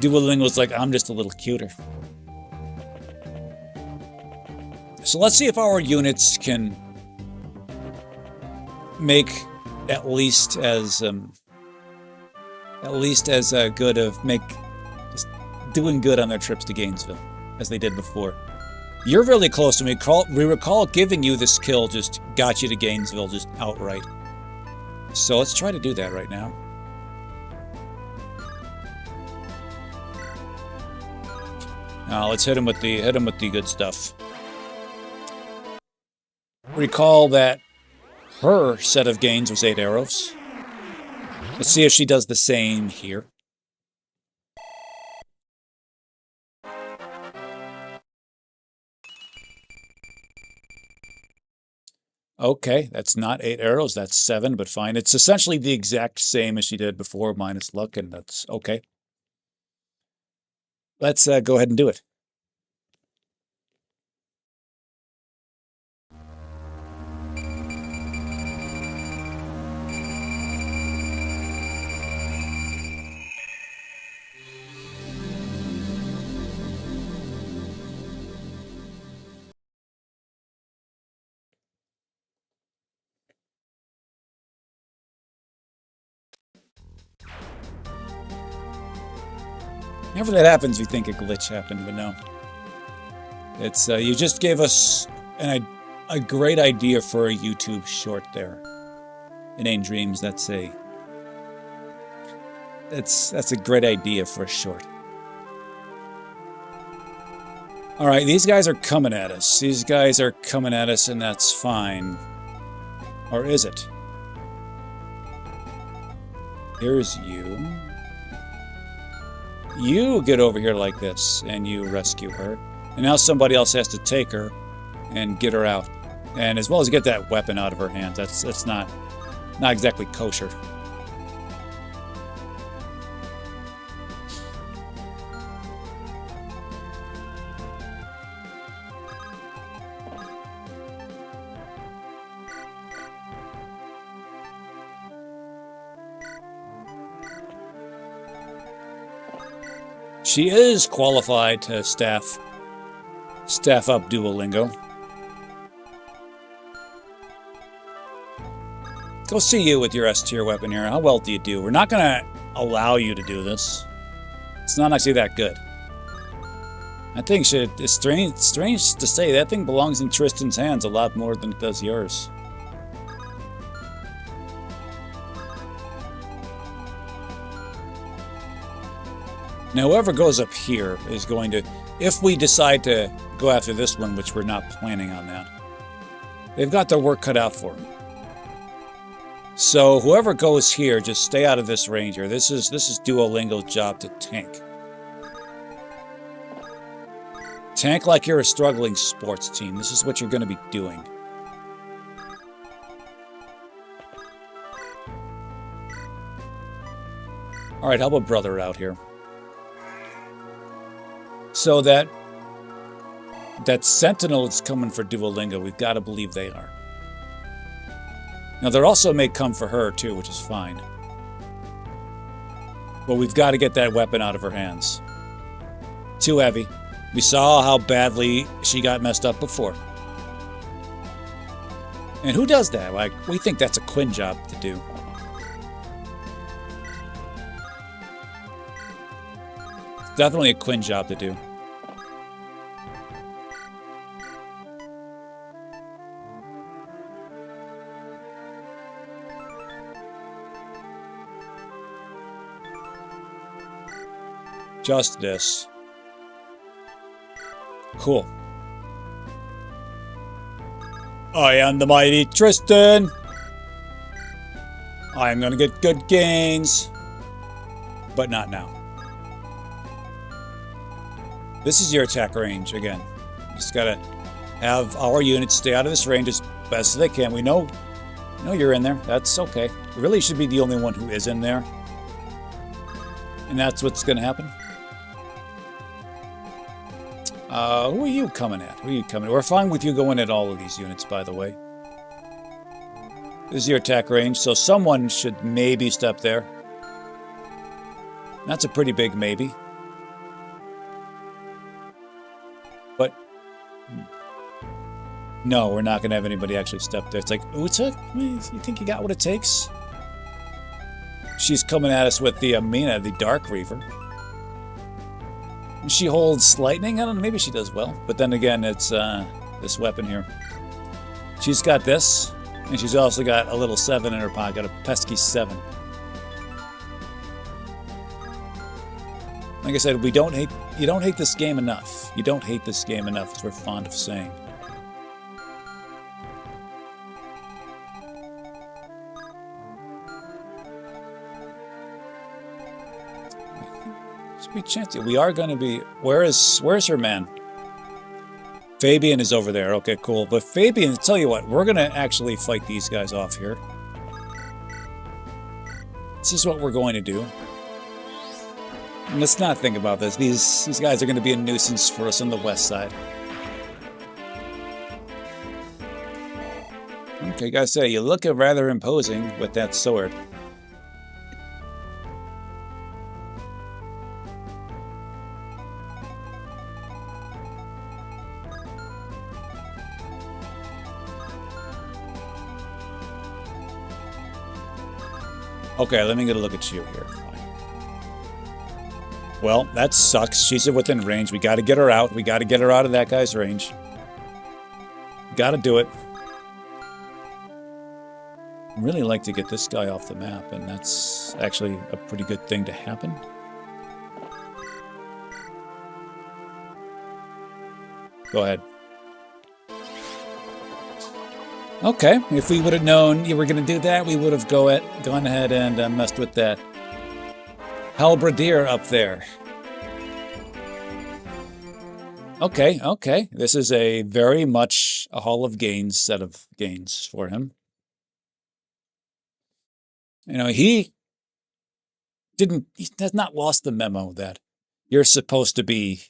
Duolingo's like, I'm just a little cuter. So let's see if our units can make at least as good of just doing good on their trips to Gainesville. as they did before. You're really close to me. We recall giving you this kill just got you to Gainesville just outright. So let's try to do that right now. Now let's hit him with the good stuff. Recall that her set of gains was 8 arrows. Let's see if she does the same here. Okay, that's not 8 arrows, that's 7, but fine. It's essentially the exact same as she did before, minus luck, and that's okay. Let's go ahead and do it. Whenever that happens, you think a glitch happened, but no. It's you just gave us a great idea for a YouTube short there. Inane Dreams. That's a great idea for a short. All right, these guys are coming at us. These guys are coming at us, and that's fine. Or is it? Here's you. You get over here like this, and you rescue her. And now somebody else has to take her and get her out. And as well as get that weapon out of her hands. That's not exactly kosher. She is qualified to staff up Duolingo. Go see you with your S-tier weapon here. How well do you do? We're not going to allow you to do this. It's not actually that good. That thing it's strange to say, that thing belongs in Tristan's hands a lot more than it does yours. Now, whoever goes up here is going to, if we decide to go after this one, which we're not planning on that, they've got their work cut out for them. So whoever goes here, just stay out of this range here. This is Duolingo's job to tank. Tank like you're a struggling sports team. This is what you're going to be doing. All right, help a brother out here. So that Sentinel is coming for Duolingo. We've got to believe they are. Now, they also may come for her, too, which is fine. But we've got to get that weapon out of her hands. Too heavy. We saw how badly she got messed up before. And who does that? Like, we think that's a Quinn job to do. It's definitely a Quinn job to do. Just this. Cool. I am the mighty Tristan. I am going to get good gains. But not now. This is your attack range again. Just got to have our units stay out of this range as best as they can. We know you're in there. That's okay. You really should be the only one who is in there. And that's what's going to happen. Who are you coming at? Who are you coming at? We're fine with you going at all of these units, by the way. This is your attack range, so someone should maybe step there. That's a pretty big maybe. But no, we're not going to have anybody actually step there. It's like, Uta, you think you got what it takes? She's coming at us with the Amina, the Dark Reaver. She holds lightning? I don't know, maybe she does well. But then again, it's this weapon here. She's got this, and she's also got a little 7 in her pocket, a pesky 7. Like I said, you don't hate this game enough. You don't hate this game enough, as we're fond of saying. Sweet chance. We are going to be... Where's her man? Fabian is over there. Okay, cool. But Fabian, tell you what, we're going to actually fight these guys off here. This is what we're going to do. And let's not think about this. These guys are going to be a nuisance for us on the west side. Okay, gotta say, you look rather imposing with that sword. Okay, let me get a look at you here. Well, that sucks. She's within range. We got to get her out. We got to get her out of that guy's range. Got to do it. I'd really like to get this guy off the map, and that's actually a pretty good thing to happen. Go ahead. Okay, if we would have known you were going to do that, we would have gone ahead and messed with that halberdier up there. Okay, okay. This is a very much a Hall of Gains set of gains for him. You know, he has not lost the memo that you're supposed to be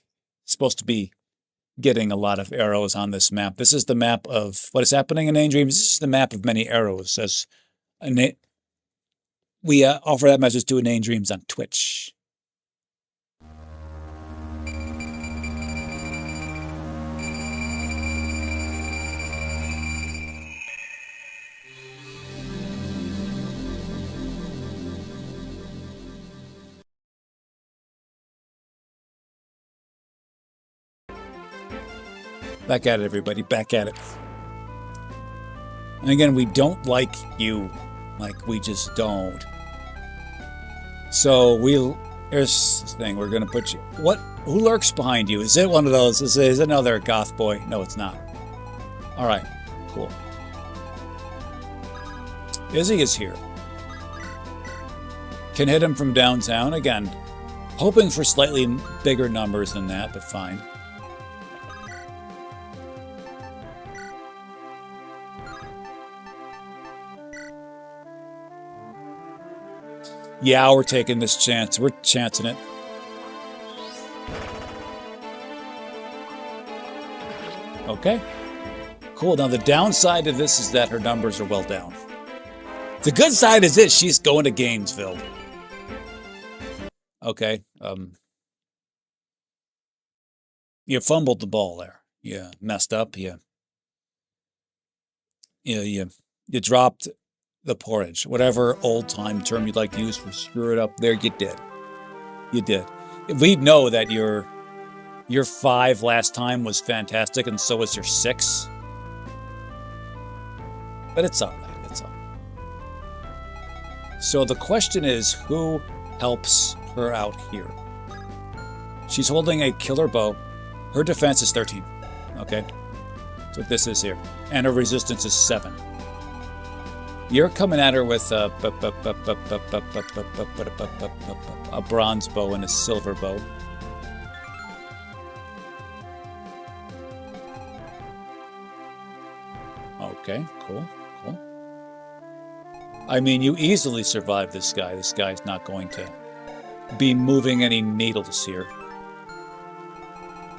getting a lot of arrows on this map. This is the map of what is happening in Name Dreams. This is the map of many arrows. As we offer that message to Name Dreams on Twitch. Back at it, everybody. Back at it. And again, we don't like you. Like, we just don't. So, here's the thing. We're going to put you... Who lurks behind you? Is it one of those? Is it another goth boy? No, it's not. Alright. Cool. Izzy is here. Can hit him from downtown. Again, hoping for slightly bigger numbers than that, but fine. Yeah, we're taking this chance. We're chancing it. Okay. Cool. Now, the downside of this is that her numbers are well down. The good side is this. She's going to Gainesville. Okay. You fumbled the ball there. You messed up. You dropped the porridge, whatever old-time term you'd like to use for screw it up there, you did. You did. We know that your 5 last time was fantastic, and so was your 6. But it's all right. It's all right. So the question is, who helps her out here? She's holding a killer bow. Her defense is 13. Okay? That's what this is here. And her resistance is 7. You're coming at her with a bronze bow and a silver bow. Okay, cool, cool. I mean, you easily survive this guy. This guy's not going to be moving any needles here.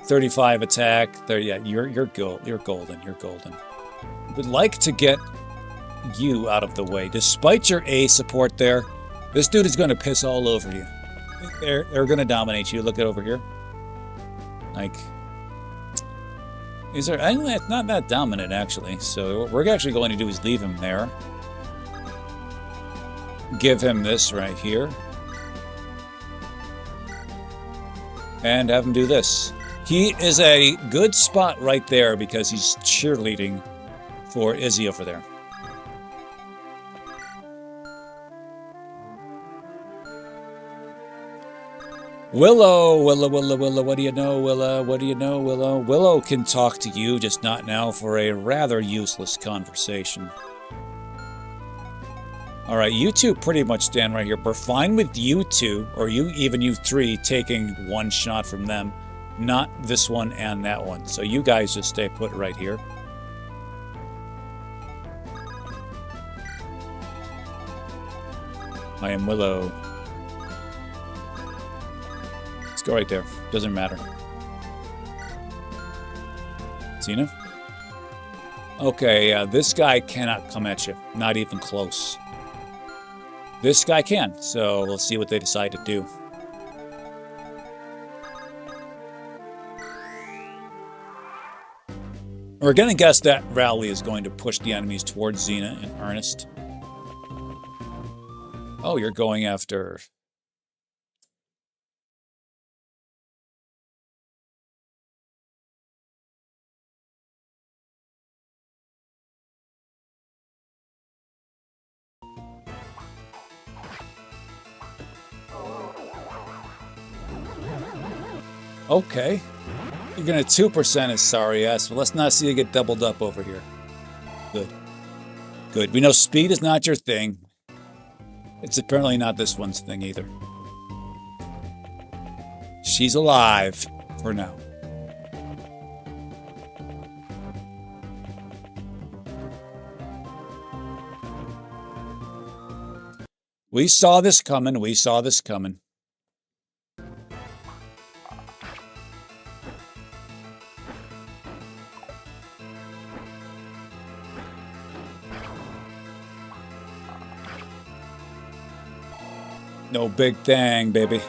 35 attack. There, yeah, you're golden. You're golden. Would like to get you out of the way. Despite your A support there, this dude is going to piss all over you. They're going to dominate you. Look at over here. Like, it's not that dominant, actually. So what we're actually going to do is leave him there. Give him this right here. and have him do this. He is a good spot right there because he's cheerleading for Izzy over there. Willow, what do you know, Willow? What do you know, Willow? Willow can talk to you, just not now for a rather useless conversation. All right, you two pretty much stand right here. We're fine with you two, or you three, taking one shot from them. Not this one and that one. So you guys just stay put right here. I am Willow. Let's go right there. Doesn't matter. Tina? Okay, this guy cannot come at you. Not even close. This guy can, so we'll see what they decide to do. We're going to guess that Rowley is going to push the enemies towards Xena in earnest. Oh, you're going after... Okay. You're going to 2% his sorry ass, but let's not see you get doubled up over here. Good. Good. We know speed is not your thing. It's apparently not this one's thing either. She's alive for now. We saw this coming. We saw this coming. No big thing, baby.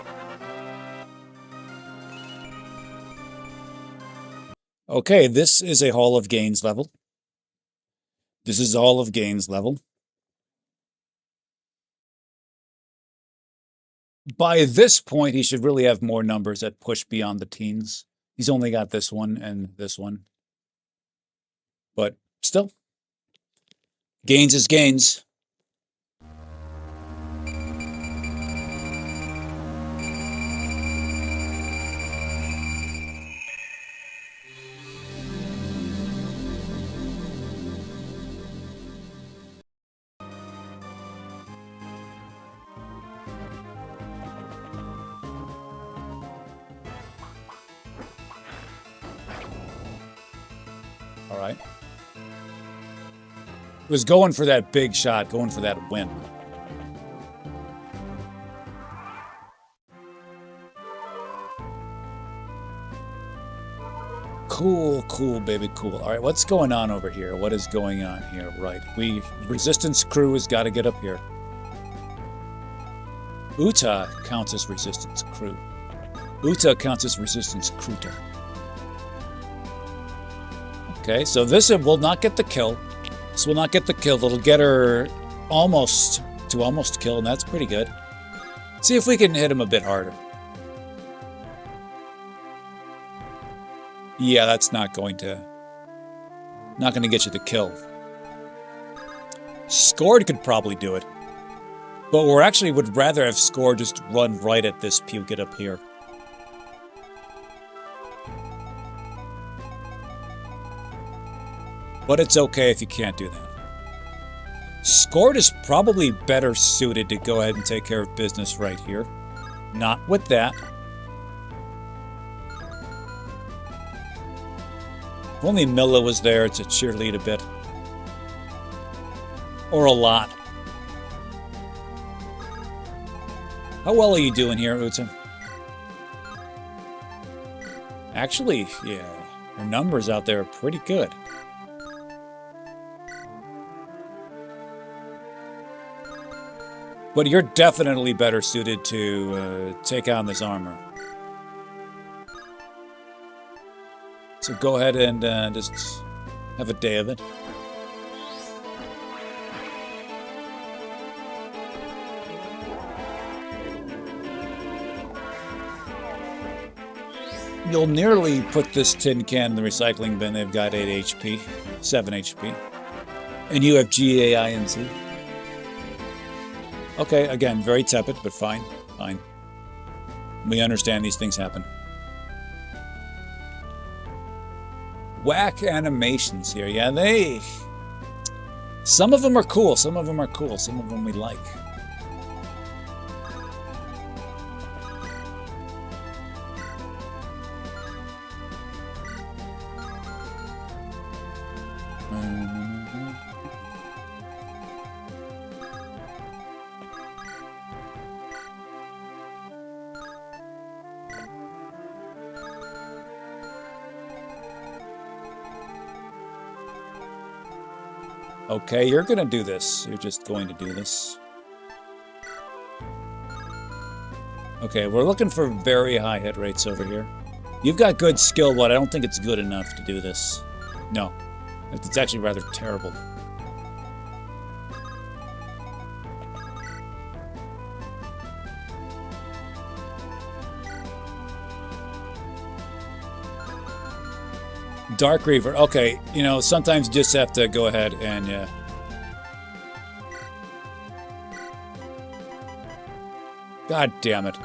Okay, this is a Hall of Gains level. This is Hall of Gains level. By this point, he should really have more numbers that push beyond the teens. He's only got this one and this one. But still, gains is gains. All right. Was going for that big shot, going for that win. Cool, cool, baby, cool. All right, what's going on over here? What is going on here? Right, Resistance crew has got to get up here. Uta counts as Resistance crew. Uta counts as Resistance crewter. Okay, so this will not get the kill. This will not get the kill. It'll get her almost kill, and that's pretty good. See if we can hit him a bit harder. Yeah, that's not going to get you the kill. Scored could probably do it. But we actually would rather have Scored just run right at this puke up here. But it's okay if you can't do that. Scored is probably better suited to go ahead and take care of business right here. Not with that. If only Milla was there to cheerlead a bit. Or a lot. How well are you doing here, Uta? Actually, yeah, your numbers out there are pretty good. But you're definitely better suited to take on this armor. So go ahead and just have a day of it. You'll nearly put this tin can in the recycling bin. They've got 8 HP, 7 HP. And you have GAINZ. Okay, again, very tepid, but fine. Fine. We understand these things happen. Whack animations here. Yeah, they... Some of them are cool. Some of them are cool. Some of them we like. Okay, you're gonna do this. You're just going to do this. Okay, we're looking for very high hit rates over here. You've got good skill, but I don't think it's good enough to do this. No. It's actually rather terrible. Dark Reaver. Okay, you know, sometimes you just have to go ahead and, God damn it.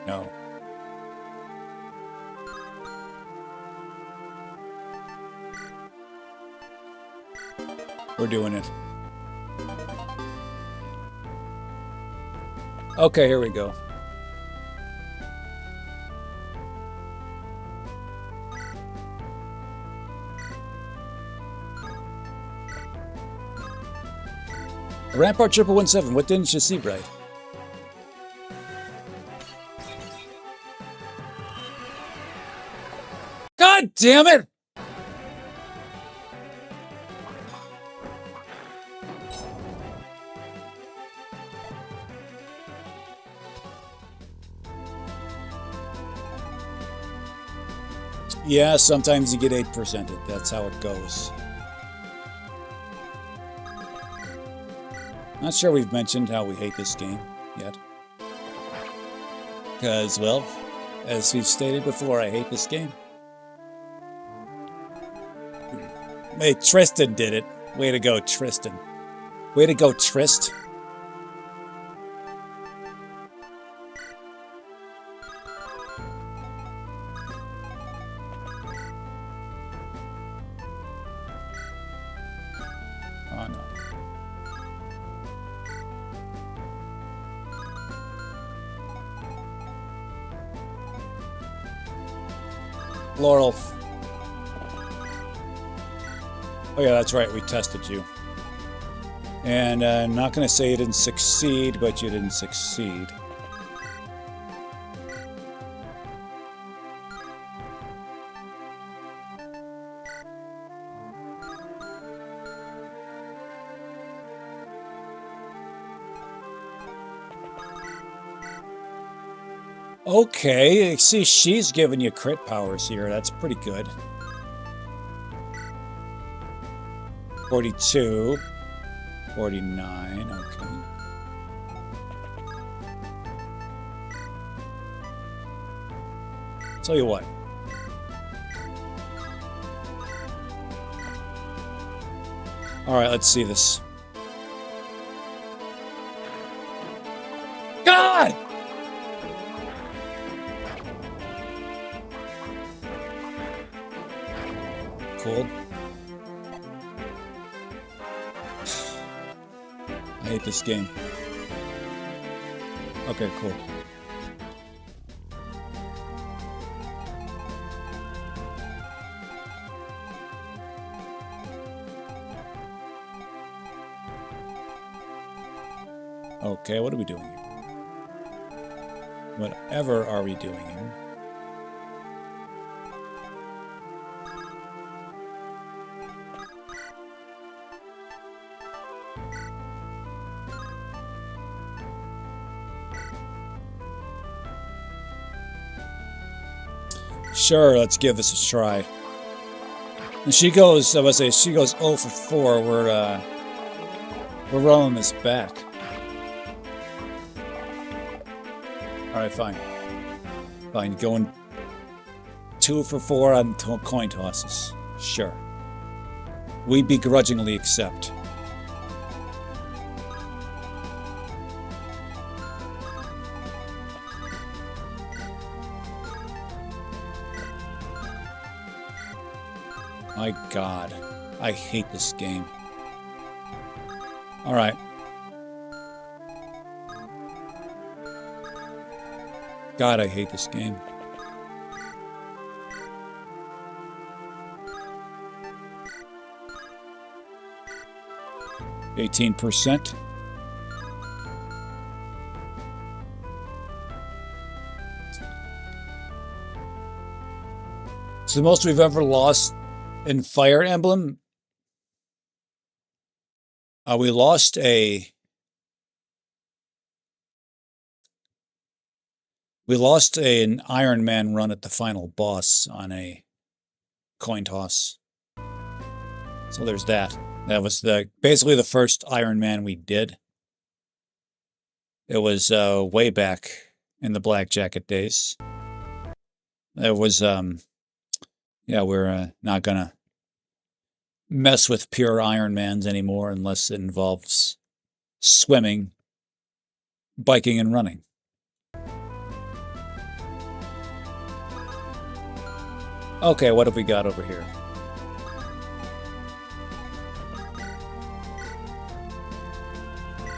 No. We're doing it. Okay, here we go. Rampart 117, what didn't you see right? God damn it! Yeah, sometimes you get 8%. That's how it goes. Not sure we've mentioned how we hate this game yet. Because, well, as we've stated before, I hate this game. Hey, Tristan did it. Way to go, Tristan. Way to go, Trist. Oh, no. Laurel. Oh yeah, that's right, we tested you. And I'm not going to say you didn't succeed, but you didn't succeed. Okay, see, she's giving you crit powers here. That's pretty good. 42. 49, okay. Tell you what. Alright, let's see this. God! Cool. I hate this game. Okay, cool. Okay, what are we doing here? Whatever are we doing here? Sure, let's give this a try. And she goes, I was say, she goes 0 for 4. We're rolling this back. Alright, fine. Fine, going 2 for 4 on coin tosses. Sure. We begrudgingly accept. My God, I hate this game. All right. God, I hate this game. %. It's the most we've ever lost in Fire Emblem. We lost an Iron Man run at the final boss on a coin toss. So there's that. That was basically the first Iron Man we did. It was way back in the Black Jacket days. It was yeah, we're not gonna mess with pure Iron Mans anymore unless it involves swimming, biking, and running. Okay, what have we got over here?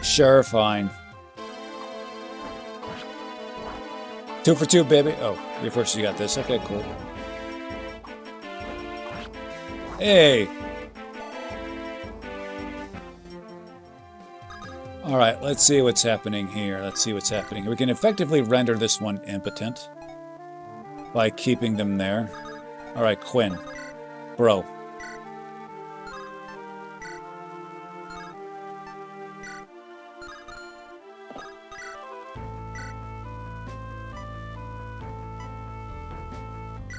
Sure, fine. 2 for 2, baby. Oh, you first, you got this. Okay, cool. Hey! Alright, let's see what's happening here. Let's see what's happening. We can effectively render this one impotent by keeping them there. Alright, Quinn. Bro.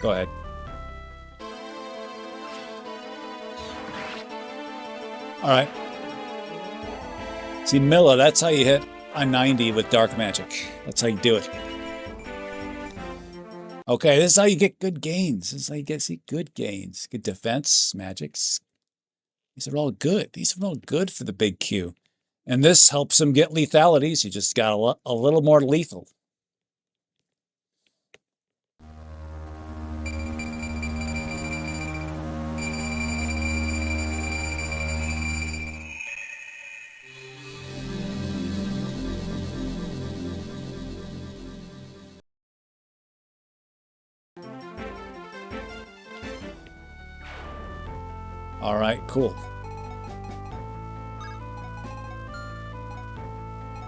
Go ahead. Alright. See, Milla, that's how you hit a 90 with dark magic. That's how you do it. Okay, this is how you get good gains. This is how you get good gains. Good defense, magics. These are all good. These are all good for the big Q. And this helps him get lethalities. You just got a little more lethal. All right, cool.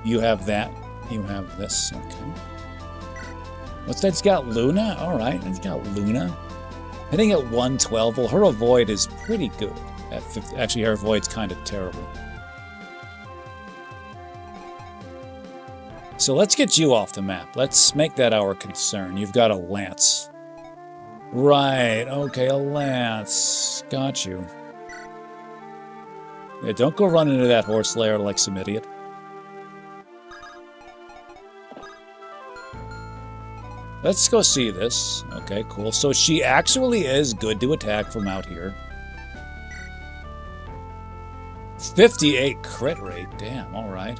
You have that. You have this. Okay. What's that? It's got Luna? All right, it's got Luna. Hitting at 112. Well, her avoid is pretty good. At 50. Actually, her avoid's kind of terrible. So let's get you off the map. Let's make that our concern. You've got a lance. Right. Okay, a lance. Got you. Yeah, don't go run into that horse lair like some idiot. Let's go see this. Okay, cool. So she actually is good to attack from out here. 58 crit rate. Damn, all right.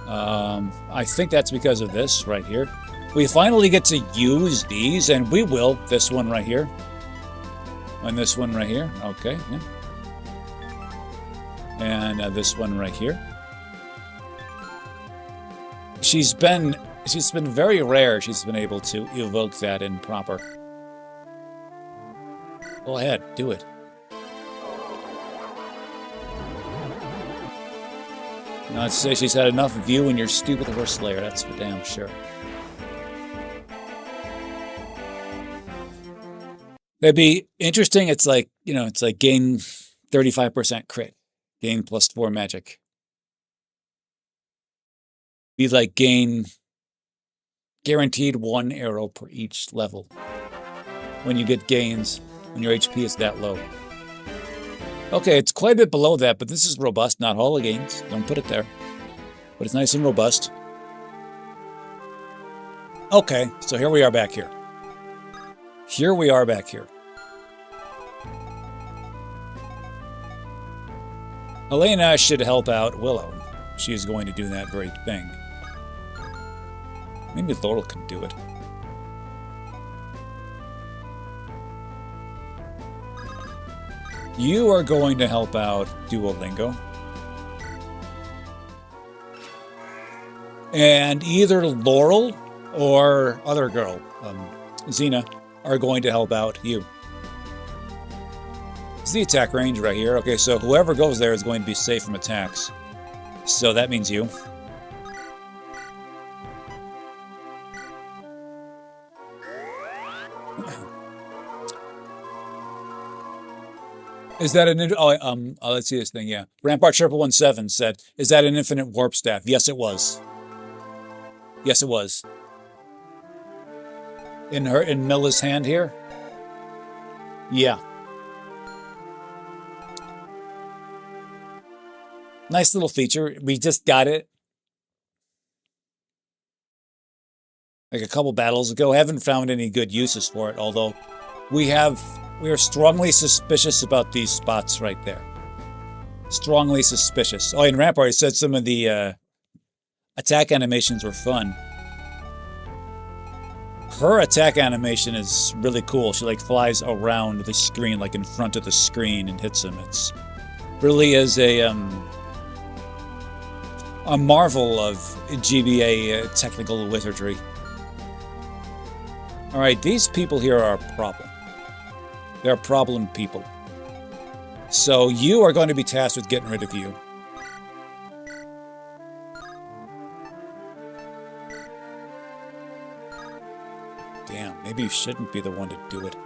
I think that's because of this right here. We finally get to use these, and we will. This one right here. And this one right here. Okay, yeah. And this one right here. She's been very rare. She's been able to evoke that in proper. Go ahead, do it. Now, I'd say she's had enough of you and your stupid horse slayer. That's for damn sure. It'd be interesting. It's like, you know, it's like gain 35% crit. Gain +4 magic. Be like gain guaranteed 1 arrow per each level. When you get gains, when your HP is that low. Okay, it's quite a bit below that, but this is robust, not Hall of Gains. Don't put it there. But it's nice and robust. Okay, so here we are back here. Here we are back here. Helena should help out Willow. She is going to do that very thing. Maybe Laurel can do it. You are going to help out Duolingo. And either Laurel or other girl, Xena, are going to help out you. It's the attack range right here. Okay, so whoever goes there is going to be safe from attacks. So that means you. Is that an... let's see this thing, yeah. Rampart Triple 17 said, is that an infinite warp staff? Yes, it was. Yes, it was. In Milla's hand here? Yeah. Nice little feature. We just got it like a couple battles ago. I haven't found any good uses for it, although we are strongly suspicious about these spots right there. Strongly suspicious. Oh, and Rampart said some of the attack animations were fun. Her attack animation is really cool. She like flies around the screen, like in front of the screen, and hits him. It's really is a marvel of GBA technical wizardry. All right, these people here are a problem. They're problem people. So you are going to be tasked with getting rid of you. Damn, maybe you shouldn't be the one to do it.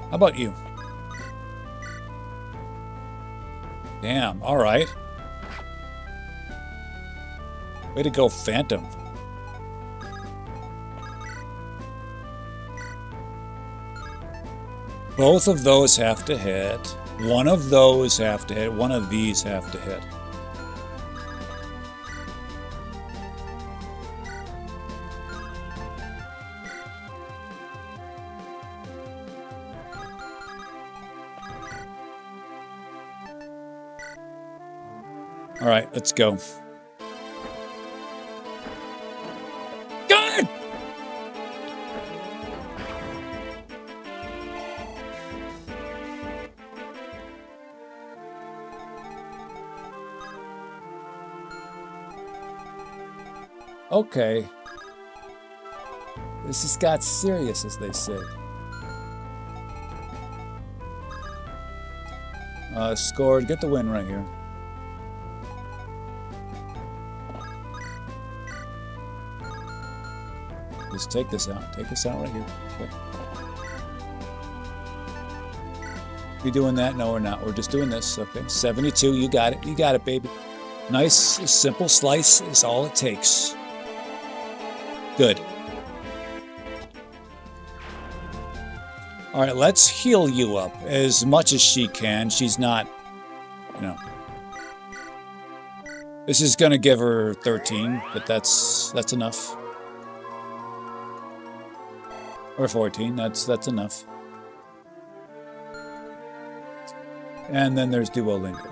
How about you? Damn, all right. Way to go, Phantom. Both of those have to hit. One of those have to hit. One of these have to hit. All right, let's go. God! Okay. This has got serious, as they say. Scored. Get the win right here. Just take this out. Take this out right here. Okay. We doing that? No, we're not. We're just doing this. Okay. 72. You got it. You got it, baby. Nice, simple slice is all it takes. Good. All right, let's heal you up as much as she can. She's not, you know. This is going to give her 13, but that's enough. Or 14, that's enough. And then there's Duolingo.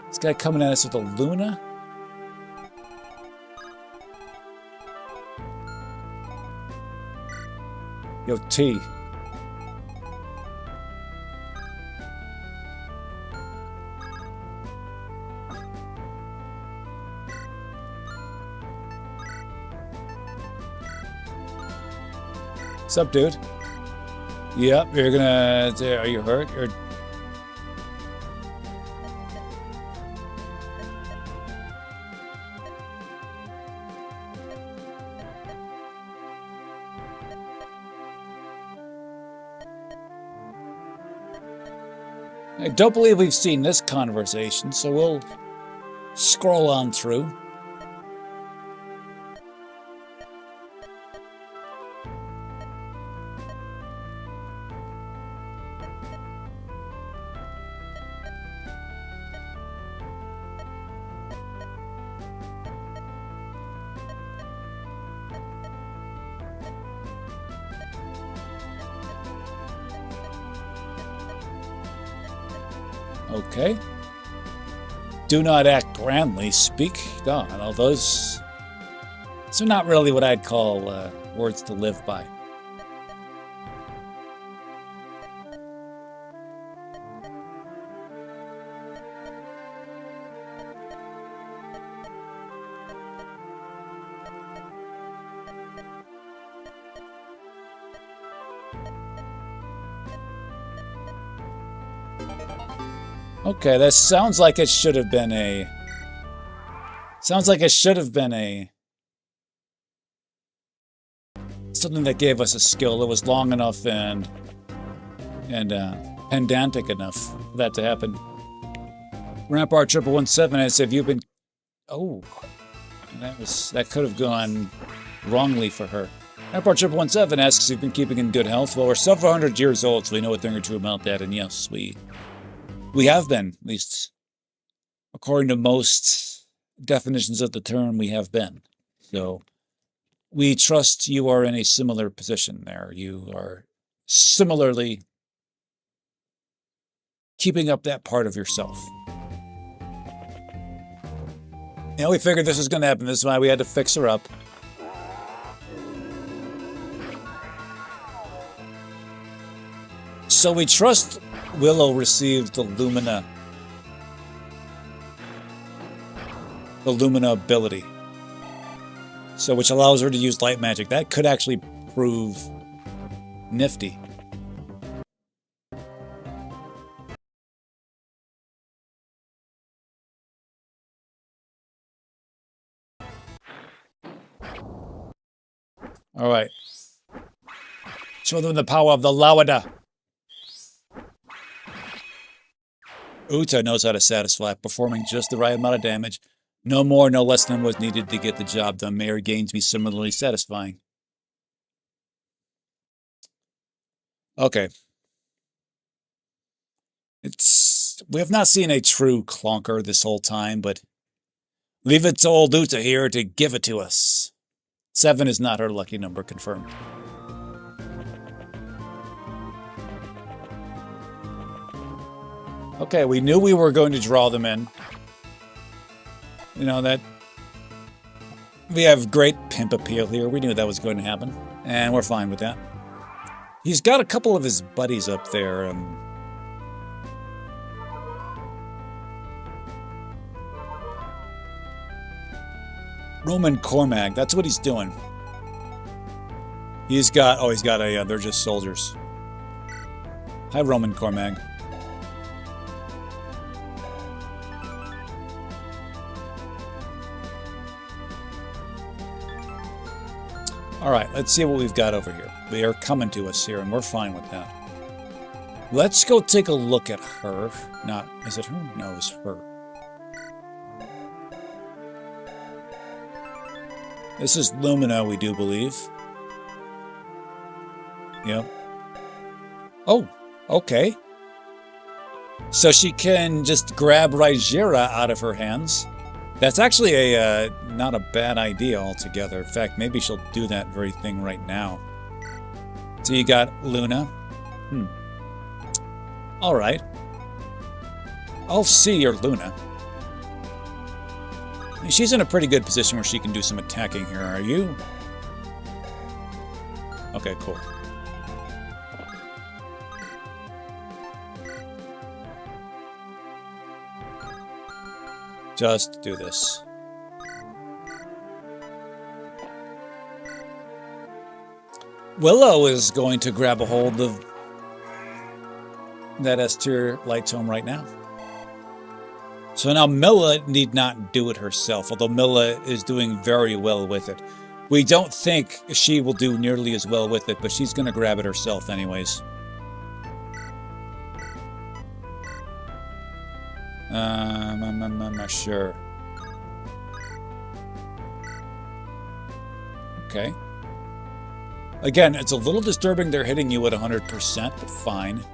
This guy coming at us with a Luna? Yo, T. What's up, dude? Yep, you're gonna... Are you hurt? You're... I don't believe we've seen this conversation, so we'll scroll on through. Okay. Do not act grandly. Speak on. All those are not really what I'd call words to live by. Okay, that sounds like it should have been a... Sounds like it should have been a... something that gave us a skill that was long enough and pedantic enough for that to happen. Rampart 117 asks, have you been... Oh, that could have gone wrongly for her. Rampart 117 asks if you've been keeping in good health. Well, we're several hundred years old, so we know a thing or two about that, and yes, we have been, at least according to most definitions of the term, we have been. So we trust you are in a similar position there. You are similarly keeping up that part of yourself. Yeah, we figured this was going to happen. This is why we had to fix her up. So we trust Willow received the Lumina ability. So which allows her to use light magic. That could actually prove nifty. All right. Show them the power of the Lawada. Uta knows how to satisfy, performing just the right amount of damage. No more, no less than was needed to get the job done. May her gains be similarly satisfying. Okay. We have not seen a true clonker this whole time, but leave it to old Uta here to give it to us. 7 is not her lucky number, confirmed. Okay, we knew we were going to draw them in. You know, that we have great pimp appeal here. We knew that was going to happen, and we're fine with that. He's got a couple of his buddies up there. Roman Cormag, that's what he's doing. He's got a, they're just soldiers. Hi, Roman Cormag. All right, let's see what we've got over here. They are coming to us here, and we're fine with that. Let's go take a look at her. Is it her? No, it's her. This is Lumina, we do believe. Yep. Oh, okay. So she can just grab Rhaegira out of her hands. That's actually not a bad idea altogether. In fact, maybe she'll do that very thing right now. So you got Luna. All right. I'll see your Luna. She's in a pretty good position where she can do some attacking here. Are you? Okay, cool. Just do this. Willow is going to grab a hold of that S-tier light tome right now. So now Milla need not do it herself, although Milla is doing very well with it. We don't think she will do nearly as well with it, but she's going to grab it herself anyways. I'm not sure. Okay. Again, it's a little disturbing they're hitting you at 100%, but fine.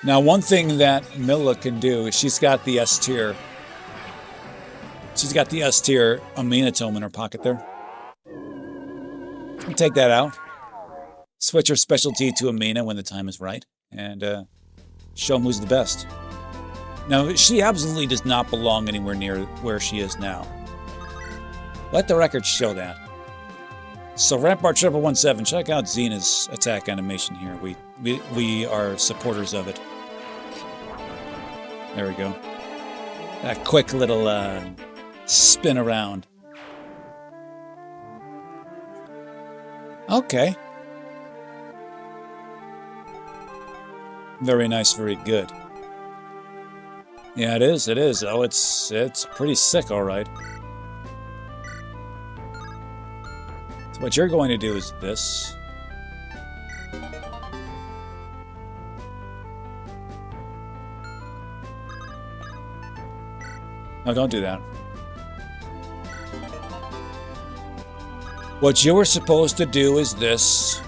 Now, one thing that Milla can do is she's got the S-tier. She's got the S-tier Aminatome in her pocket there. Take that out. Switch her specialty to Amina when the time is right, and show them who's the best. Now, she absolutely does not belong anywhere near where she is now. Let the record show that. So Rampart 117, check out Xena's attack animation here. We are supporters of it. There we go. That quick little spin around. Okay. Very nice, very good. Yeah, it is, it is. Oh, it's pretty sick, all right. So what you're going to do is this. No, don't do that. What you were supposed to do is this.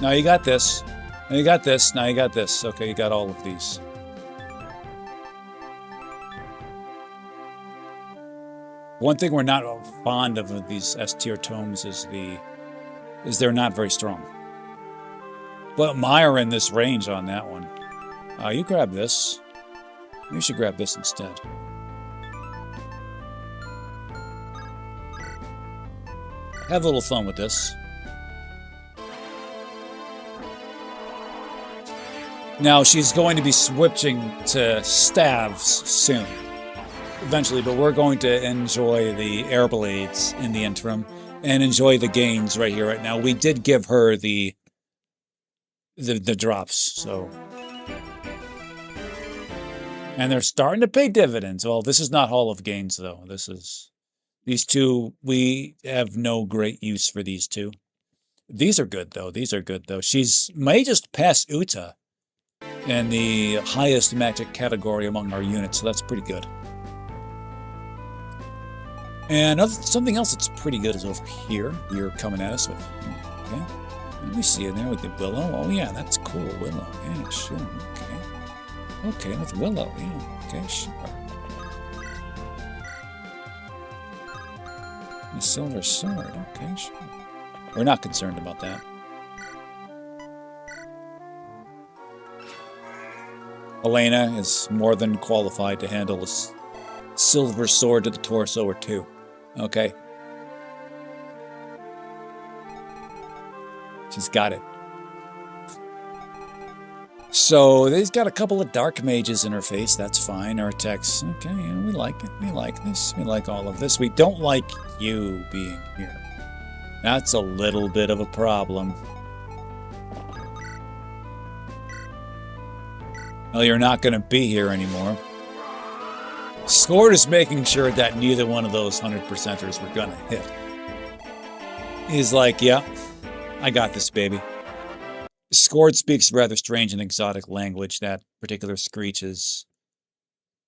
Now you got this. Now you got this. Now you got this. Okay, you got all of these. One thing we're not fond of these S-tier tomes is they're not very strong. But mine are in this range on that one. You grab this. You should grab this instead. Have a little fun with this. Now, she's going to be switching to staves soon, eventually, but we're going to enjoy the air blades in the interim and enjoy the gains right here, right now. We did give her the drops, so... And they're starting to pay dividends. Well, this is not Hall of Gains, though. This is... These two, we have no great use for these two. These are good, though. These are good, though. She's may just pass Uta in the highest magic category among our units, so that's pretty good. And something else that's pretty good is over here. You're coming at us with... Okay. Let me see it there with the Willow. Oh, yeah, that's cool. Willow. Yeah, sure. Okay. Okay, with Willow. Yeah. Okay, sure. The Silver Sword. Okay, sure. We're not concerned about that. Elena is more than qualified to handle a Silver Sword to the torso or two. Okay. She's got it. So, they've got a couple of dark mages in her face. That's fine. Our attacks, okay, yeah, we like it. We like this. We like all of this. We don't like you being here. That's a little bit of a problem. Well, you're not going to be here anymore. Scored is making sure that neither one of those 100%ers were going to hit. He's like, yeah, I got this, baby. Scored speaks rather strange and exotic language. That particular screech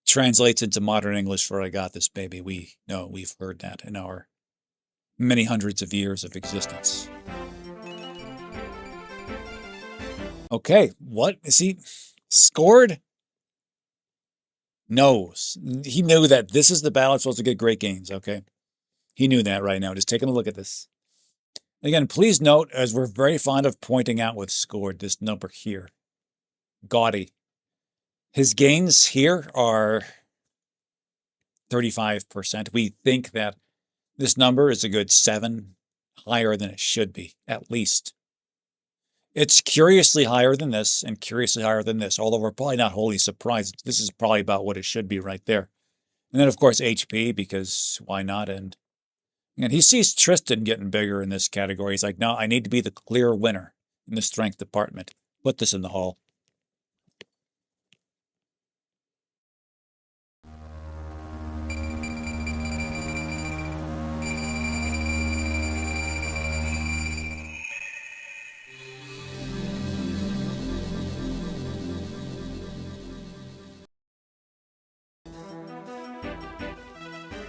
translates into modern English for I got this, baby. We know we've heard that in our many hundreds of years of existence. Okay, what? Is he scored? Knows. He knew that this is the battle. It's supposed to get great gains, okay? He knew that right now. Just taking a look at this. Again, please note, as we're very fond of pointing out with scored, this number here. Gaudy. His gains here are 35%. We think that this number is a good 7 higher than it should be, at least. It's curiously higher than this and curiously higher than this, although we're probably not wholly surprised. This is probably about what it should be right there. And then, of course, HP, because why not? And he sees Tristan getting bigger in this category. He's like, no, I need to be the clear winner in the strength department. Put this in the hall.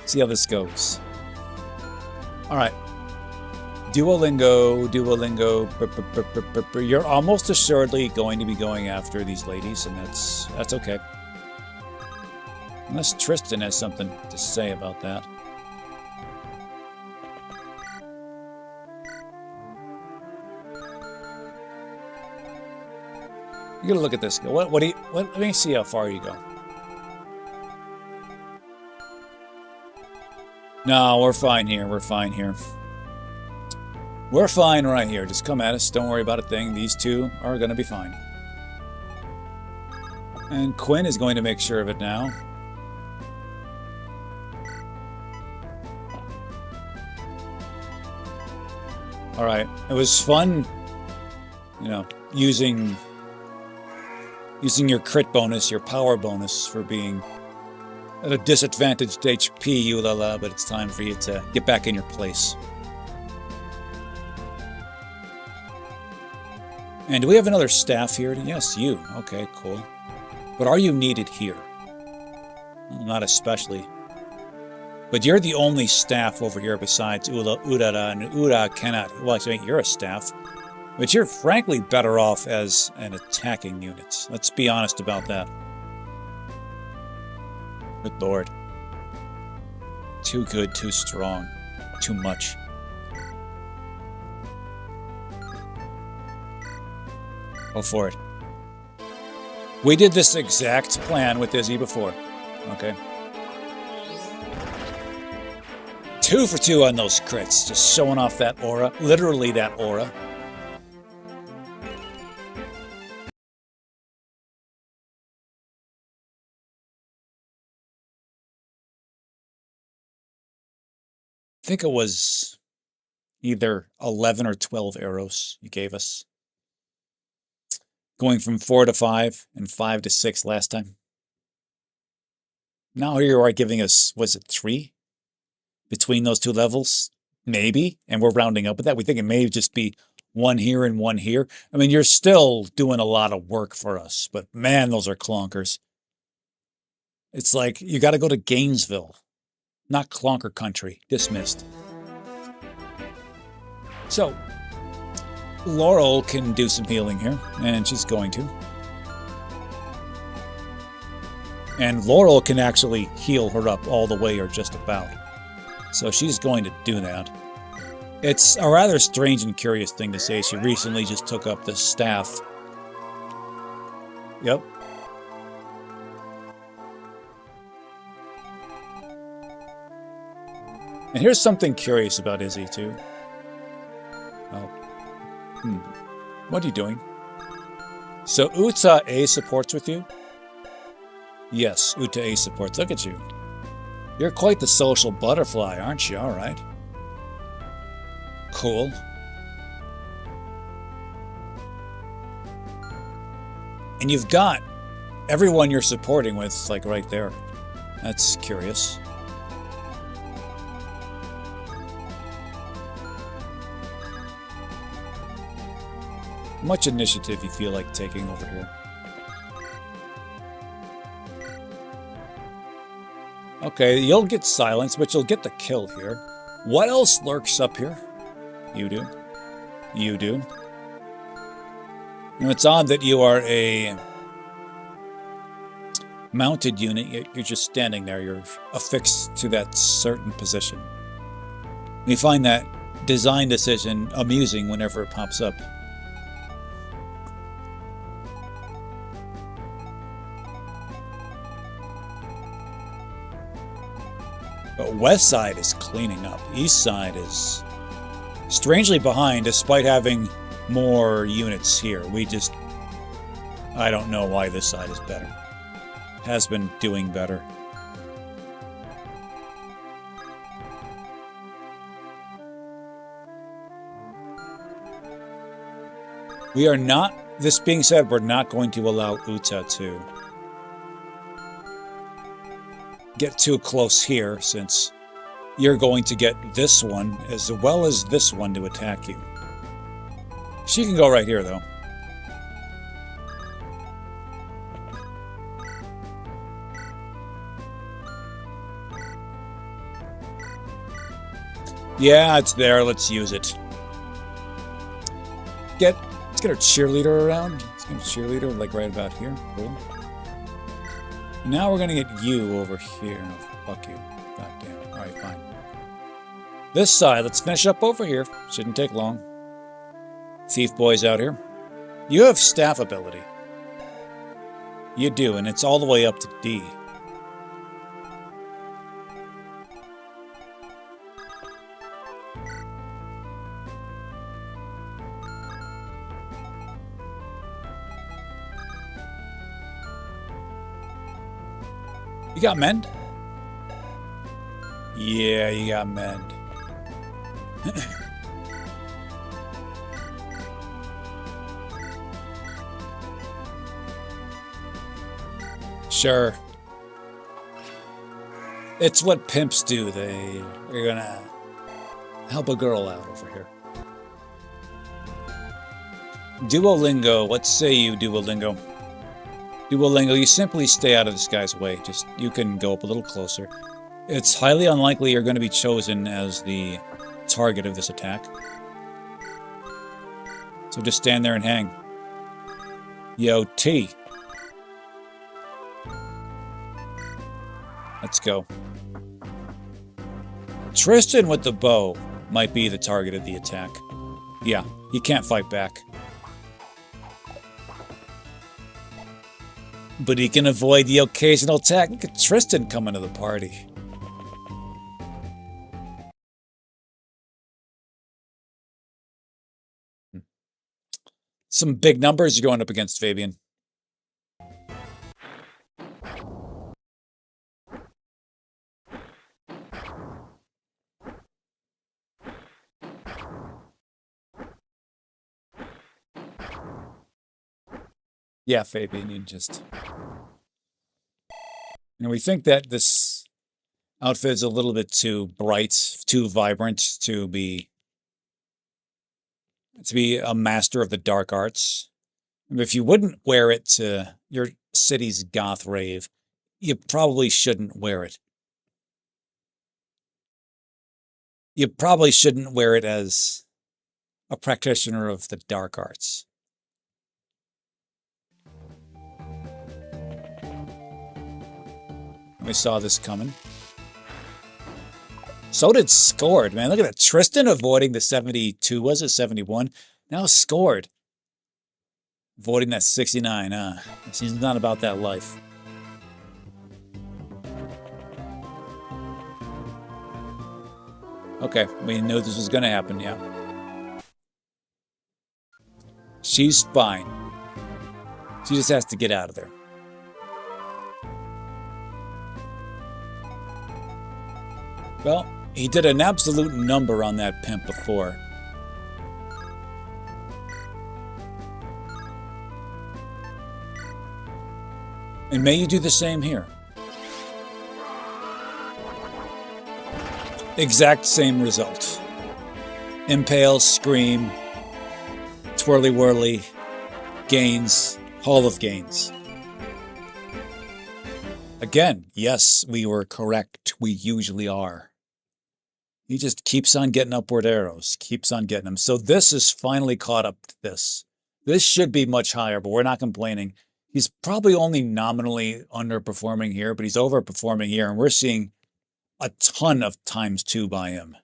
See how this goes. All right. Duolingo. You're almost assuredly going to be going after these ladies, and that's okay. Unless Tristan has something to say about that. You gotta look at this. What do you, let me see how far you go. No, we're fine here. We're fine here. We're fine right here. Just come at us. Don't worry about a thing. These two are going to be fine. And Quinn is going to make sure of it now. All right. It was fun, you know, using your crit bonus, your power bonus for being at a disadvantaged HP, Ulala, but it's time for you to get back in your place. And do we have another staff here? Yes, you. Okay, cool. But are you needed here? Well, not especially. But you're the only staff over here besides Urara, and Ura cannot... Well, actually, you're a staff. But you're frankly better off as an attacking unit. Let's be honest about that. Good lord. Too good, too strong. Too much. Go for it. We did this exact plan with Izzy before. Okay. 2 for 2 on those crits. Just showing off that aura. Literally that aura. I think it was either 11 or 12 arrows you gave us. Going from 4 to 5 and 5 to 6 last time. Now here you are giving us, was it 3? Between those two levels? Maybe. And we're rounding up with that. We think it may just be 1 here and 1 here. I mean, you're still doing a lot of work for us. But man, those are clonkers. It's like you got to go to Gainesville. Not Clonker Country. Dismissed. So, Laurel can do some healing here, and she's going to. And Laurel can actually heal her up all the way or just about. So she's going to do that. It's a rather strange and curious thing to say. She recently just took up the staff. Yep. And here's something curious about Izzy, too. Oh. What are you doing? So Uta A supports with you? Yes, Uta A supports. Look at you. You're quite the social butterfly, aren't you? All right. Cool. And you've got everyone you're supporting with, like, right there. That's curious. How much initiative you feel like taking over here? Okay, you'll get silence, but you'll get the kill here. What else lurks up here? You do. You do. It's odd that you are a mounted unit, yet you're just standing there. You're affixed to that certain position. We find that design decision amusing whenever it pops up. But west side is cleaning up. East side is strangely behind despite having more units here. I don't know why this side is better. Has been doing better. We are not, this being said, we're not going to allow Uta to get too close here, since you're going to get this one as well as this one to attack you. She can go right here, though. Yeah, it's there. Let's use it. Let's get our cheerleader around. Let's get a cheerleader, like, right about here. Cool. Now we're going to get you over here. Oh, fuck you. God damn. Alright, fine. This side, let's finish up over here. Shouldn't take long. Thief boys out here. You have staff ability. You do, and it's all the way up to D. You got mend? Yeah, you got mend. Sure. It's what pimps do. They're gonna help a girl out over here. Duolingo. What say you, Duolingo? Duolingo, you simply stay out of this guy's way. Just, you can go up a little closer. It's highly unlikely you're going to be chosen as the target of this attack. So just stand there and hang. Yo, T. Let's go. Tristan with the bow might be the target of the attack. Yeah, he can't fight back. But he can avoid the occasional attack. Look at Tristan coming to the party. Some big numbers you're going up against, Fabian. Yeah, Fabian, you just... we think that this outfit is a little bit too bright, too vibrant to be a master of the dark arts. If you wouldn't wear it to your city's goth rave, you probably shouldn't wear it. You probably shouldn't wear it as a practitioner of the dark arts. We saw this coming. So did Scored, man. Look at that. Tristan avoiding the 72, was it 71? Now Scored. Avoiding that 69, He's not about that life. Okay, we knew this was going to happen, yeah. She's fine. She just has to get out of there. Well, he did an absolute number on that pimp before. And may you do the same here. Exact same result. Impale, scream, twirly whirly, gains, Hall of Gains. Again, yes, we were correct. We usually are. He just keeps on getting upward arrows, keeps on getting them. So this is finally caught up to this. This should be much higher, but we're not complaining. He's probably only nominally underperforming here, but he's overperforming here, and we're seeing a ton of ×2 by him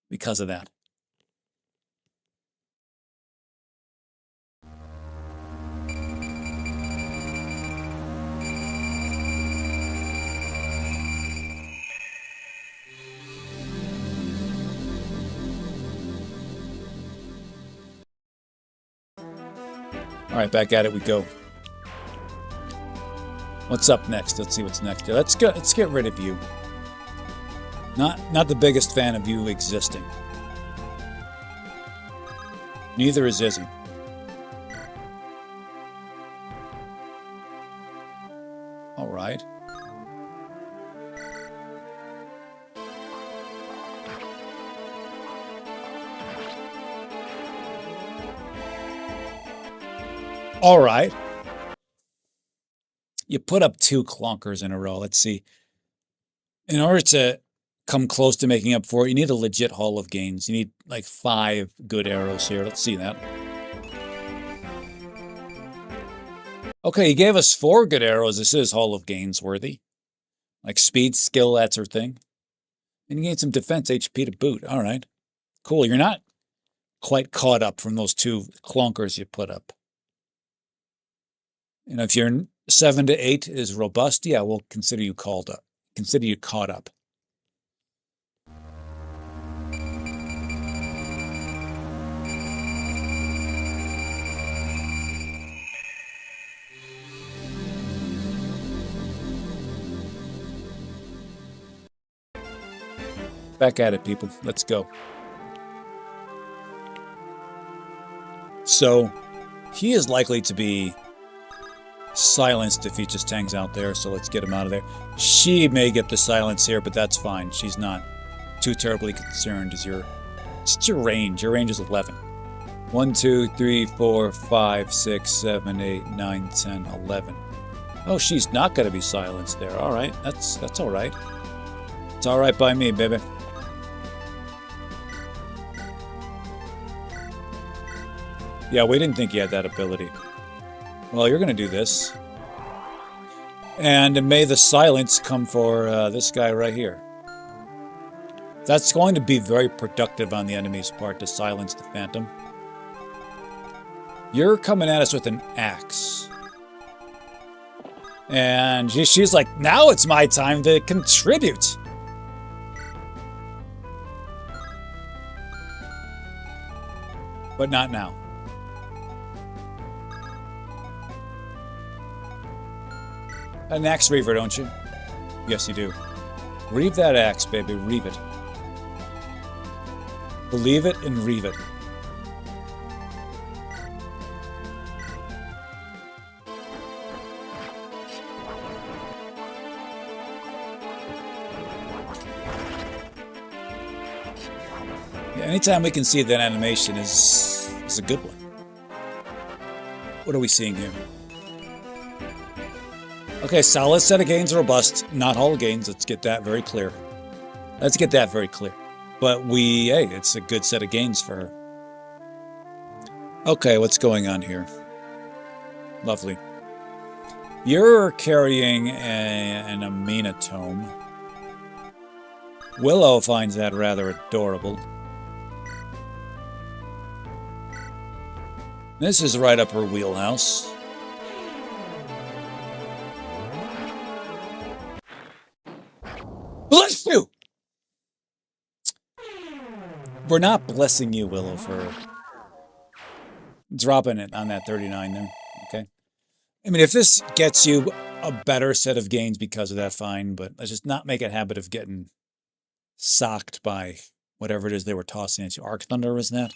because of that. All right, back at it we go. What's up next? Let's see what's next. Let's get rid of you. Not the biggest fan of you existing. Neither is Izzy. All right. All right. You put up 2 clunkers in a row. Let's see. In order to come close to making up for it, you need a legit Hall of Gains. You need like 5 good arrows here. Let's see that. Okay, he gave us 4 good arrows. This is Hall of Gains worthy. Like speed, skill, that's her thing. And you gain some defense HP to boot. All right. Cool. You're not quite caught up from those 2 clunkers you put up. If you're 7 to 8 is robust. Yeah, we'll consider you called up. Consider you caught up. Back at it, people. Let's go. So, he is likely to be silenced if he just hangs out there, so let's get him out of there. She may get the silence here, but that's fine. She's not too terribly concerned. It's your range. Your range is 11. 1, 2, 3, 4, 5, 6, 7, 8, 9, 10, 11. Oh, she's not going to be silenced there. All right. That's all right. It's all right by me, baby. Yeah, we didn't think you had that ability. Well, you're going to do this. And may the silence come for this guy right here. That's going to be very productive on the enemy's part to silence the Phantom. You're coming at us with an axe. And she's like, now it's my time to contribute. But not now. An axe reaver, don't you? Yes, you do. Reave that axe, baby. Reave it. Believe it and reave it. Yeah, anytime we can see that animation is a good one. What are we seeing here? Okay, solid set of gains, robust, not all gains. Let's get that very clear. Let's get that very clear. But hey, it's a good set of gains for her. Okay, what's going on here? Lovely. You're carrying an Amina tome. Willow finds that rather adorable. This is right up her wheelhouse. Bless you! We're not blessing you, Willow, for dropping it on that 39 there, okay? I mean, if this gets you a better set of gains because of that, fine, but let's just not make a habit of getting socked by whatever it is they were tossing at you. Arc Thunder, isn't that?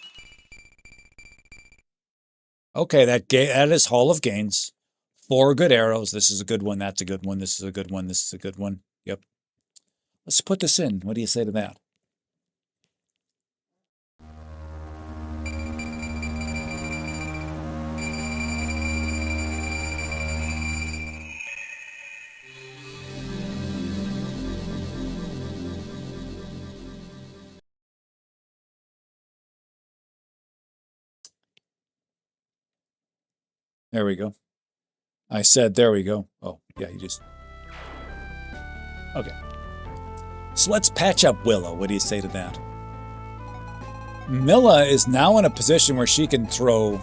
Okay, that is Hall of Gains. 4 good arrows. This is a good one. That's a good one. This is a good one. This is a good one. Yep. Let's put this in. What do you say to that? There we go. I said, there we go. Oh, yeah, you just... Okay. So let's patch up Willow. What do you say to that? Milla is now in a position where she can throw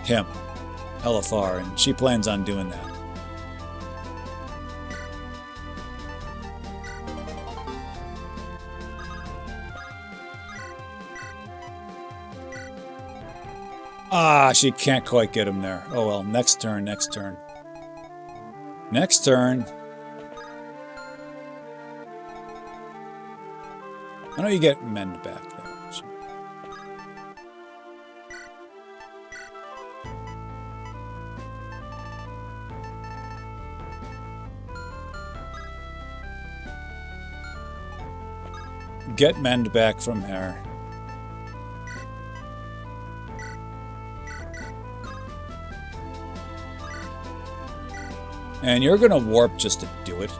him hella far, and she plans on doing that. Ah, she can't quite get him there. Oh well, next turn, next turn. Next turn. Why don't you get Mend back there? Get Mend back from her. And you're going to warp just to do it.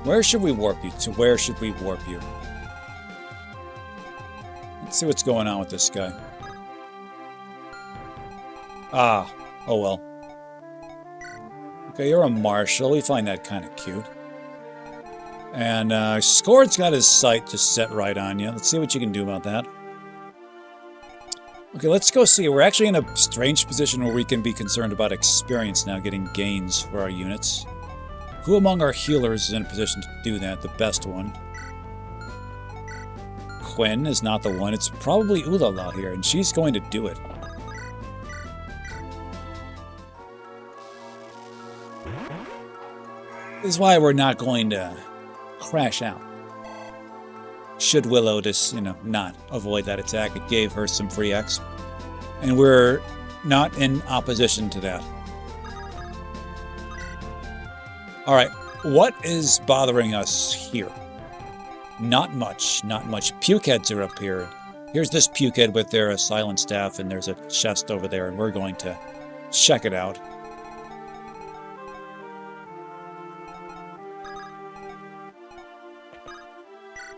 Where should we warp you? To where should we warp you? Let's see what's going on with this guy. Ah, oh well. Okay, you're a marshal. We find that kind of cute. And Scored's got his sight just set right on you. Let's see what you can do about that. Okay, let's go see. We're actually in a strange position where we can be concerned about experience now, getting gains for our units. Who among our healers is in a position to do that? The best one. Quinn is not the one. It's probably Ulala here, and she's going to do it. This is why we're not going to crash out. Should Willow just, not avoid that attack, it gave her some free X. And we're not in opposition to that. Alright, what is bothering us here? Not much, not much. Pukeheads are up here. Here's this Pukehead with their silent staff, and there's a chest over there, and we're going to check it out.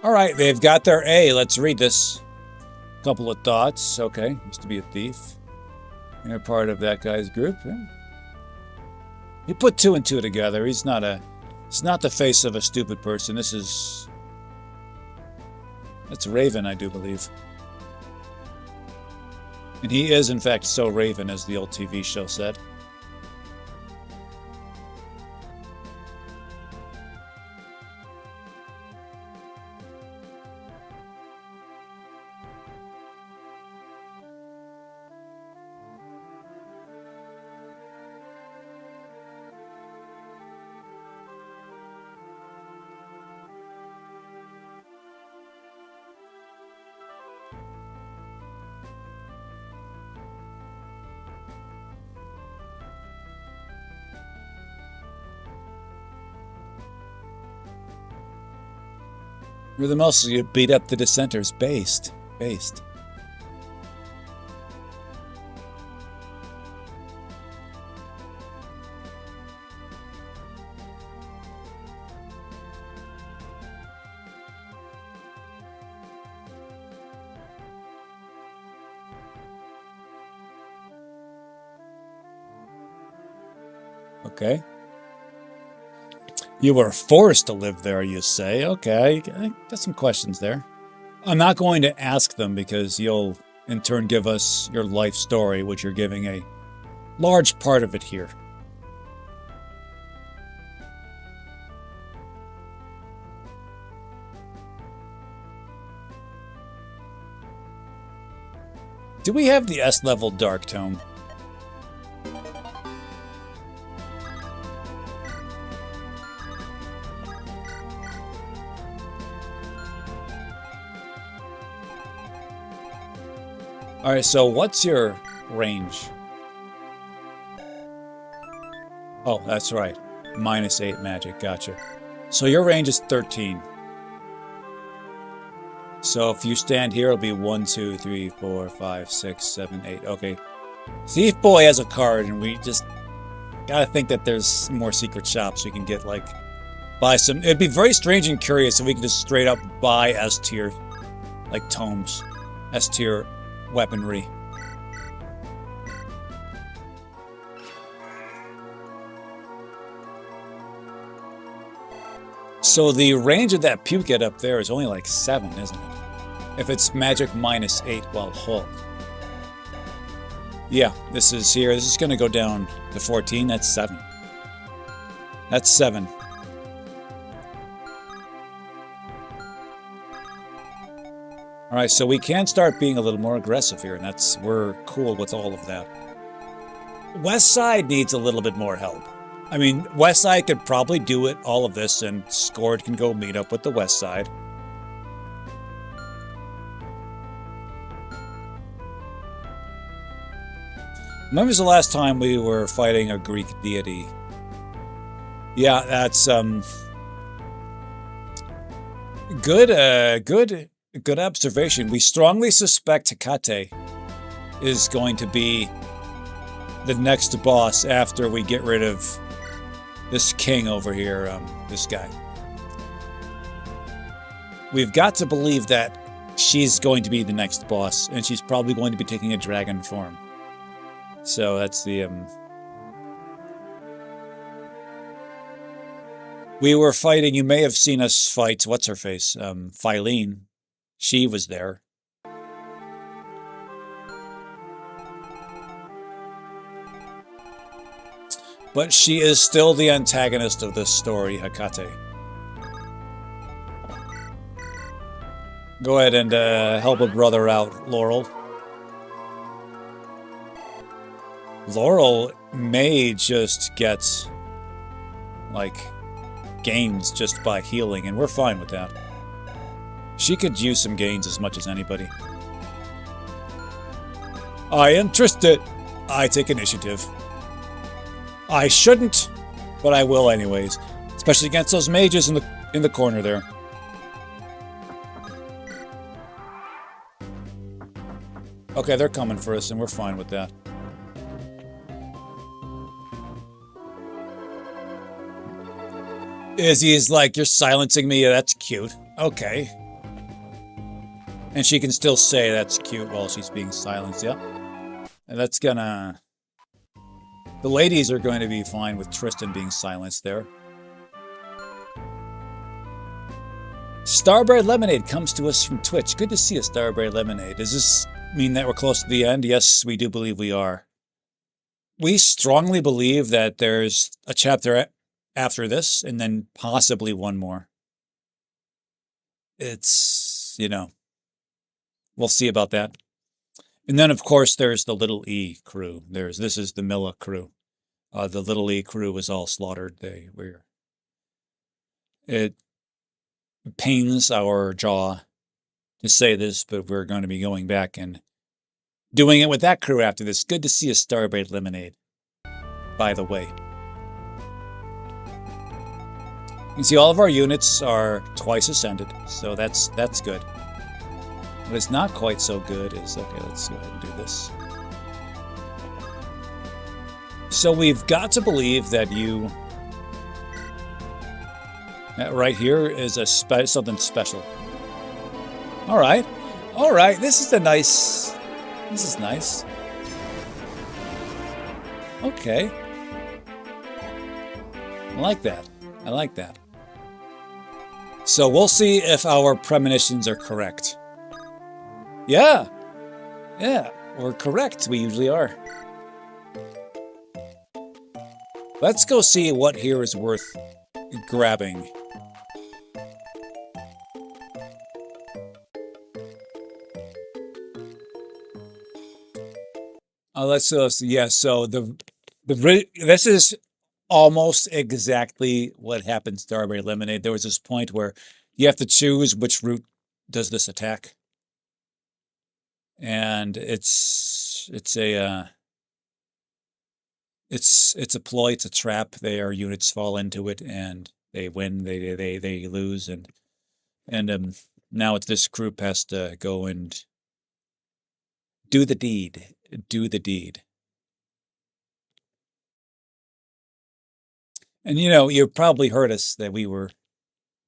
Alright, they've got their A. Let's read this. Couple of thoughts. Okay, used to be a thief. You're part of that guy's group. Yeah. He put 2 and 2 together. He's not the face of a stupid person. That's Raven, I do believe. And he is, in fact, so Raven, as the old TV show said. You're the most you beat up the dissenters. Based. Okay. You were forced to live there, you say. Okay, I got some questions there. I'm not going to ask them because you'll, in turn, give us your life story, which you're giving a large part of it here. Do we have the S-level Dark Tome? Alright, so what's your range? Oh, that's right. -8 magic, gotcha. So your range is 13. So if you stand here, it'll be 1, 2, 3, 4, 5, 6, 7, 8. Okay. Thief Boy has a card, and we just gotta think that there's more secret shops we can get, like, buy some. It'd be very strange and curious if we could just straight up buy S-tier, like, tomes. S-tier weaponry. So the range of that Puket up there is only like 7, isn't it? If it's magic -8 while hold. Yeah, this is here. This is going to go down to 14. That's 7. That's 7. Alright, so we can start being a little more aggressive here, and we're cool with all of that. West Side needs a little bit more help. I mean, West Side could probably do it, all of this, and Scored can go meet up with the West Side. When was the last time we were fighting a Greek deity? Yeah, that's, good observation. We strongly suspect Hecate is going to be the next boss after we get rid of this king over here, this guy. We've got to believe that she's going to be the next boss, and she's probably going to be taking a dragon form. So that's the, we were fighting, you may have seen us fight, what's her face? Philene. She was there. But she is still the antagonist of this story, Hecate. Go ahead and help a brother out, Laurel. Laurel may just get, like, gains just by healing, and we're fine with that. She could use some gains as much as anybody. I am interested. I take initiative. I shouldn't, but I will anyways. Especially against those mages in the corner there. Okay, they're coming for us, and we're fine with that. Izzy's like, you're silencing me? Yeah, that's cute. Okay. And she can still say that's cute while she's being silenced, yep. And that's gonna... The ladies are going to be fine with Tristan being silenced there. Starberry Lemonade comes to us from Twitch. Good to see you, Starberry Lemonade. Does this mean that we're close to the end? Yes, we do believe we are. We strongly believe that there's a chapter after this, and then possibly one more. It's, you know, we'll see about that. And then, of course, there's the Little E crew. This is the Milla crew. The Little E crew was all slaughtered. It pains our jaw to say this, but we're going to be going back and doing it with that crew after this. Good to see a Starberry Lemonade, by the way. You can see all of our units are twice ascended, so that's good. What is not quite so good is, okay, let's go ahead and do this. So we've got to believe that that right here is something special. All right, this is nice. Okay. I like that. So we'll see if our premonitions are correct. Yeah, we're correct. We usually are. Let's go see what here is worth grabbing. Let's yeah. So this is almost exactly what happened to Starberry Lemonade. There was this point where you have to choose which route does this attack. And it's a ploy, it's a trap. Their units fall into it, and they win. They lose, and now it's this group has to go and do the deed. And you probably heard us that we were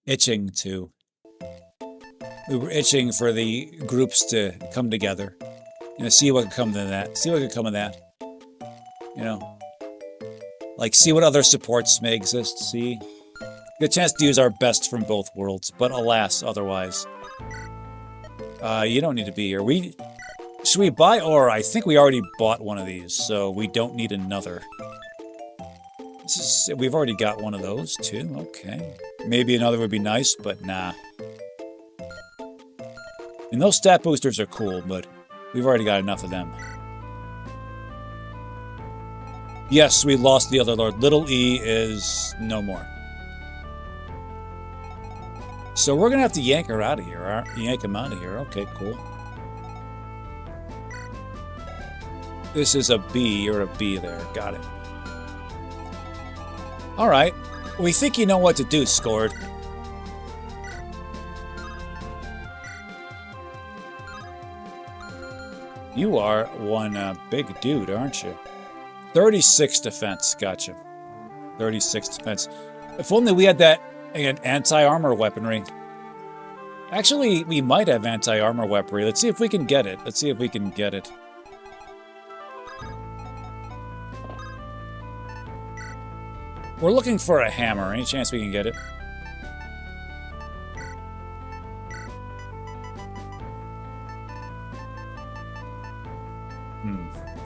itching for the groups to come together. See what could come of that. Like, see what other supports may exist. See? Get a chance to use our best from both worlds, but alas, otherwise. You don't need to be here. Should we buy Aura? I think we already bought one of these, so we don't need another. We've already got one of those, too. Okay. Maybe another would be nice, but nah. And those stat boosters are cool, but we've already got enough of them. Yes, we lost the other Lord. Little E is no more. So we're going to have to yank her out of here. Yank him out of here. Okay, cool. This is a B. You're a B there. Got it. All right. We think you know what to do, Scored. You are one big dude, aren't you? 36 defense. Gotcha. 36 defense. If only we had that anti-armor weaponry. Actually, we might have anti-armor weaponry. Let's see if we can get it. We're looking for a hammer. Any chance we can get it?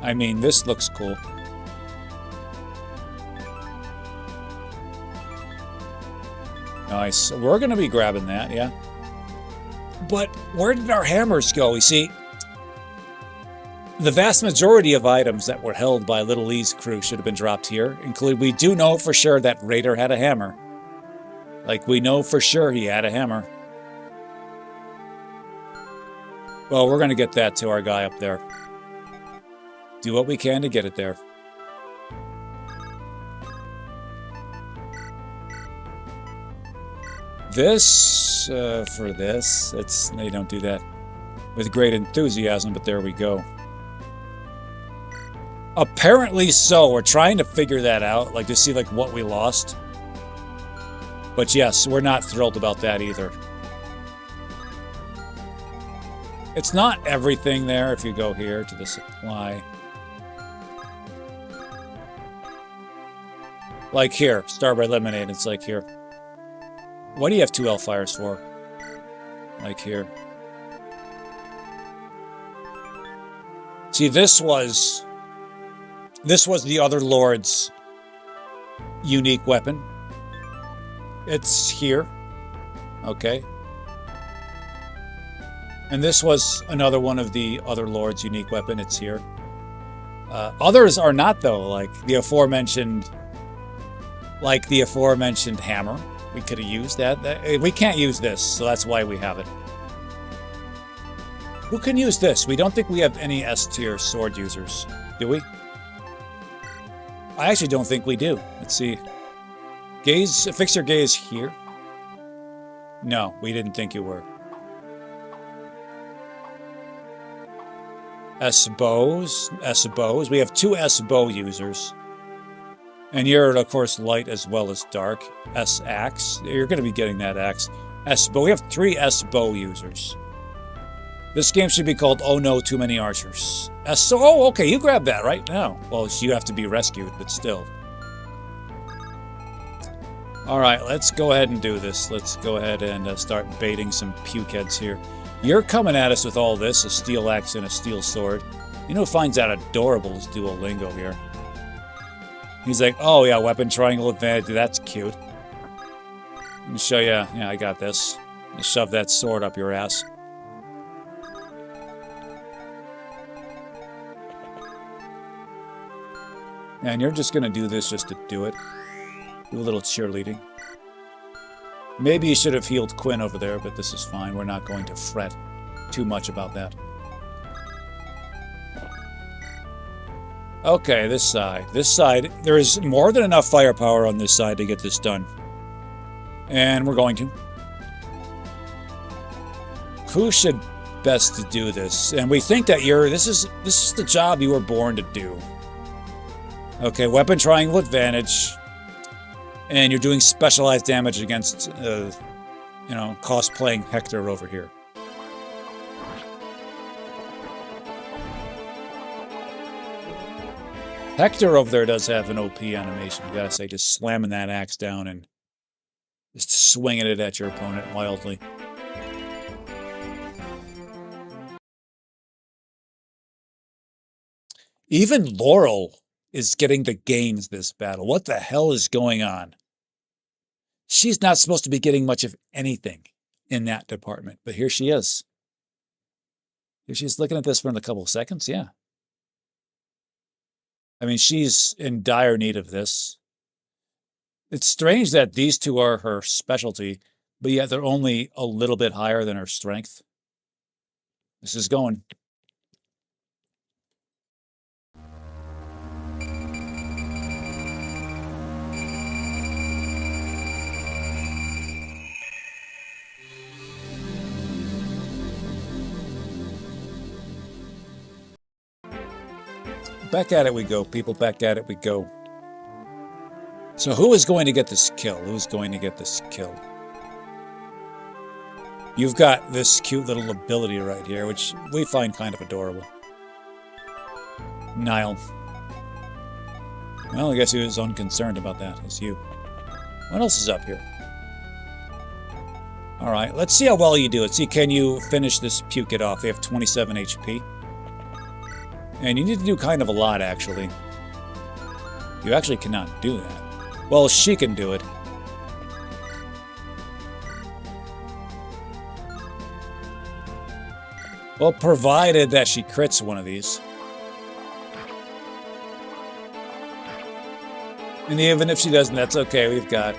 I mean, this looks cool. Nice. We're going to be grabbing that, yeah. But where did our hammers go? You see, the vast majority of items that were held by Little Lee's crew should have been dropped here. Including, we do know for sure that Raider had a hammer. Like, we know for sure he had a hammer. Well, we're going to get that to our guy up there. Do what we can to get it there. This, for this, they don't do that with great enthusiasm, but there we go. Apparently so. We're trying to figure that out, like to see like what we lost. But yes, we're not thrilled about that either. It's not everything there if you go here to the supply. Like here, Starboard Lemonade, it's like here. What do you have 2 Hellfires for? Like here. See, this was the other Lord's unique weapon. It's here. Okay. And this was another one of the other Lord's unique weapon. It's here. Others are not, though, like the aforementioned hammer. We could have used that. We can't use this, so that's why we have it. Who can use this? We don't think we have any S-tier sword users, do we? I actually don't think we do. Let's see. Gaze, fix your gaze here. No, we didn't think you were. S-bows. S-bows. We have 2 S-bow users. And you're, of course, light as well as dark. S-axe. You're going to be getting that axe. S-bow. We have 3 S-bow users. This game should be called Oh No, Too Many Archers. Oh, okay, you grab that right now. Well, you have to be rescued, but still. Alright, let's go ahead and do this. Let's go ahead and start baiting some pukeheads here. You're coming at us with all this, a steel axe and a steel sword. You know who finds that adorable is Duolingo here. He's like, oh yeah, weapon triangle advantage, that's cute. Let me show you, yeah, I got this. Shove that sword up your ass. And you're just gonna do this just to do it. Do a little cheerleading. Maybe you should have healed Quinn over there, but this is fine. We're not going to fret too much about that. Okay, this side. This side, there is more than enough firepower on this side to get this done. And we're going to. Who should best to do this? And we think that this is the job you were born to do. Okay, weapon triangle advantage. And you're doing specialized damage against, cosplaying Hector over here. Hector over there does have an OP animation, you gotta say, just slamming that axe down and just swinging it at your opponent wildly. Even Laurel is getting the gains this battle. What the hell is going on? She's not supposed to be getting much of anything in that department, but here she is. Here she's looking at this for a couple of seconds, yeah. I mean, she's in dire need of this. It's strange that these two are her specialty, but yet they're only a little bit higher than her strength. This is going. Back at it we go, people. Back at it we go. So who is going to get this kill? Who's going to get this kill? You've got this cute little ability right here, which we find kind of adorable. Nigh. Well, I guess he was unconcerned about that, as you. What else is up here? Alright, let's see how well you do it. See, can you finish this puke it off? They have 27 HP. And you need to do kind of a lot, actually. You actually cannot do that. Well, she can do it. Well, provided that she crits one of these. And even if she doesn't, that's okay. We've got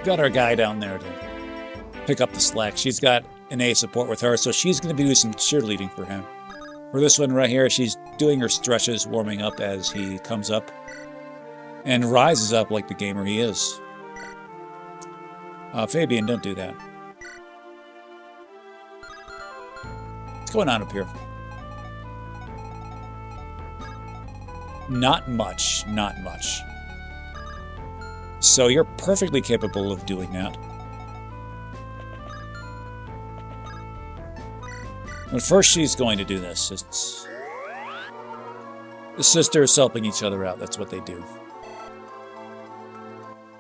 our guy down there to pick up the slack. She's got an A support with her, so she's going to be doing some cheerleading for him. For this one right here, she's doing her stretches, warming up as he comes up and rises up like the gamer he is. Fabian, don't do that. What's going on up here? Not much, not much. So you're perfectly capable of doing that. But first she's going to do this. It's the sisters helping each other out. That's what they do.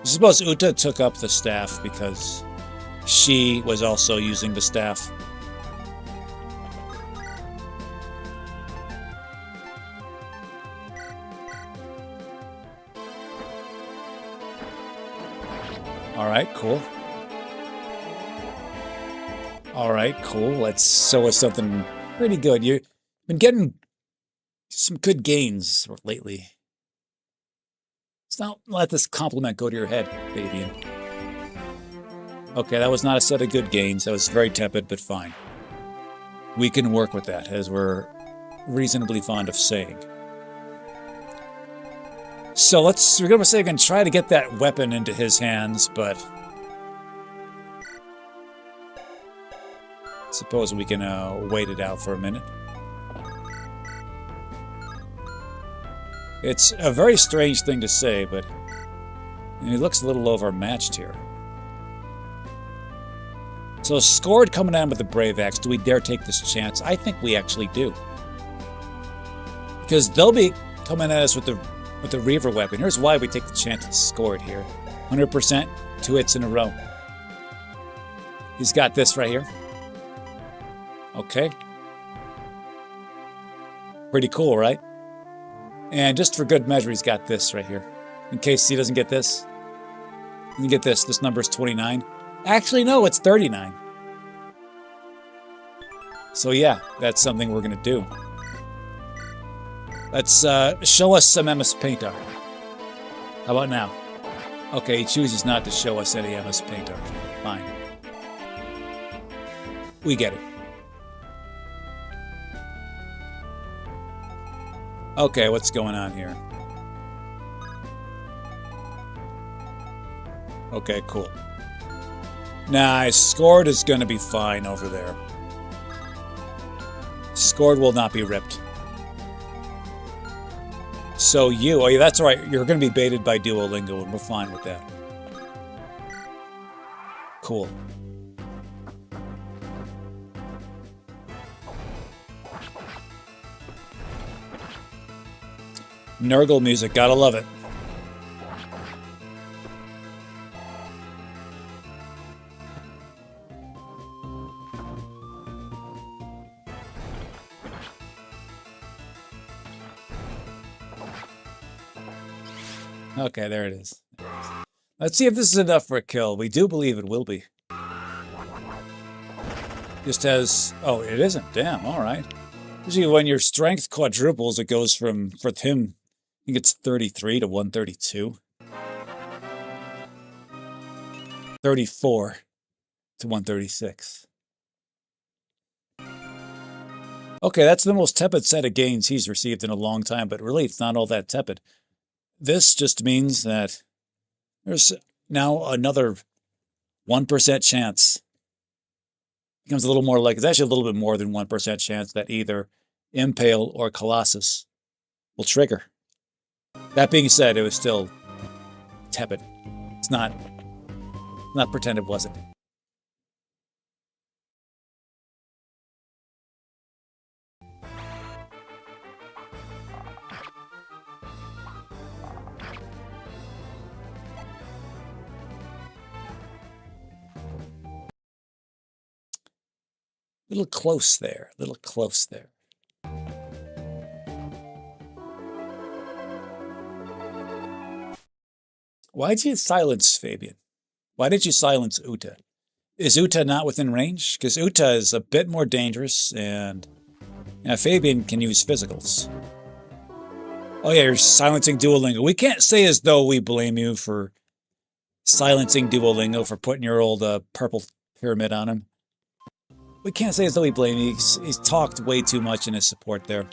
I suppose Uta took up the staff because she was also using the staff. All right, cool. All right, cool. Let's show us something pretty good. You've been getting some good gains lately. Let's not let this compliment go to your head, Fabian. Okay, that was not a set of good gains. That was very tepid, but fine. We can work with that, as we're reasonably fond of saying. So we're going to say again, try to get that weapon into his hands, but suppose we can wait it out for a minute. It's a very strange thing to say, but he looks a little overmatched here. So scored coming down with the Brave Axe. Do we dare take this chance? I think we actually do. Because they'll be coming at us with the Reaver weapon. Here's why we take the chance with scored here. 100%, 2 hits in a row. He's got this right here. Okay. Pretty cool, right? And just for good measure, he's got this right here. In case he doesn't get this. You can get this. This number is 29. Actually, no, it's 39. So yeah, that's something we're going to do. Let's show us some MS Paint art. How about now? Okay, he chooses not to show us any MS Paint art. Fine. We get it. Okay, what's going on here? Okay, cool. Nice. Scored is going to be fine over there. Scored will not be ripped. So oh yeah, that's right. You're going to be baited by Duolingo, and we're fine with that. Cool. Nurgle music, gotta love it. Okay, there it is. Let's see if this is enough for a kill. We do believe it will be. Just as... Oh, it isn't. Damn, alright. Usually when your strength quadruples, it goes from, for him, I think it's 33 to 132. 34 to 136. Okay, that's the most tepid set of gains he's received in a long time, but really it's not all that tepid. This just means that there's now another 1% chance. Becomes a little more like, it's actually a little bit more than 1% chance that either Impale or Colossus will trigger. That being said, it was still tepid. It's not pretend it wasn't. Little close there, little close there. Why did you silence Fabian? Why did you silence Uta? Is Uta not within range? Because Uta is a bit more dangerous, and Fabian can use physicals. Oh yeah, you're silencing Duolingo. We can't say as though we blame you for silencing Duolingo, for putting your old purple pyramid on him. We can't say as though we blame him. He's talked way too much in his support there.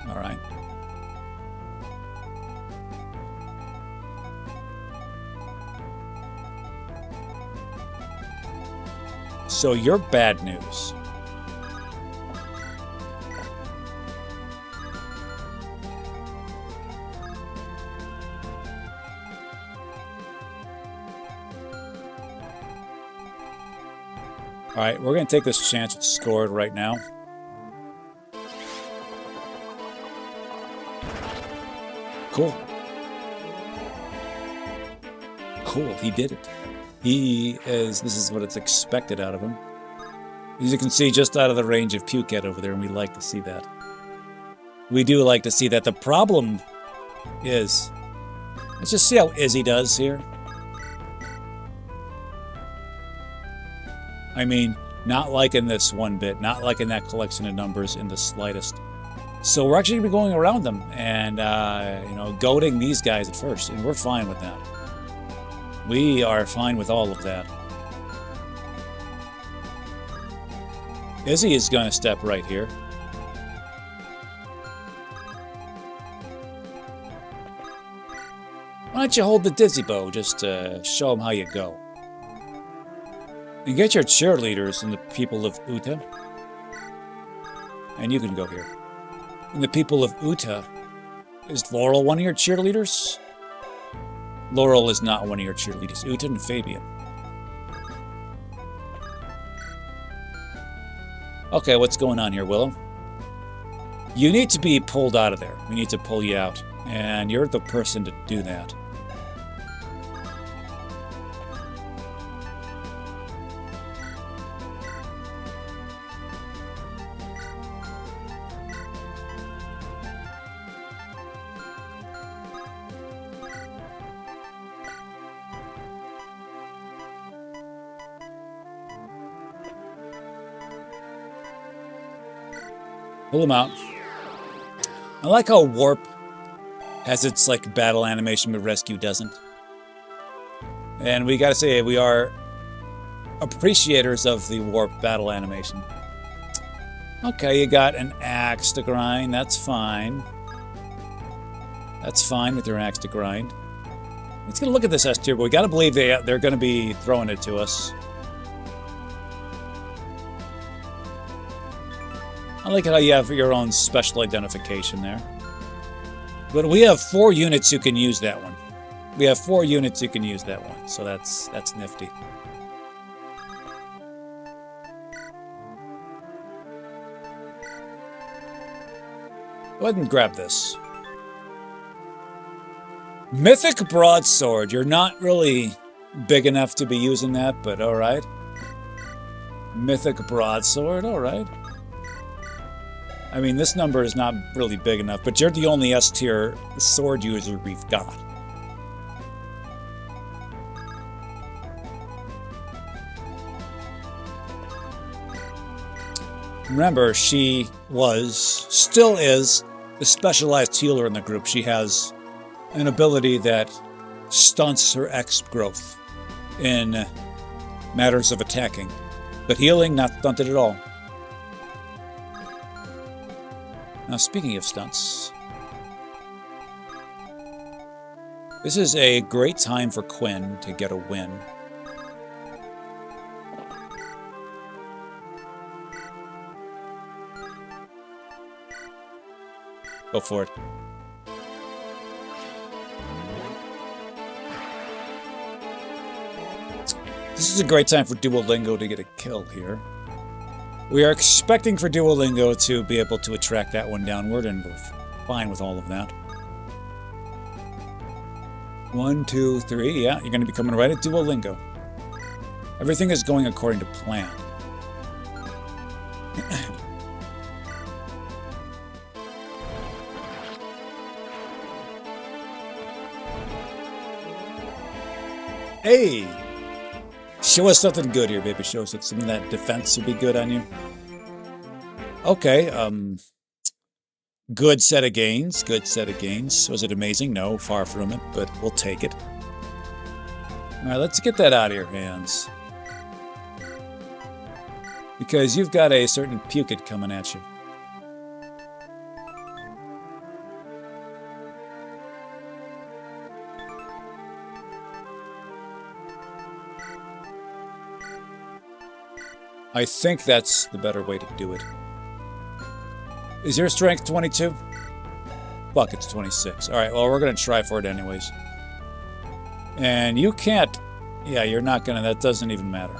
All right. So you're bad news. All right, we're going to take this chance with scored right now. Cool. Cool, he did it. This is what it's expected out of him. As you can see, just out of the range of Puket over there, and we like to see that. We do like to see that. The problem is, let's just see how Izzy does here. I mean, not liking this one bit, not liking that collection of numbers in the slightest. So we're actually going to be going around them and, goading these guys at first, and we're fine with that. We are fine with all of that. Izzy is going to step right here. Why don't you hold the dizzy bow just to show them how you go? And get your cheerleaders and the people of Uta. And you can go here. And the people of Uta. Is Laurel one of your cheerleaders? Laurel is not one of your cheerleaders. Uta and Fabian. Okay, what's going on here, Willow? You need to be pulled out of there. We need to pull you out. And you're the person to do that. Pull him out. I like how Warp has its like battle animation, but Rescue doesn't. And we gotta say, we are appreciators of the Warp battle animation. Okay, you got an axe to grind. That's fine. That's fine with your axe to grind. Let's get a look at this S tier, but we gotta believe they're gonna be throwing it to us. I like how you have your own special identification there. But we have 4 units who can use that one. We have 4 units who can use that one, so that's nifty. Go ahead and grab this. Mythic Broadsword. You're not really big enough to be using that, but alright. Mythic Broadsword, alright. I mean, this number is not really big enough, but you're the only S-tier sword user we've got. Remember, she still is, the specialized healer in the group. She has an ability that stunts her X growth in matters of attacking. But healing, not stunted at all. Now, speaking of stunts, this is a great time for Quinn to get a win. Go for it. This is a great time for Duolingo to get a kill here. We are expecting for Duolingo to be able to attract that one downward, and we're fine with all of that. 1, 2, 3, yeah, you're going to be coming right at Duolingo. Everything is going according to plan. Hey! Show us something good here, baby. Show us something that defense would be good on you. Okay, good set of gains. Good set of gains. Was it amazing? No, far from it, but we'll take it. All right, let's get that out of your hands. Because you've got a certain Pukit coming at you. I think that's the better way to do it. Is your strength 22? Fuck, it's 26. All right, well, we're going to try for it anyways. And you can't... Yeah, you're not going to... That doesn't even matter.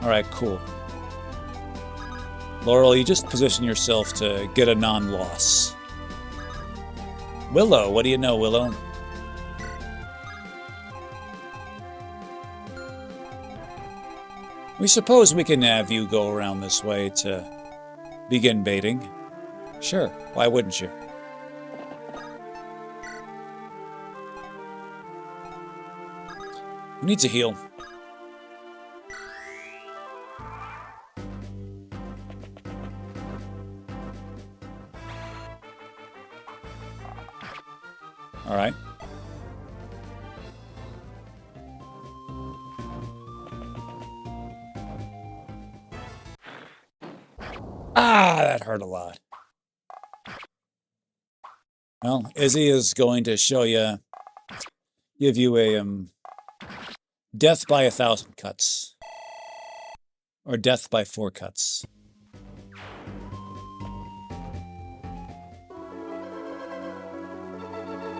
All right, cool. Laurel, you just position yourself to get a non-loss. Willow, what do you know, Willow? We suppose we can have you go around this way to begin baiting. Sure, why wouldn't you? Who needs a heal? All right. Ah, that hurt a lot. Well, Izzy is going to show you, give you a death by 1,000 cuts, or death by 4 cuts.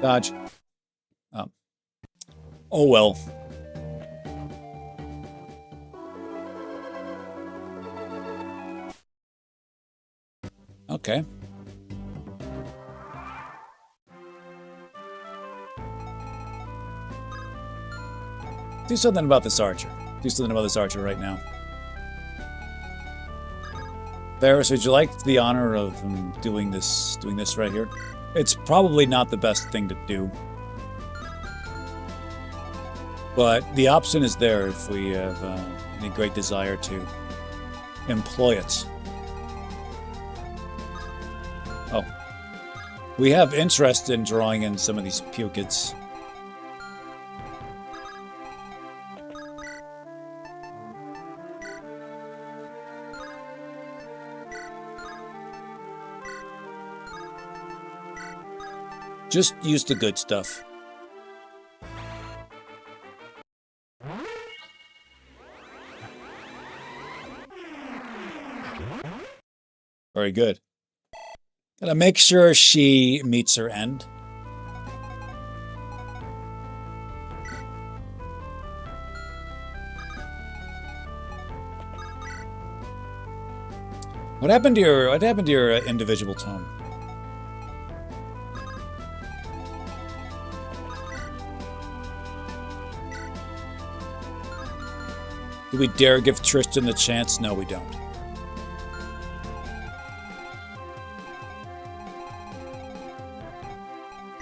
Dodge. Oh well. Okay. Do something about this archer. Do something about this archer right now. Ferris, would you like the honor of doing this right here? It's probably not the best thing to do. But the option is there if we have any great desire to employ it. Oh. We have interest in drawing in some of these Pukids. Just use the good stuff. Very good. Gotta make sure she meets her end. What happened to your individual tone? Do we dare give Tristan the chance? No, we don't.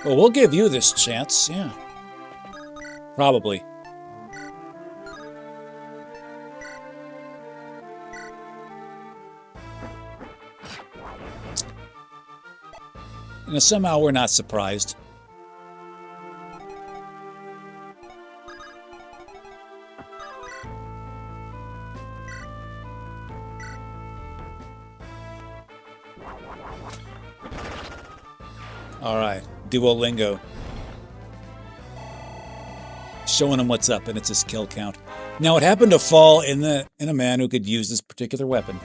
Well, we'll give you this chance, yeah. Probably. And somehow we're not surprised. All right, Duolingo. Showing him what's up, and it's his kill count. Now, it happened to fall in a man who could use this particular weapon.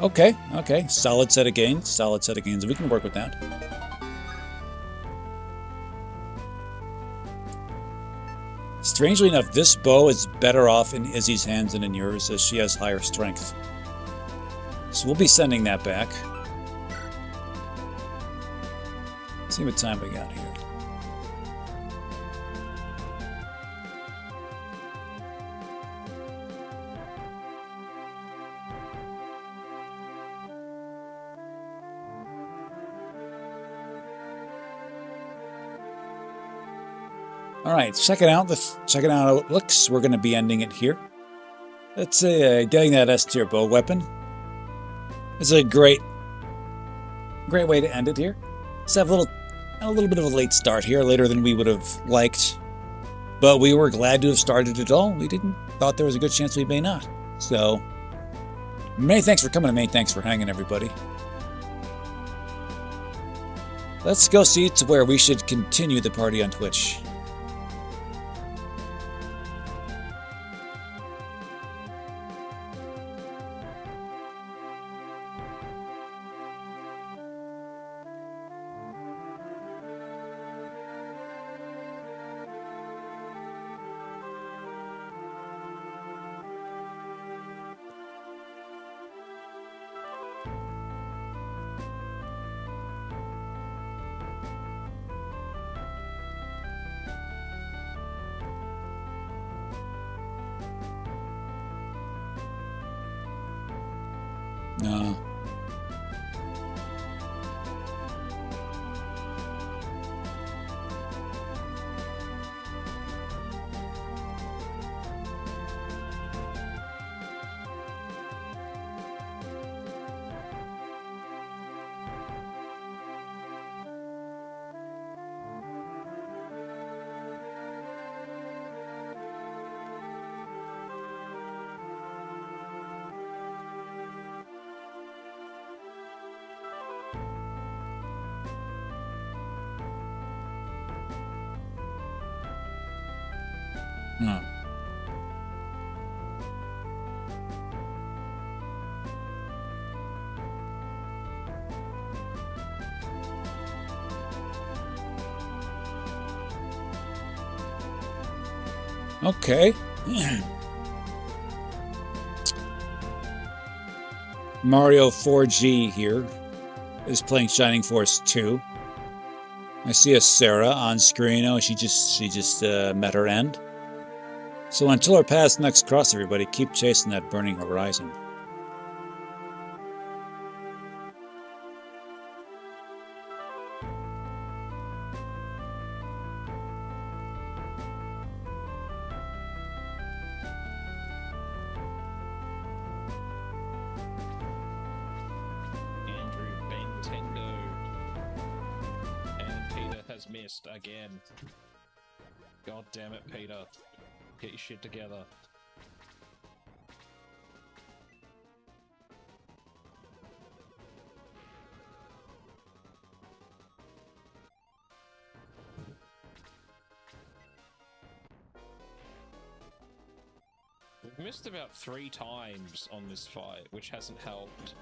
Okay. Solid set of gains. Solid set of gains. We can work with that. Strangely enough, this bow is better off in Izzy's hands than in yours, as she has higher strength. So we'll be sending that back. See what time we got here. All right, checking out how it looks. We're going to be ending it here. Let's say getting that S tier bow weapon is a great way to end it here. Let's have a little bit of a late start here, later than we would have liked, but we were glad to have started it all. We thought there was a good chance we may not. So, many thanks for coming and many thanks for hanging, everybody. Let's go see to where we should continue the party on Twitch. No. No. Okay. Mario 4G here is playing Shining Force 2. I see a Sarah on screen. Oh, she just met her end. So until our paths next cross, everybody, keep chasing that burning horizon. Missed again. God damn it, Peter. Get your shit together. We've missed about 3 times on this fight, which hasn't helped.